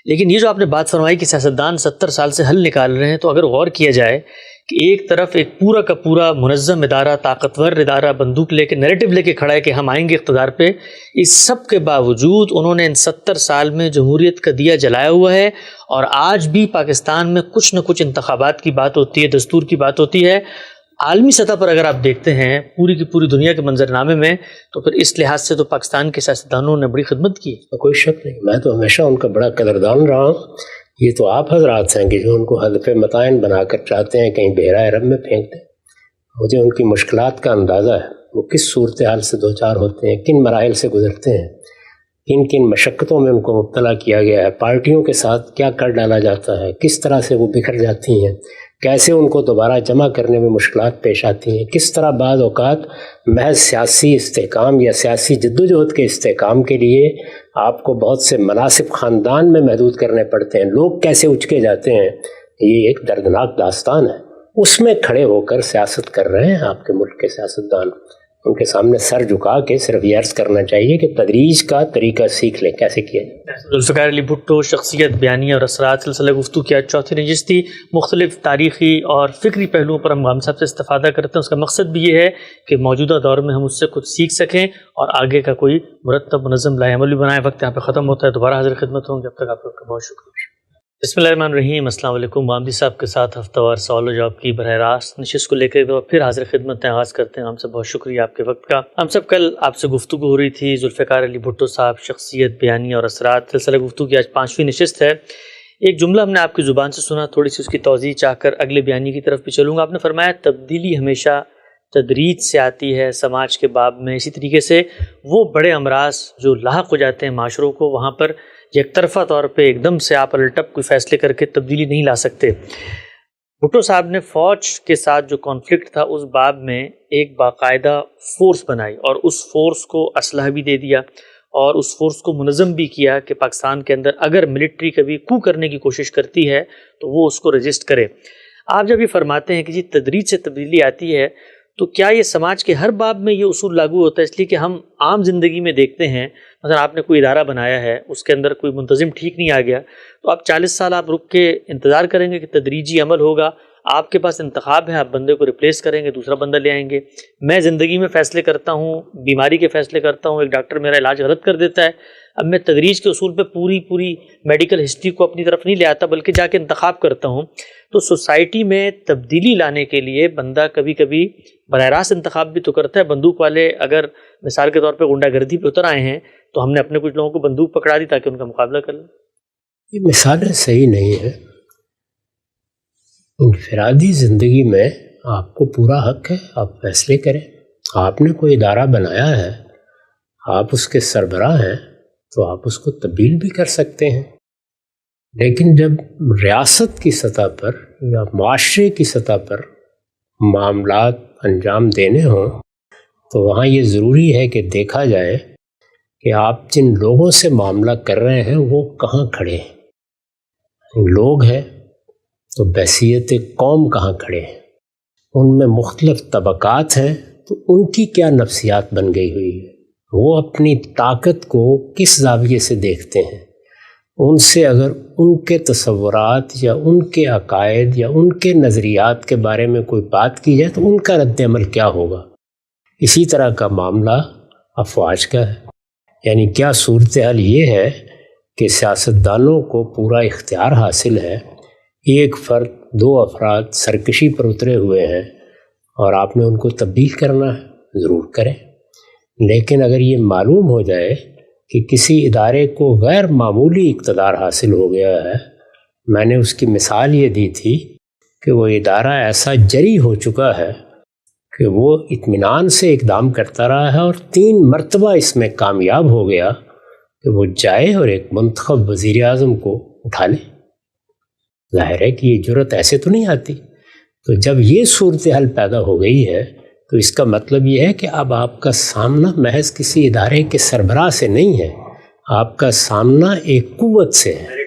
لیکن یہ جو آپ نے بات فرمائی کہ سیاستدان 70 سال سے حل نکال رہے ہیں, تو اگر غور کیا جائے کہ ایک طرف ایک پورا کا پورا منظم ادارہ, طاقتور ادارہ بندوق لے کے نیریٹو لے کے کھڑا ہے کہ ہم آئیں گے اقتدار پہ, اس سب کے باوجود انہوں نے ان 70 سال میں جمہوریت کا دیا جلایا ہوا ہے. اور آج بھی پاکستان میں کچھ نہ کچھ انتخابات کی بات ہوتی ہے, دستور کی بات ہوتی ہے. عالمی سطح پر اگر آپ دیکھتے ہیں پوری کی پوری دنیا کے منظرنامے میں, تو پھر اس لحاظ سے تو پاکستان کے سیاستدانوں نے بڑی خدمت کی. کوئی شک نہیں, میں تو ہمیشہ ان کا بڑا قدردان رہا ہوں. یہ تو آپ حضرات ہیں کہ جو ان کو ہدف متعین بنا کر چاہتے ہیں کہیں بحیرہ عرب میں پھینک دیں. مجھے ان کی مشکلات کا اندازہ ہے، وہ کس صورتحال سے دوچار ہوتے ہیں، کن مراحل سے گزرتے ہیں، کن کن مشقتوں میں ان کو مبتلا کیا گیا ہے، پارٹیوں کے ساتھ کیا کر ڈالا جاتا ہے، کس طرح سے وہ بکھر جاتی ہیں، کیسے ان کو دوبارہ جمع کرنے میں مشکلات پیش آتی ہیں، کس طرح بعض اوقات محض سیاسی استحکام یا سیاسی جدوجہد کے استحکام کے لیے آپ کو بہت سے مناسب خاندان میں محدود کرنے پڑتے ہیں، لوگ کیسے اچکے جاتے ہیں۔ یہ ایک دردناک داستان ہے، اس میں کھڑے ہو کر سیاست کر رہے ہیں آپ کے ملک کے سیاستدان، ان کے سامنے سر جھکا کے صرف یہ عرض کرنا چاہیے کہ تدریج کا طریقہ سیکھ لیں کیسے کیا جائے۔ ذوالفقار علی بھٹو، شخصیت، بیانیہ اور اثرات، سلسلہ گفتگو کی آج چوتھی نشست تھی۔ مختلف تاریخی اور فکری پہلوؤں پر ہم غام صاحب سے استفادہ کرتے ہیں، اس کا مقصد بھی یہ ہے کہ موجودہ دور میں ہم اس سے کچھ سیکھ سکیں اور آگے کا کوئی مرتب منظم لائے عمل بھی بنائیں۔ وقت یہاں پہ ختم ہوتا ہے، دوبارہ حاضر خدمت ہوں گے، اب تک آپ کا بہت شکریہ۔ بسم اللہ الرحمن الرحیم، السلام علیکم۔ غامدی صاحب کے ساتھ ہفتہ وار سوال و جواب کی براہ راست نشست کو لے کے پھر حاضر خدمت آغاز کرتے ہیں۔ ہم سے بہت شکریہ آپ کے وقت کا۔ ہم سب کل آپ سے گفتگو ہو رہی تھی ذوالفقار علی بھٹو صاحب، شخصیت، بیانیہ اور اثرات، سلسلہ گفتگو کی آج 5ویں نشست ہے۔ ایک جملہ ہم نے آپ کی زبان سے سنا، تھوڑی سی اس کی توضیح چاہ کر اگلے بیانیے کی طرف بھی چلوں گا۔ آپ نے فرمایا تبدیلی ہمیشہ تدریج سے آتی ہے سماج کے باب میں، اسی طریقے سے وہ بڑے امراض جو لاحق ہو جاتے ہیں معاشروں کو، وہاں پر یک طرفہ طور پہ ایک دم سے آپ الٹپ کوئی فیصلے کر کے تبدیلی نہیں لا سکتے۔ بھٹو صاحب نے فوج کے ساتھ جو کانفلکٹ تھا اس باب میں ایک باقاعدہ فورس بنائی اور اس فورس کو اسلحہ بھی دے دیا اور اس فورس کو منظم بھی کیا کہ پاکستان کے اندر اگر ملٹری کبھی کو کرنے کی کوشش کرتی ہے تو وہ اس کو رجسٹ کرے۔ آپ جب یہ فرماتے ہیں کہ جی تدریج سے تبدیلی آتی ہے، تو کیا یہ سماج کے ہر باب میں یہ اصول لاگو ہوتا ہے؟ اس لیے کہ ہم عام زندگی میں دیکھتے ہیں، مثلا آپ نے کوئی ادارہ بنایا ہے، اس کے اندر کوئی منتظم ٹھیک نہیں آ گیا تو آپ 40 سال آپ رک کے انتظار کریں گے کہ تدریجی عمل ہوگا، آپ کے پاس انتخاب ہے، آپ بندے کو ریپلیس کریں گے، دوسرا بندہ لے آئیں گے۔ میں زندگی میں فیصلے کرتا ہوں، بیماری کے فیصلے کرتا ہوں، ایک ڈاکٹر میرا علاج غلط کر دیتا ہے، اب میں تدریج کے اصول پہ پوری میڈیکل ہسٹری کو اپنی طرف نہیں لے آتا بلکہ جا کے انتخاب کرتا ہوں۔ تو سوسائٹی میں تبدیلی لانے کے لیے بندہ کبھی کبھی براہ راست انتخاب بھی تو کرتا ہے۔ بندوق والے اگر مثال کے طور پہ غنڈہ گردی پہ اتر آئے ہیں تو ہم نے اپنے کچھ لوگوں کو بندوق پکڑا دی تاکہ ان کا مقابلہ کر لیں۔ یہ مثالیں صحیح نہیں ہیں۔ انفرادی زندگی میں آپ کو پورا حق ہے، آپ فیصلے کریں۔ آپ نے کوئی ادارہ بنایا ہے، آپ اس کے سربراہ ہیں تو آپ اس کو تبدیل بھی کر سکتے ہیں، لیکن جب ریاست کی سطح پر یا معاشرے کی سطح پر معاملات انجام دینے ہوں تو وہاں یہ ضروری ہے کہ دیکھا جائے کہ آپ جن لوگوں سے معاملہ کر رہے ہیں وہ کہاں کھڑے ہیں۔ لوگ ہیں تو بحیثیت قوم کہاں کھڑے ہیں، ان میں مختلف طبقات ہیں تو ان کی کیا نفسیات بن گئی ہوئی ہے، وہ اپنی طاقت کو کس زاویے سے دیکھتے ہیں، ان سے اگر ان کے تصورات یا ان کے عقائد یا ان کے نظریات کے بارے میں کوئی بات کی جائے تو ان کا رد عمل کیا ہوگا۔ اسی طرح کا معاملہ افواج کا ہے، یعنی کیا صورتحال یہ ہے کہ سیاستدانوں کو پورا اختیار حاصل ہے، ایک فرد 2 افراد سرکشی پر اترے ہوئے ہیں اور آپ نے ان کو تبدیل کرنا ہے، ضرور کریں، لیکن اگر یہ معلوم ہو جائے کہ کسی ادارے کو غیر معمولی اقتدار حاصل ہو گیا ہے، میں نے اس کی مثال یہ دی تھی کہ وہ ادارہ ایسا جری ہو چکا ہے کہ وہ اطمینان سے اقدام کرتا رہا ہے اور 3 مرتبہ اس میں کامیاب ہو گیا کہ وہ جائے اور ایک منتخب وزیر اعظم کو اٹھا لے۔ ظاہر ہے کہ یہ جرت ایسے تو نہیں آتی۔ تو جب یہ صورتحال پیدا ہو گئی ہے تو اس کا مطلب یہ ہے کہ اب آپ کا سامنا محض کسی ادارے کے سربراہ سے نہیں ہے، آپ کا سامنا ایک قوت سے ہے۔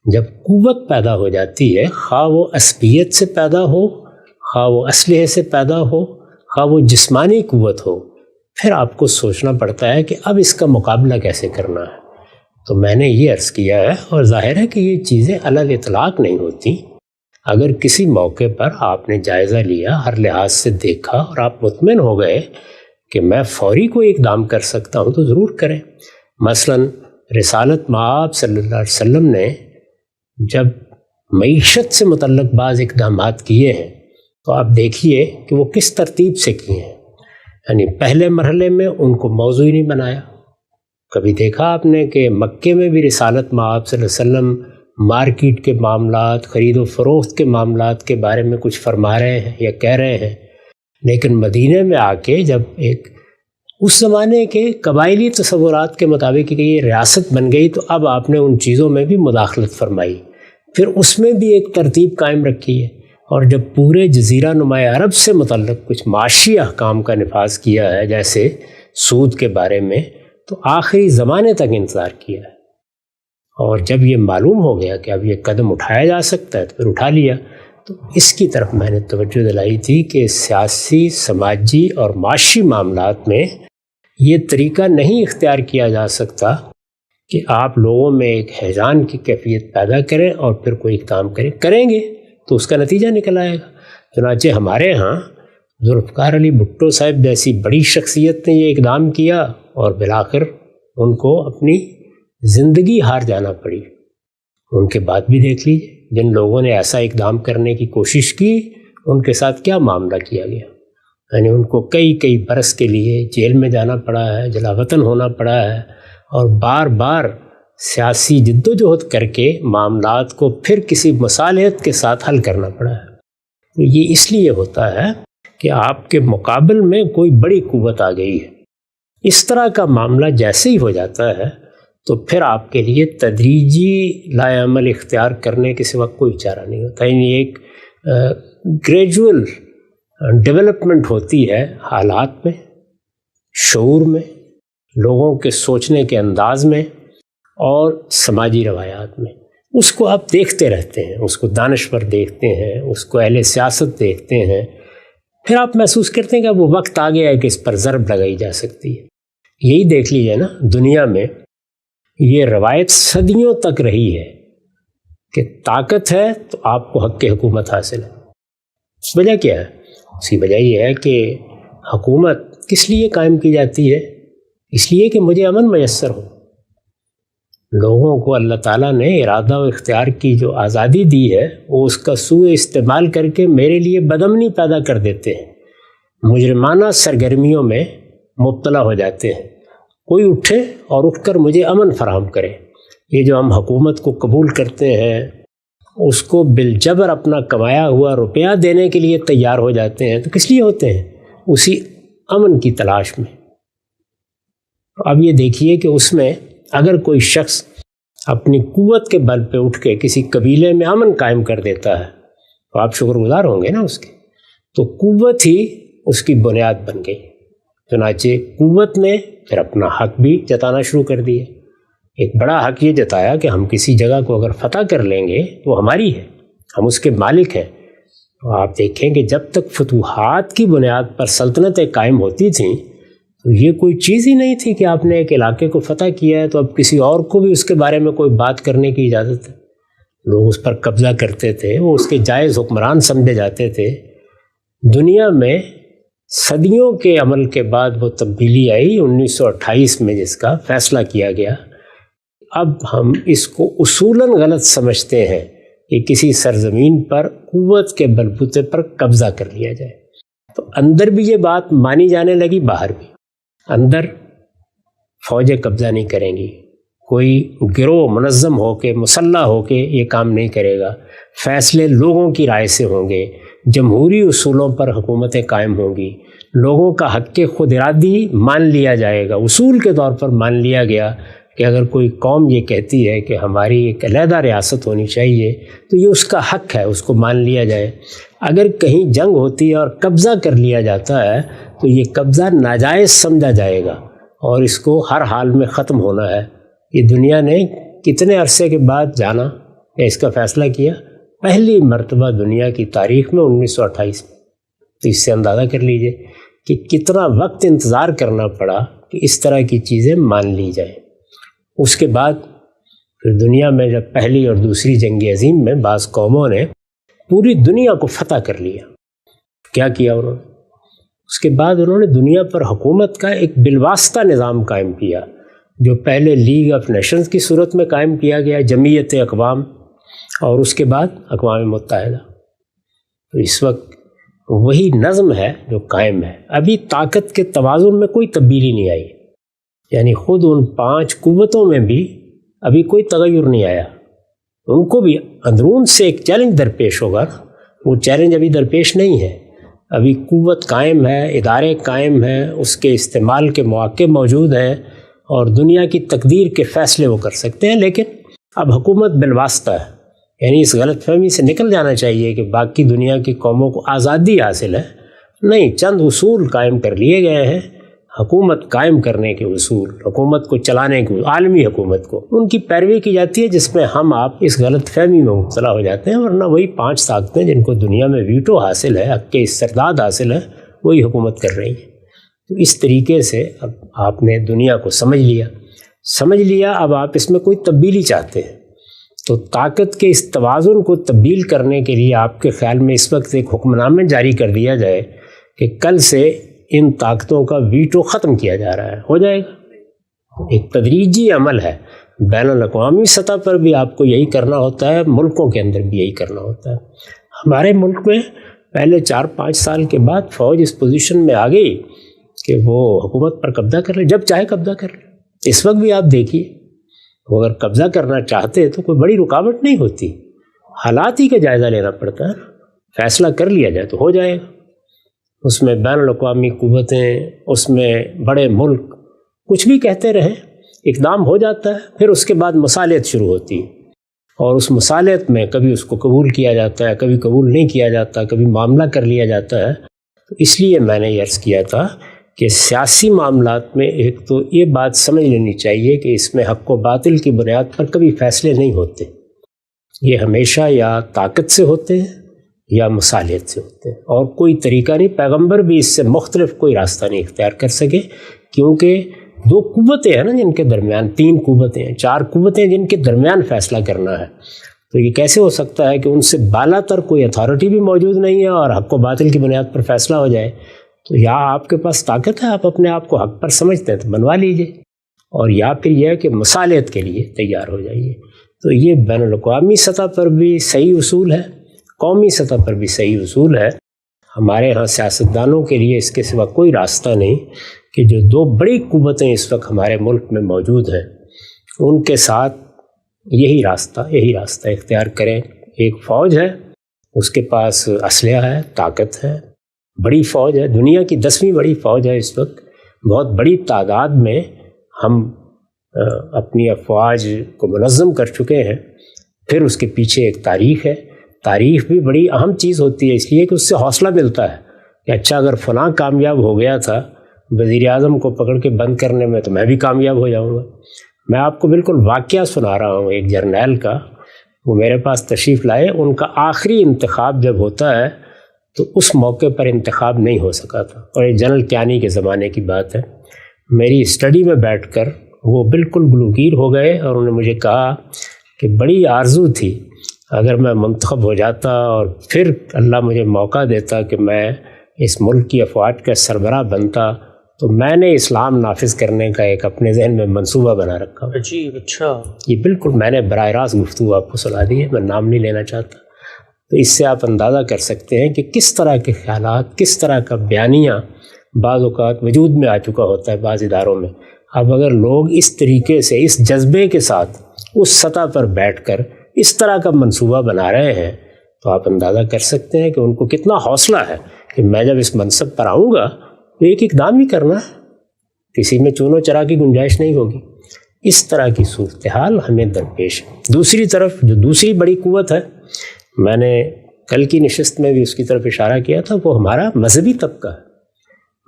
جب قوت پیدا ہو جاتی ہے، خواہ وہ عصبیت سے پیدا ہو، خواہ وہ اسلحے سے پیدا ہو، خواہ وہ جسمانی قوت ہو، پھر آپ کو سوچنا پڑتا ہے کہ اب اس کا مقابلہ کیسے کرنا ہے۔ تو میں نے یہ عرض کیا ہے، اور ظاہر ہے کہ یہ چیزیں الگ اطلاق نہیں ہوتی۔ اگر کسی موقع پر آپ نے جائزہ لیا، ہر لحاظ سے دیکھا اور آپ مطمئن ہو گئے کہ میں فوری کوئی اقدام کر سکتا ہوں تو ضرور کریں۔ مثلا رسالت مآب صلی اللہ علیہ وسلم نے جب معیشت سے متعلق بعض اقدامات کیے ہیں تو آپ دیکھیے کہ وہ کس ترتیب سے کیے ہیں۔ یعنی پہلے مرحلے میں ان کو موضوع نہیں بنایا۔ کبھی دیکھا آپ نے کہ مکے میں بھی رسالت مآب صلی اللہ علیہ وسلم مارکیٹ کے معاملات، خرید و فروخت کے معاملات کے بارے میں کچھ فرما رہے ہیں یا کہہ رہے ہیں، لیکن مدینہ میں آ کے جب ایک اس زمانے کے قبائلی تصورات کے مطابق کہ یہ ریاست بن گئی، تو اب آپ نے ان چیزوں میں بھی مداخلت فرمائی، پھر اس میں بھی ایک ترتیب قائم رکھی ہے، اور جب پورے جزیرہ نماء عرب سے متعلق کچھ معاشی احکام کا نفاذ کیا ہے، جیسے سود کے بارے میں، تو آخری زمانے تک انتظار کیا ہے، اور جب یہ معلوم ہو گیا کہ اب یہ قدم اٹھایا جا سکتا ہے تو پھر اٹھا لیا۔ تو اس کی طرف میں نے توجہ دلائی تھی کہ سیاسی، سماجی اور معاشی معاملات میں یہ طریقہ نہیں اختیار کیا جا سکتا کہ آپ لوگوں میں ایک ہیجان کی کیفیت پیدا کریں اور پھر کوئی کام کریں گے تو اس کا نتیجہ نکل آئے گا۔ چنانچہ ہمارے ہاں ذوالفقار علی بھٹو صاحب جیسی بڑی شخصیت نے یہ اقدام کیا، اور بالآخر ان کو اپنی زندگی ہار جانا پڑی۔ ان کے بعد بھی دیکھ لیجیے، جن لوگوں نے ایسا اقدام کرنے کی کوشش کی ان کے ساتھ کیا معاملہ کیا گیا، یعنی ان کو کئی برس کے لیے جیل میں جانا پڑا ہے، جلا وطن ہونا پڑا ہے، اور بار بار سیاسی جدوجہد کر کے معاملات کو پھر کسی مصالحت کے ساتھ حل کرنا پڑا ہے۔ تو یہ اس لیے ہوتا ہے کہ آپ کے مقابل میں کوئی بڑی قوت آ گئی ہے۔ اس طرح کا معاملہ جیسے ہی ہو جاتا ہے تو پھر آپ کے لیے تدریجی لائے عمل اختیار کرنے کے سوا کوئی چارہ نہیں ہوتا، یعنی ایک گریجول ڈیولپمنٹ ہوتی ہے حالات میں، شعور میں، لوگوں کے سوچنے کے انداز میں اور سماجی روایات میں۔ اس کو آپ دیکھتے رہتے ہیں، اس کو دانشور دیکھتے ہیں، اس کو اہل سیاست دیکھتے ہیں، پھر آپ محسوس کرتے ہیں کہ وہ وقت آ گیا ہے کہ اس پر ضرب لگائی جا سکتی ہے۔ یہی دیکھ لیجیے نا، دنیا میں یہ روایت صدیوں تک رہی ہے کہ طاقت ہے تو آپ کو حق کی حکومت حاصل ہے۔ اس وجہ کیا ہے؟ اس کی وجہ یہ ہے کہ حکومت کس لیے قائم کی جاتی ہے؟ اس لیے کہ مجھے امن میسر ہو۔ لوگوں کو اللہ تعالیٰ نے ارادہ و اختیار کی جو آزادی دی ہے، وہ اس کا سوء استعمال کر کے میرے لیے بدامنی پیدا کر دیتے ہیں، مجرمانہ سرگرمیوں میں مبتلا ہو جاتے ہیں۔ کوئی اٹھے اور اٹھ کر مجھے امن فراہم کرے۔ یہ جو ہم حکومت کو قبول کرتے ہیں، اس کو بالجبر اپنا کمایا ہوا روپیہ دینے کے لیے تیار ہو جاتے ہیں، تو کس لیے ہوتے ہیں؟ اسی امن کی تلاش میں۔ اب یہ دیکھیے کہ اس میں اگر کوئی شخص اپنی قوت کے بل پہ اٹھ کے کسی قبیلے میں امن قائم کر دیتا ہے تو آپ شکر گزار ہوں گے نا اس کے، تو قوت ہی اس کی بنیاد بن گئی۔ چنانچہ قوت نے پھر اپنا حق بھی جتانا شروع کر دیا۔ ایک بڑا حق یہ جتایا کہ ہم کسی جگہ کو اگر فتح کر لیں گے تو ہماری ہے، ہم اس کے مالک ہیں۔ تو آپ دیکھیں کہ جب تک فتوحات کی بنیاد پر سلطنتیں قائم ہوتی تھیں تو یہ کوئی چیز ہی نہیں تھی کہ آپ نے ایک علاقے کو فتح کیا ہے تو اب کسی اور کو بھی اس کے بارے میں کوئی بات کرنے کی اجازت ہے۔ لوگ اس پر قبضہ کرتے تھے، وہ اس کے جائز حکمران سمجھے جاتے تھے۔ دنیا میں صدیوں کے عمل کے بعد وہ تبدیلی آئی 1928 میں، جس کا فیصلہ کیا گیا۔ اب ہم اس کو اصولاً غلط سمجھتے ہیں کہ کسی سرزمین پر قوت کے بلبوتے پر قبضہ کر لیا جائے۔ تو اندر بھی یہ بات مانی جانے لگی، باہر بھی۔ اندر فوجیں قبضہ نہیں کریں گی، کوئی گروہ منظم ہو کے، مسلح ہو کے یہ کام نہیں کرے گا، فیصلے لوگوں کی رائے سے ہوں گے، جمہوری اصولوں پر حکومتیں قائم ہوں گی، لوگوں کا حق خود ارادی مان لیا جائے گا۔ اصول کے طور پر مان لیا گیا کہ اگر کوئی قوم یہ کہتی ہے کہ ہماری ایک علیحدہ ریاست ہونی چاہیے تو یہ اس کا حق ہے، اس کو مان لیا جائے۔ اگر کہیں جنگ ہوتی ہے اور قبضہ کر لیا جاتا ہے تو یہ قبضہ ناجائز سمجھا جائے گا اور اس کو ہر حال میں ختم ہونا ہے۔ یہ دنیا نے کتنے عرصے کے بعد جانا یا اس کا فیصلہ کیا؟ پہلی مرتبہ دنیا کی تاریخ میں 1928 میں۔ تو اس سے اندازہ کر لیجئے کہ کتنا وقت انتظار کرنا پڑا کہ اس طرح کی چیزیں مان لی جائیں۔ اس کے بعد پھر دنیا میں جب پہلی اور دوسری جنگ عظیم میں بعض قوموں نے پوری دنیا کو فتح کر لیا، کیا کیا انہوں نے؟ اس کے بعد انہوں نے دنیا پر حکومت کا ایک بالواسطہ نظام قائم کیا، جو پہلے لیگ آف نیشنز کی صورت میں قائم کیا گیا، جمعیت اقوام، اور اس کے بعد اقوام متحدہ۔ تو اس وقت وہی نظم ہے جو قائم ہے۔ ابھی طاقت کے توازن میں کوئی تبدیلی نہیں آئی، یعنی خود ان 5 قوتوں میں بھی ابھی کوئی تغیر نہیں آیا۔ ان کو بھی اندرون سے ایک چیلنج درپیش ہوگا، وہ چیلنج ابھی درپیش نہیں ہے۔ ابھی قوت قائم ہے، ادارے قائم ہیں، اس کے استعمال کے مواقع موجود ہیں اور دنیا کی تقدیر کے فیصلے وہ کر سکتے ہیں، لیکن اب حکومت بالواسطہ ہے. یعنی اس غلط فہمی سے نکل جانا چاہیے کہ باقی دنیا کی قوموں کو آزادی حاصل ہے. نہیں، چند اصول قائم کر لیے گئے ہیں، حکومت قائم کرنے کے اصول، حکومت کو چلانے کے، عالمی حکومت کو، ان کی پیروی کی جاتی ہے، جس میں ہم آپ اس غلط فہمی میں مبتلا ہو جاتے ہیں. ورنہ وہی 5 طاقتیں جن کو دنیا میں ویٹو حاصل ہے، حق کے استرداد حاصل ہے، وہی حکومت کر رہی ہیں. تو اس طریقے سے اب آپ نے دنیا کو سمجھ لیا، اب آپ اس میں کوئی تبدیلی چاہتے ہیں. تو طاقت کے اس توازن کو تبدیل کرنے کے لیے آپ کے خیال میں اس وقت ایک حکم نامہ جاری کر دیا جائے کہ کل سے ان طاقتوں کا ویٹو ختم کیا جا رہا ہے، ہو جائے گا. ایک تدریجی عمل ہے. بین الاقوامی سطح پر بھی آپ کو یہی کرنا ہوتا ہے، ملکوں کے اندر بھی یہی کرنا ہوتا ہے. ہمارے ملک میں پہلے 4-5 سال کے بعد فوج اس پوزیشن میں آ گئی کہ وہ حکومت پر قبضہ کر لے، جب چاہے قبضہ کر لے. اس وقت بھی آپ دیکھیے، وہ اگر قبضہ کرنا چاہتے تو کوئی بڑی رکاوٹ نہیں ہوتی، حالات ہی کا جائزہ لینا پڑتا ہے. فیصلہ کر لیا جائے تو ہو جائے گا. اس میں بین الاقوامی قوتیں، اس میں بڑے ملک کچھ بھی کہتے رہیں، اقدام ہو جاتا ہے. پھر اس کے بعد مصالحت شروع ہوتی ہے، اور اس مصالحت میں کبھی اس کو قبول کیا جاتا ہے، کبھی قبول نہیں کیا جاتا، کبھی معاملہ کر لیا جاتا ہے. تو اس لیے میں نے یہ عرض کیا تھا کہ سیاسی معاملات میں ایک تو یہ بات سمجھ لینی چاہیے کہ اس میں حق و باطل کی بنیاد پر کبھی فیصلے نہیں ہوتے. یہ ہمیشہ یا طاقت سے ہوتے ہیں یا مصالحت سے ہوتے ہیں، اور کوئی طریقہ نہیں. پیغمبر بھی اس سے مختلف کوئی راستہ نہیں اختیار کر سکے، کیونکہ 2 قوتیں ہیں نا جن کے درمیان، 3 قوتیں ہیں، 4 قوتیں جن کے درمیان فیصلہ کرنا ہے. تو یہ کیسے ہو سکتا ہے کہ ان سے بالا تر کوئی اتھارٹی بھی موجود نہیں ہے اور حق و باطل کی بنیاد پر فیصلہ ہو جائے؟ تو یا آپ کے پاس طاقت ہے، آپ اپنے آپ کو حق پر سمجھتے ہیں تو بنوا لیجئے، اور یا پھر یہ ہے کہ مصالحت کے لیے تیار ہو جائیے. تو یہ بین الاقوامی سطح پر بھی صحیح اصول ہے، قومی سطح پر بھی صحیح اصول ہے. ہمارے ہاں سیاستدانوں کے لیے اس کے سوا کوئی راستہ نہیں کہ جو 2 بڑی قوتیں اس وقت ہمارے ملک میں موجود ہیں ان کے ساتھ یہی راستہ اختیار کریں. ایک فوج ہے، اس کے پاس اسلحہ ہے، طاقت ہے، بڑی فوج ہے، دنیا کی 10ویں بڑی فوج ہے اس وقت. بہت بڑی تعداد میں ہم اپنی افواج کو منظم کر چکے ہیں. پھر اس کے پیچھے ایک تاریخ ہے. تاریخ بھی بڑی اہم چیز ہوتی ہے، اس لیے کہ اس سے حوصلہ ملتا ہے کہ اچھا اگر فلاں کامیاب ہو گیا تھا وزیر اعظم کو پکڑ کے بند کرنے میں تو میں بھی کامیاب ہو جاؤں گا. میں آپ کو بالکل واقعہ سنا رہا ہوں ایک جرنیل کا. وہ میرے پاس تشریف لائے، ان کا آخری انتخاب جب ہوتا ہے تو اس موقع پر انتخاب نہیں ہو سکا تھا، اور یہ جنرل کیانی کے زمانے کی بات ہے. میری اسٹڈی میں بیٹھ کر وہ بالکل گلوگیر ہو گئے، اور انہوں نے مجھے کہا کہ بڑی آرزو تھی اگر میں منتخب ہو جاتا اور پھر اللہ مجھے موقع دیتا کہ میں اس ملک کی افواج کا سربراہ بنتا، تو میں نے اسلام نافذ کرنے کا ایک اپنے ذہن میں منصوبہ بنا رکھا. عجیب. اچھا، یہ بالکل میں نے براہ راست گفتگو آپ کو سنا دی ہے، میں نام نہیں لینا چاہتا. تو اس سے آپ اندازہ کر سکتے ہیں کہ کس طرح کے خیالات، کس طرح کا بیانیہ بعض اوقات وجود میں آ چکا ہوتا ہے بعض اداروں میں. اب اگر لوگ اس طریقے سے، اس جذبے کے ساتھ اس سطح پر بیٹھ کر اس طرح کا منصوبہ بنا رہے ہیں تو آپ اندازہ کر سکتے ہیں کہ ان کو کتنا حوصلہ ہے کہ میں جب اس منصب پر آؤں گا تو ایک اقدام ہی کرنا ہے، کسی میں چون و چرا کی گنجائش نہیں ہوگی. اس طرح کی صورتحال ہمیں درپیش ہے. دوسری طرف جو دوسری بڑی قوت ہے، میں نے کل کی نشست میں بھی اس کی طرف اشارہ کیا تھا، وہ ہمارا مذہبی طبقہ ہے.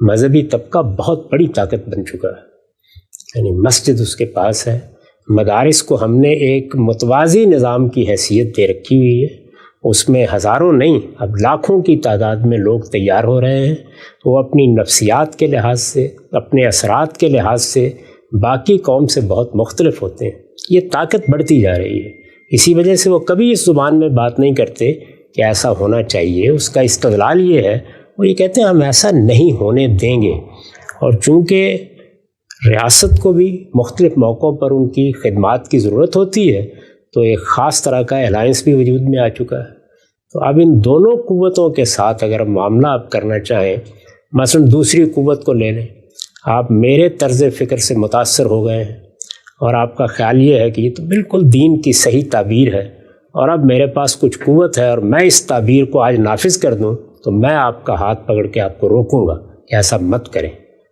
مذہبی طبقہ بہت بڑی طاقت بن چکا ہے. یعنی مسجد اس کے پاس ہے، مدارس کو ہم نے ایک متوازی نظام کی حیثیت دے رکھی ہوئی ہے. اس میں ہزاروں نہیں، اب لاکھوں کی تعداد میں لوگ تیار ہو رہے ہیں. وہ اپنی نفسیات کے لحاظ سے، اپنے اثرات کے لحاظ سے باقی قوم سے بہت مختلف ہوتے ہیں. یہ طاقت بڑھتی جا رہی ہے. اسی وجہ سے وہ کبھی اس زبان میں بات نہیں کرتے کہ ایسا ہونا چاہیے. اس کا استدلال یہ ہے، وہ یہ کہتے ہیں ہم ایسا نہیں ہونے دیں گے. اور چونکہ ریاست کو بھی مختلف موقعوں پر ان کی خدمات کی ضرورت ہوتی ہے تو ایک خاص طرح کا الائنس بھی وجود میں آ چکا ہے. تو اب ان دونوں قوتوں کے ساتھ اگر معاملہ آپ کرنا چاہیں، مثلا دوسری قوت کو لے لیں، آپ میرے طرز فکر سے متاثر ہو گئے ہیں اور آپ کا خیال یہ ہے کہ یہ تو بالکل دین کی صحیح تعبیر ہے، اور اب میرے پاس کچھ قوت ہے اور میں اس تعبیر کو آج نافذ کر دوں تو میں آپ کا ہاتھ پکڑ کے آپ کو روکوں گا کہ ایسا مت کریں،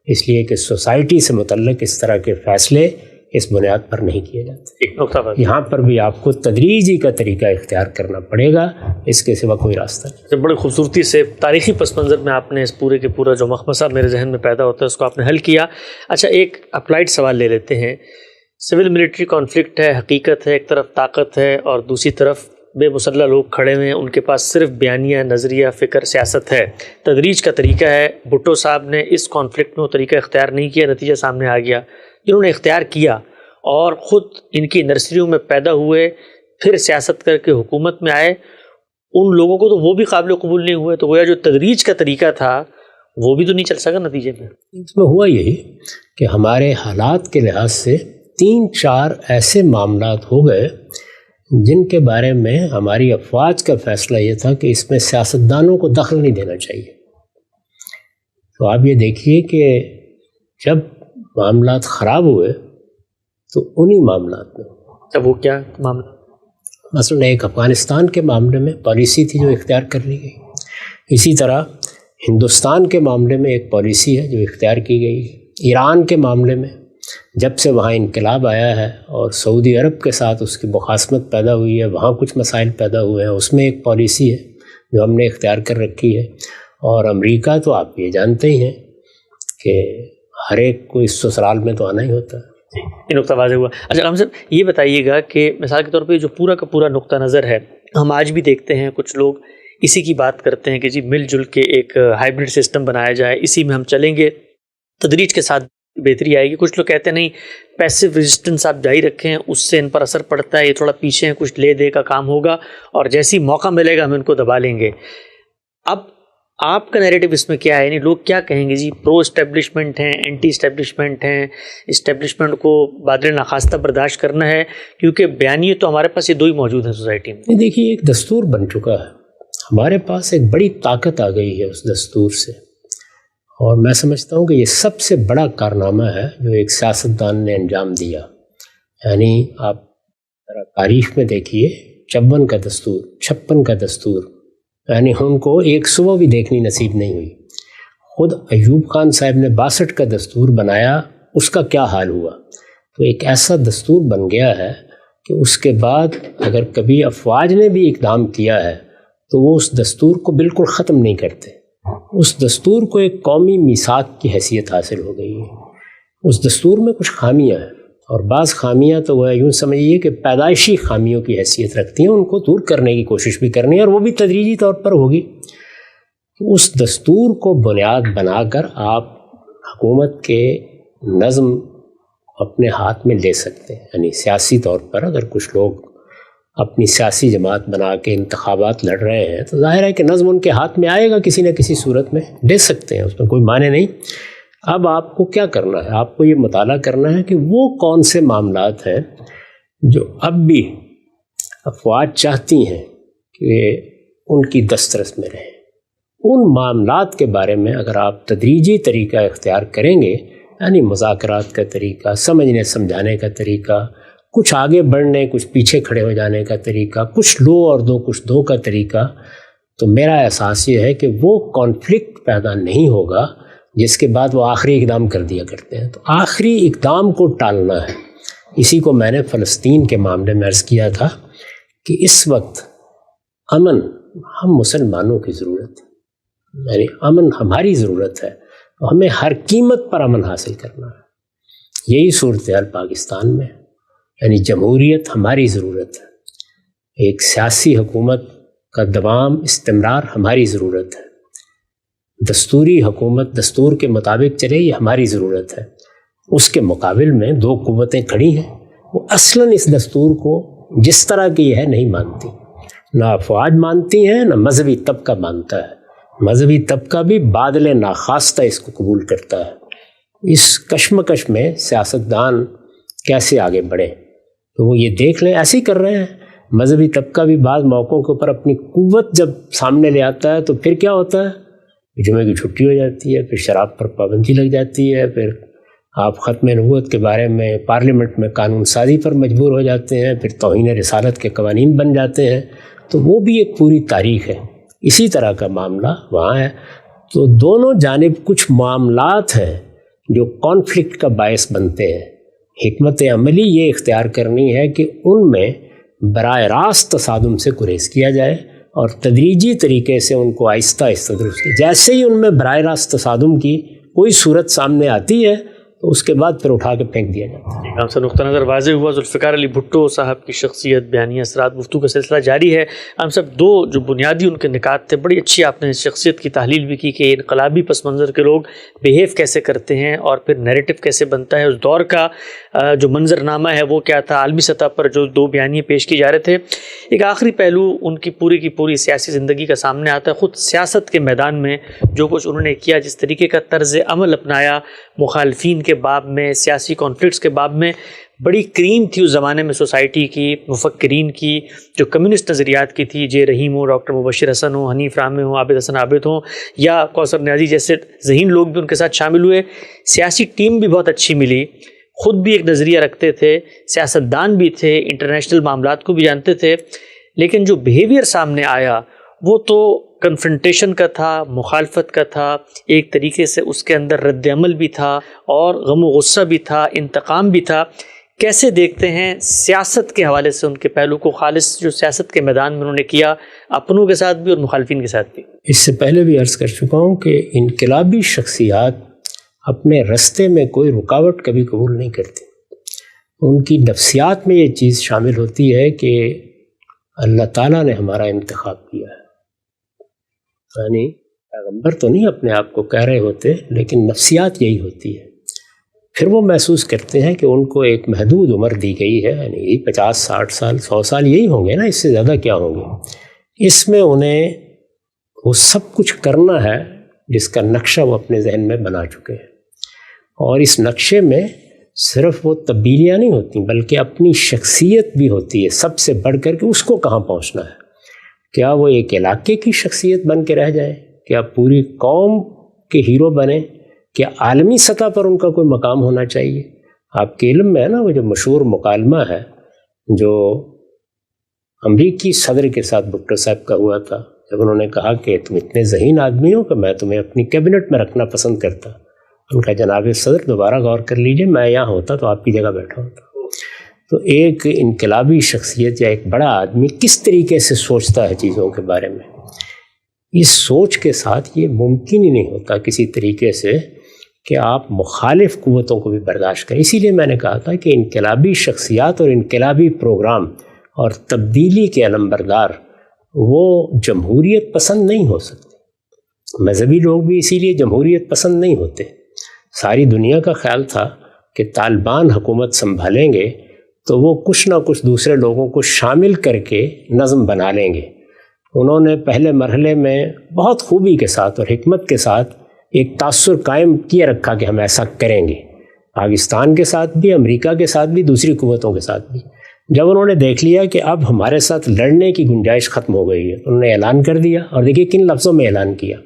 اس لیے کہ سوسائٹی سے متعلق اس طرح کے فیصلے اس بنیاد پر نہیں کیے جاتے۔ ایک نقطہ بات، یہاں پر بھی آپ کو تدریجی کا طریقہ اختیار کرنا پڑے گا، اس کے سوا کوئی راستہ نہیں۔ بڑی خوبصورتی سے تاریخی پس منظر میں آپ نے اس پورے کے پورا جو مخمصہ میرے ذہن میں پیدا ہوتا ہے اس کو آپ نے حل کیا۔ اچھا، ایک اپلائیڈ سوال لے لیتے ہیں۔ سول ملٹری کانفلکٹ ہے، حقیقت ہے، ایک طرف طاقت ہے اور دوسری طرف بے مسلح لوگ کھڑے ہوئے ہیں، ان کے پاس صرف بیانیہ، نظریہ، فکر، سیاست ہے، تدریج کا طریقہ ہے۔ بھٹو صاحب نے اس کانفلکٹ میں وہ طریقہ اختیار نہیں کیا، نتیجہ سامنے آ گیا۔ جنہوں نے اختیار کیا اور خود ان کی نرسریوں میں پیدا ہوئے، پھر سیاست کر کے حکومت میں آئے، ان لوگوں کو تو وہ بھی قابل قبول نہیں ہوئے، تو گویا جو تدریج کا طریقہ تھا وہ بھی تو نہیں چل سکا نتیجے میں۔ اس میں ہوا یہی کہ ہمارے حالات کے لحاظ سے 3-4 ایسے معاملات ہو گئے جن کے بارے میں ہماری افواج کا فیصلہ یہ تھا کہ اس میں سیاستدانوں کو دخل نہیں دینا چاہیے۔ تو آپ یہ دیکھیے کہ جب معاملات خراب ہوئے تو انہی معاملات میں، اب وہ کیا معاملہ؟ مثلا ایک افغانستان کے معاملے میں پالیسی تھی جو اختیار کر لی گئی، اسی طرح ہندوستان کے معاملے میں ایک پالیسی ہے جو اختیار کی گئی، ایران کے معاملے میں جب سے وہاں انقلاب آیا ہے اور سعودی عرب کے ساتھ اس کی مخاصمت پیدا ہوئی ہے، وہاں کچھ مسائل پیدا ہوئے ہیں، اس میں ایک پالیسی ہے جو ہم نے اختیار کر رکھی ہے۔ اور امریکہ تو آپ یہ جانتے ہی ہیں کہ ہر ایک کو اس سسرال میں تو آنا ہی ہوتا ہے۔ یہ نقطہ واضح ہوا۔ اچھا ہم صاحب یہ بتائیے گا کہ مثال کے طور پہ جو پورا کا پورا نقطہ نظر ہے، ہم آج بھی دیکھتے ہیں کچھ لوگ اسی کی بات کرتے ہیں کہ جی مل جل کے ایک ہائیبرڈ سسٹم بنایا جائے، اسی میں ہم چلیں گے، تدریج کے ساتھ بہتری آئے گی۔ کچھ لوگ کہتے ہیں نہیں، پیسو ریزسٹنس آپ جاری رکھیں، اس سے ان پر اثر پڑتا ہے، یہ تھوڑا پیچھے ہیں، کچھ لے دے کا کام ہوگا اور جیسی موقع ملے گا ہم ان کو دبا لیں گے۔ اب آپ کا نیریٹو اس میں کیا ہے؟ یعنی لوگ کیا کہیں گے؟ جی پرو اسٹیبلشمنٹ ہیں، اینٹی اسٹیبلشمنٹ ہیں، اسٹیبلشمنٹ کو بادل ناخواستہ برداشت کرنا ہے، کیونکہ بیانیے تو ہمارے پاس یہ دو ہی موجود ہیں سوسائٹی میں۔ دیکھیے ایک دستور بن چکا ہے، ہمارے پاس ایک بڑی طاقت آ گئی ہے اس دستور سے، اور میں سمجھتا ہوں کہ یہ سب سے بڑا کارنامہ ہے جو ایک سیاستدان نے انجام دیا۔ یعنی آپ تاریخ میں دیکھیے 54 کا دستور، 56 کا دستور، یعنی ان کو ایک صبح بھی دیکھنی نصیب نہیں ہوئی۔ خود ایوب خان صاحب نے 62 کا دستور بنایا، اس کا کیا حال ہوا؟ تو ایک ایسا دستور بن گیا ہے کہ اس کے بعد اگر کبھی افواج نے بھی اقدام کیا ہے تو وہ اس دستور کو بالکل ختم نہیں کرتے۔ اس دستور کو ایک قومی میثاق کی حیثیت حاصل ہو گئی ہے۔ اس دستور میں کچھ خامیاں ہیں، اور بعض خامیاں تو وہ یوں سمجھیے کہ پیدائشی خامیوں کی حیثیت رکھتی ہیں، ان کو دور کرنے کی کوشش بھی کرنی ہے، اور وہ بھی تدریجی طور پر ہوگی۔ اس دستور کو بنیاد بنا کر آپ حکومت کے نظم اپنے ہاتھ میں لے سکتے ہیں۔ یعنی سیاسی طور پر اگر کچھ لوگ اپنی سیاسی جماعت بنا کے انتخابات لڑ رہے ہیں تو ظاہر ہے کہ نظم ان کے ہاتھ میں آئے گا، کسی نہ کسی صورت میں لے سکتے ہیں، اس میں کوئی معنی نہیں۔ اب آپ کو کیا کرنا ہے؟ آپ کو یہ مطالعہ کرنا ہے کہ وہ کون سے معاملات ہیں جو اب بھی افواج چاہتی ہیں کہ ان کی دسترس میں رہیں۔ ان معاملات کے بارے میں اگر آپ تدریجی طریقہ اختیار کریں گے، یعنی مذاکرات کا طریقہ، سمجھنے سمجھانے کا طریقہ، کچھ آگے بڑھنے کچھ پیچھے کھڑے ہو جانے کا طریقہ، کچھ لو اور دو کچھ دو کا طریقہ، تو میرا احساس یہ ہے کہ وہ کانفلکٹ پیدا نہیں ہوگا جس کے بعد وہ آخری اقدام کر دیا کرتے ہیں۔ تو آخری اقدام کو ٹالنا ہے۔ اسی کو میں نے فلسطین کے معاملے میں عرض کیا تھا کہ اس وقت امن ہم مسلمانوں کی ضرورت ہے، یعنی امن ہماری ضرورت ہے، ہمیں ہر قیمت پر امن حاصل کرنا ہے۔ یہی صورتحال پاکستان میں، یعنی جمہوریت ہماری ضرورت ہے، ایک سیاسی حکومت کا دوام استمرار ہماری ضرورت ہے، دستوری حکومت دستور کے مطابق چلے یہ ہماری ضرورت ہے۔ اس کے مقابل میں دو قوتیں کھڑی ہیں، وہ اصلاً اس دستور کو جس طرح کی یہ ہے نہیں مانتی، نہ افواج مانتی ہیں نہ مذہبی طبقہ مانتا ہے۔ مذہبی طبقہ بھی بادل ناخواستہ اس کو قبول کرتا ہے۔ اس کشمکش میں سیاستدان کیسے آگے بڑھیں؟ تو وہ یہ دیکھ لیں، ایسے ہی کر رہے ہیں۔ مذہبی طبقہ بھی بعض موقعوں کے اوپر اپنی قوت جب سامنے لے آتا ہے تو پھر کیا ہوتا ہے؟ جمعے کی چھٹی ہو جاتی ہے، پھر شراب پر پابندی لگ جاتی ہے، پھر آپ ختم نبوت کے بارے میں پارلیمنٹ میں قانون سازی پر مجبور ہو جاتے ہیں، پھر توہین رسالت کے قوانین بن جاتے ہیں۔ تو وہ بھی ایک پوری تاریخ ہے۔ اسی طرح کا معاملہ وہاں ہے. تو دونوں جانب کچھ معاملات ہیں جو کانفلکٹ کا باعث بنتے ہیں. حکمت عملی یہ اختیار کرنی ہے کہ ان میں براہ راست تصادم سے گریز کیا جائے اور تدریجی طریقے سے ان کو آہستہ آہستہ درست کیا. جیسے ہی ان میں براہ راست تصادم کی کوئی صورت سامنے آتی ہے تو اس کے بعد پھر اٹھا کے پھینک دیا جاتا ہے. ہم سے نقطہ نظر واضح ہوا. ذوالفقار علی بھٹو صاحب کی شخصیت، بیانی اثرات، گفتگو کا سلسلہ جاری ہے. ہم سب دو جو بنیادی ان کے نکات تھے، بڑی اچھی آپ نے اس شخصیت کی تحلیل بھی کی کہ انقلابی پس منظر کے لوگ بیہیو کیسے کرتے ہیں اور پھر نیریٹو کیسے بنتا ہے. اس دور کا جو منظرنامہ ہے وہ کیا تھا، عالمی سطح پر جو دو بیانیے پیش کی جا رہے تھے. ایک آخری پہلو ان کی پوری سیاسی زندگی کا سامنے آتا ہے. خود سیاست کے میدان میں جو کچھ انہوں نے کیا، جس طریقے کا طرز عمل اپنایا مخالفین کے باب میں، سیاسی کانفلکٹس کے باب میں، بڑی کریم تھی اس زمانے میں سوسائٹی کی، مفکرین کی جو کمیونسٹ نظریات کی تھی. جے رحیم ہو، ڈاکٹر مبشر حسن ہو، حنیف رامے ہوں، عابد حسن عابد ہوں، یا کوثر نیازی جیسے ذہین لوگ بھی ان کے ساتھ شامل ہوئے. سیاسی ٹیم بھی بہت اچھی ملی، خود بھی ایک نظریہ رکھتے تھے، سیاستدان بھی تھے، انٹرنیشنل معاملات کو بھی جانتے تھے. لیکن جو بیہیویئر سامنے آیا وہ تو کنفرنٹیشن کا تھا، مخالفت کا تھا، ایک طریقے سے اس کے اندر رد عمل بھی تھا اور غم و غصہ بھی تھا، انتقام بھی تھا. کیسے دیکھتے ہیں سیاست کے حوالے سے ان کے پہلو کو، خالص جو سیاست کے میدان میں انہوں نے کیا اپنوں کے ساتھ بھی اور مخالفین کے ساتھ بھی؟ اس سے پہلے بھی عرض کر چکا ہوں کہ انقلابی شخصیات اپنے رستے میں کوئی رکاوٹ کبھی قبول نہیں کرتی. ان کی نفسیات میں یہ چیز شامل ہوتی ہے کہ اللہ تعالیٰ نے ہمارا انتخاب کیا ہے. یعنی پیغمبر تو نہیں اپنے آپ کو کہہ رہے ہوتے، لیکن نفسیات یہی ہوتی ہے. پھر وہ محسوس کرتے ہیں کہ ان کو ایک محدود عمر دی گئی ہے، یعنی 50 60 سال 100 سال یہی ہوں گے نا، اس سے زیادہ کیا ہوں گے. اس میں انہیں وہ سب کچھ کرنا ہے جس کا نقشہ وہ اپنے ذہن میں بنا چکے ہیں. اور اس نقشے میں صرف وہ تبدیلیاں نہیں ہوتی بلکہ اپنی شخصیت بھی ہوتی ہے، سب سے بڑھ کر کے اس کو کہاں پہنچنا ہے. کیا وہ ایک علاقے کی شخصیت بن کے رہ جائیں، کیا پوری قوم کے ہیرو بنیں، کیا عالمی سطح پر ان کا کوئی مقام ہونا چاہیے. آپ کے علم میں ہے نا وہ جو مشہور مکالمہ ہے جو امریکی صدر کے ساتھ بھٹو صاحب کا ہوا تھا، جب انہوں نے کہا کہ تم اتنے ذہین آدمی ہو کہ میں تمہیں اپنی کیبنٹ میں رکھنا پسند کرتا. ان کا جناب صدر دوبارہ غور کر لیجئے، میں یہاں ہوتا تو آپ کی جگہ بیٹھا ہوتا. تو ایک انقلابی شخصیت یا ایک بڑا آدمی کس طریقے سے سوچتا ہے چیزوں کے بارے میں، اس سوچ کے ساتھ یہ ممکن ہی نہیں ہوتا کسی طریقے سے کہ آپ مخالف قوتوں کو بھی برداشت کریں. اسی لیے میں نے کہا تھا کہ انقلابی شخصیات اور انقلابی پروگرام اور تبدیلی کے علمبردار وہ جمہوریت پسند نہیں ہو سکتے. مذہبی لوگ بھی اسی لیے جمہوریت پسند نہیں ہوتے. ساری دنیا کا خیال تھا کہ طالبان حکومت سنبھالیں گے تو وہ کچھ نہ کچھ دوسرے لوگوں کو شامل کر کے نظم بنا لیں گے. انہوں نے پہلے مرحلے میں بہت خوبی کے ساتھ اور حکمت کے ساتھ ایک تاثر قائم کیے رکھا کہ ہم ایسا کریں گے، پاکستان کے ساتھ بھی، امریکہ کے ساتھ بھی، دوسری قوتوں کے ساتھ بھی. جب انہوں نے دیکھ لیا کہ اب ہمارے ساتھ لڑنے کی گنجائش ختم ہو گئی ہے، انہوں نے اعلان کر دیا. اور دیکھیے کن لفظوں میں اعلان کیا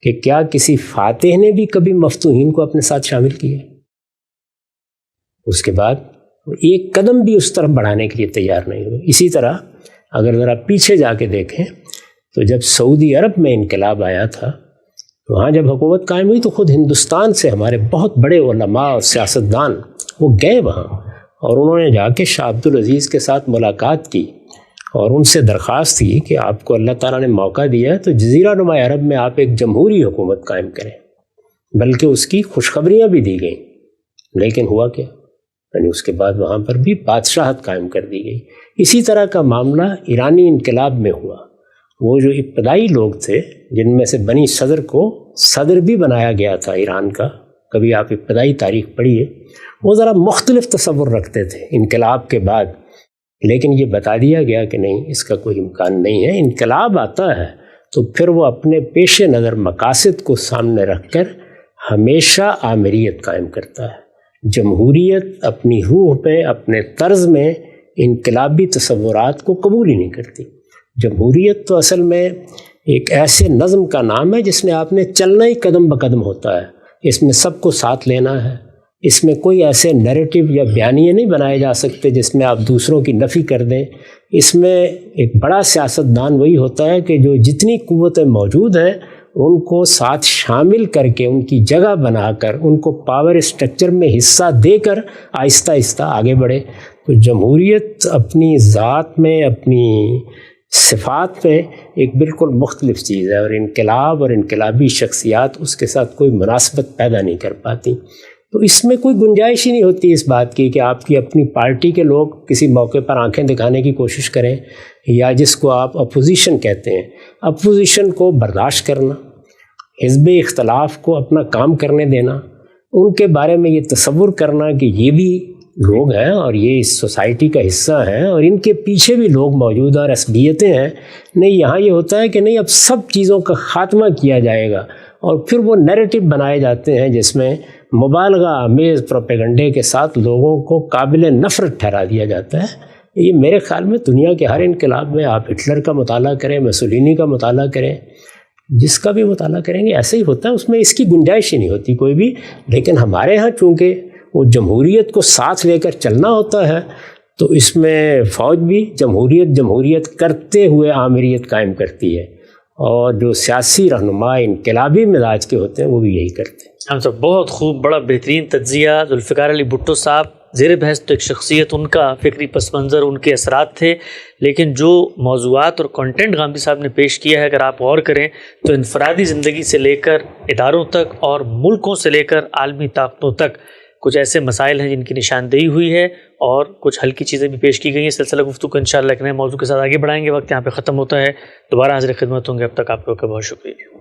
کہ کیا کسی فاتح نے بھی کبھی مفتوحین کو اپنے ساتھ شامل کیا؟ اس کے بعد ایک قدم بھی اس طرف بڑھانے کے لیے تیار نہیں ہوئے. اسی طرح اگر ذرا پیچھے جا کے دیکھیں تو جب سعودی عرب میں انقلاب آیا تھا، وہاں جب حکومت قائم ہوئی تو خود ہندوستان سے ہمارے بہت بڑے علماء اور سیاستدان وہ گئے وہاں، اور انہوں نے جا کے شاہ عبدالعزیز کے ساتھ ملاقات کی اور ان سے درخواست کی کہ آپ کو اللہ تعالیٰ نے موقع دیا ہے تو جزیرہ نما عرب میں آپ ایک جمہوری حکومت قائم کریں. بلکہ اس کی خوشخبریاں بھی دی گئیں. لیکن ہوا کیا؟ یعنی اس کے بعد وہاں پر بھی بادشاہت قائم کر دی گئی. اسی طرح کا معاملہ ایرانی انقلاب میں ہوا. وہ جو ابتدائی لوگ تھے جن میں سے بنی صدر کو صدر بھی بنایا گیا تھا ایران کا، کبھی آپ ابتدائی تاریخ پڑھیے، وہ ذرا مختلف تصور رکھتے تھے انقلاب کے بعد. لیکن یہ بتا دیا گیا کہ نہیں، اس کا کوئی امکان نہیں ہے. انقلاب آتا ہے تو پھر وہ اپنے پیش نظر مقاصد کو سامنے رکھ کر ہمیشہ آمریت قائم کرتا ہے. جمہوریت اپنی روح میں، اپنے طرز میں انقلابی تصورات کو قبول ہی نہیں کرتی. جمہوریت تو اصل میں ایک ایسے نظم کا نام ہے جس نے آپ نے چلنا ہی قدم بقدم ہوتا ہے. اس میں سب کو ساتھ لینا ہے، اس میں کوئی ایسے نیریٹو یا بیانیے نہیں بنائے جا سکتے جس میں آپ دوسروں کی نفی کر دیں. اس میں ایک بڑا سیاستدان وہی ہوتا ہے کہ جو جتنی قوتیں موجود ہیں ان کو ساتھ شامل کر کے ان کی جگہ بنا کر ان کو پاور اسٹرکچر میں حصہ دے کر آہستہ آہستہ آگے بڑھے. تو جمہوریت اپنی ذات میں، اپنی صفات میں ایک بالکل مختلف چیز ہے، اور انقلاب اور انقلابی شخصیات اس کے ساتھ کوئی مناسبت پیدا نہیں کر پاتی. تو اس میں کوئی گنجائش ہی نہیں ہوتی اس بات کی کہ آپ کی اپنی پارٹی کے لوگ کسی موقع پر آنکھیں دکھانے کی کوشش کریں، یا جس کو آپ اپوزیشن کہتے ہیں، اپوزیشن کو برداشت کرنا، حزب اختلاف کو اپنا کام کرنے دینا، ان کے بارے میں یہ تصور کرنا کہ یہ بھی لوگ ہیں اور یہ اس سوسائٹی کا حصہ ہیں اور ان کے پیچھے بھی لوگ موجود ہیں اور عصبیتیں ہیں. نہیں، یہاں یہ ہوتا ہے کہ نہیں، اب سب چیزوں کا خاتمہ کیا جائے گا، اور پھر وہ نیریٹو بنائے جاتے ہیں جس میں مبالغہ آمیز پروپیگنڈے کے ساتھ لوگوں کو قابل نفرت ٹھہرا دیا جاتا ہے. یہ میرے خیال میں دنیا کے ہر انقلاب میں، آپ ہٹلر کا مطالعہ کریں، مسولینی کا مطالعہ کریں، جس کا بھی مطالعہ کریں گے ایسا ہی ہوتا ہے. اس میں اس کی گنجائش ہی نہیں ہوتی کوئی بھی. لیکن ہمارے ہاں چونکہ وہ جمہوریت کو ساتھ لے کر چلنا ہوتا ہے، تو اس میں فوج بھی جمہوریت کرتے ہوئے آمریت قائم کرتی ہے، اور جو سیاسی رہنما انقلابی مزاج کے ہوتے ہیں وہ بھی یہی کرتے ہیں. ہم سب بہت خوب، بڑا بہترین تجزیہ. ذوالفقار علی بھٹو صاحب زیر بحث تو ایک شخصیت، ان کا فکری پس منظر، ان کے اثرات تھے، لیکن جو موضوعات اور کنٹینٹ غامدی صاحب نے پیش کیا ہے اگر آپ غور کریں تو انفرادی زندگی سے لے کر اداروں تک اور ملکوں سے لے کر عالمی طاقتوں تک کچھ ایسے مسائل ہیں جن کی نشاندہی ہوئی ہے، اور کچھ ہلکی چیزیں بھی پیش کی گئی ہیں. سلسلہ گفتگو کو انشاءاللہ ایک نئے موضوع کے ساتھ آگے بڑھائیں گے. وقت یہاں پہ ختم ہوتا ہے، دوبارہ حاضر خدمت ہوں گے. اب تک آپ لوگوں کا بہت شکریہ.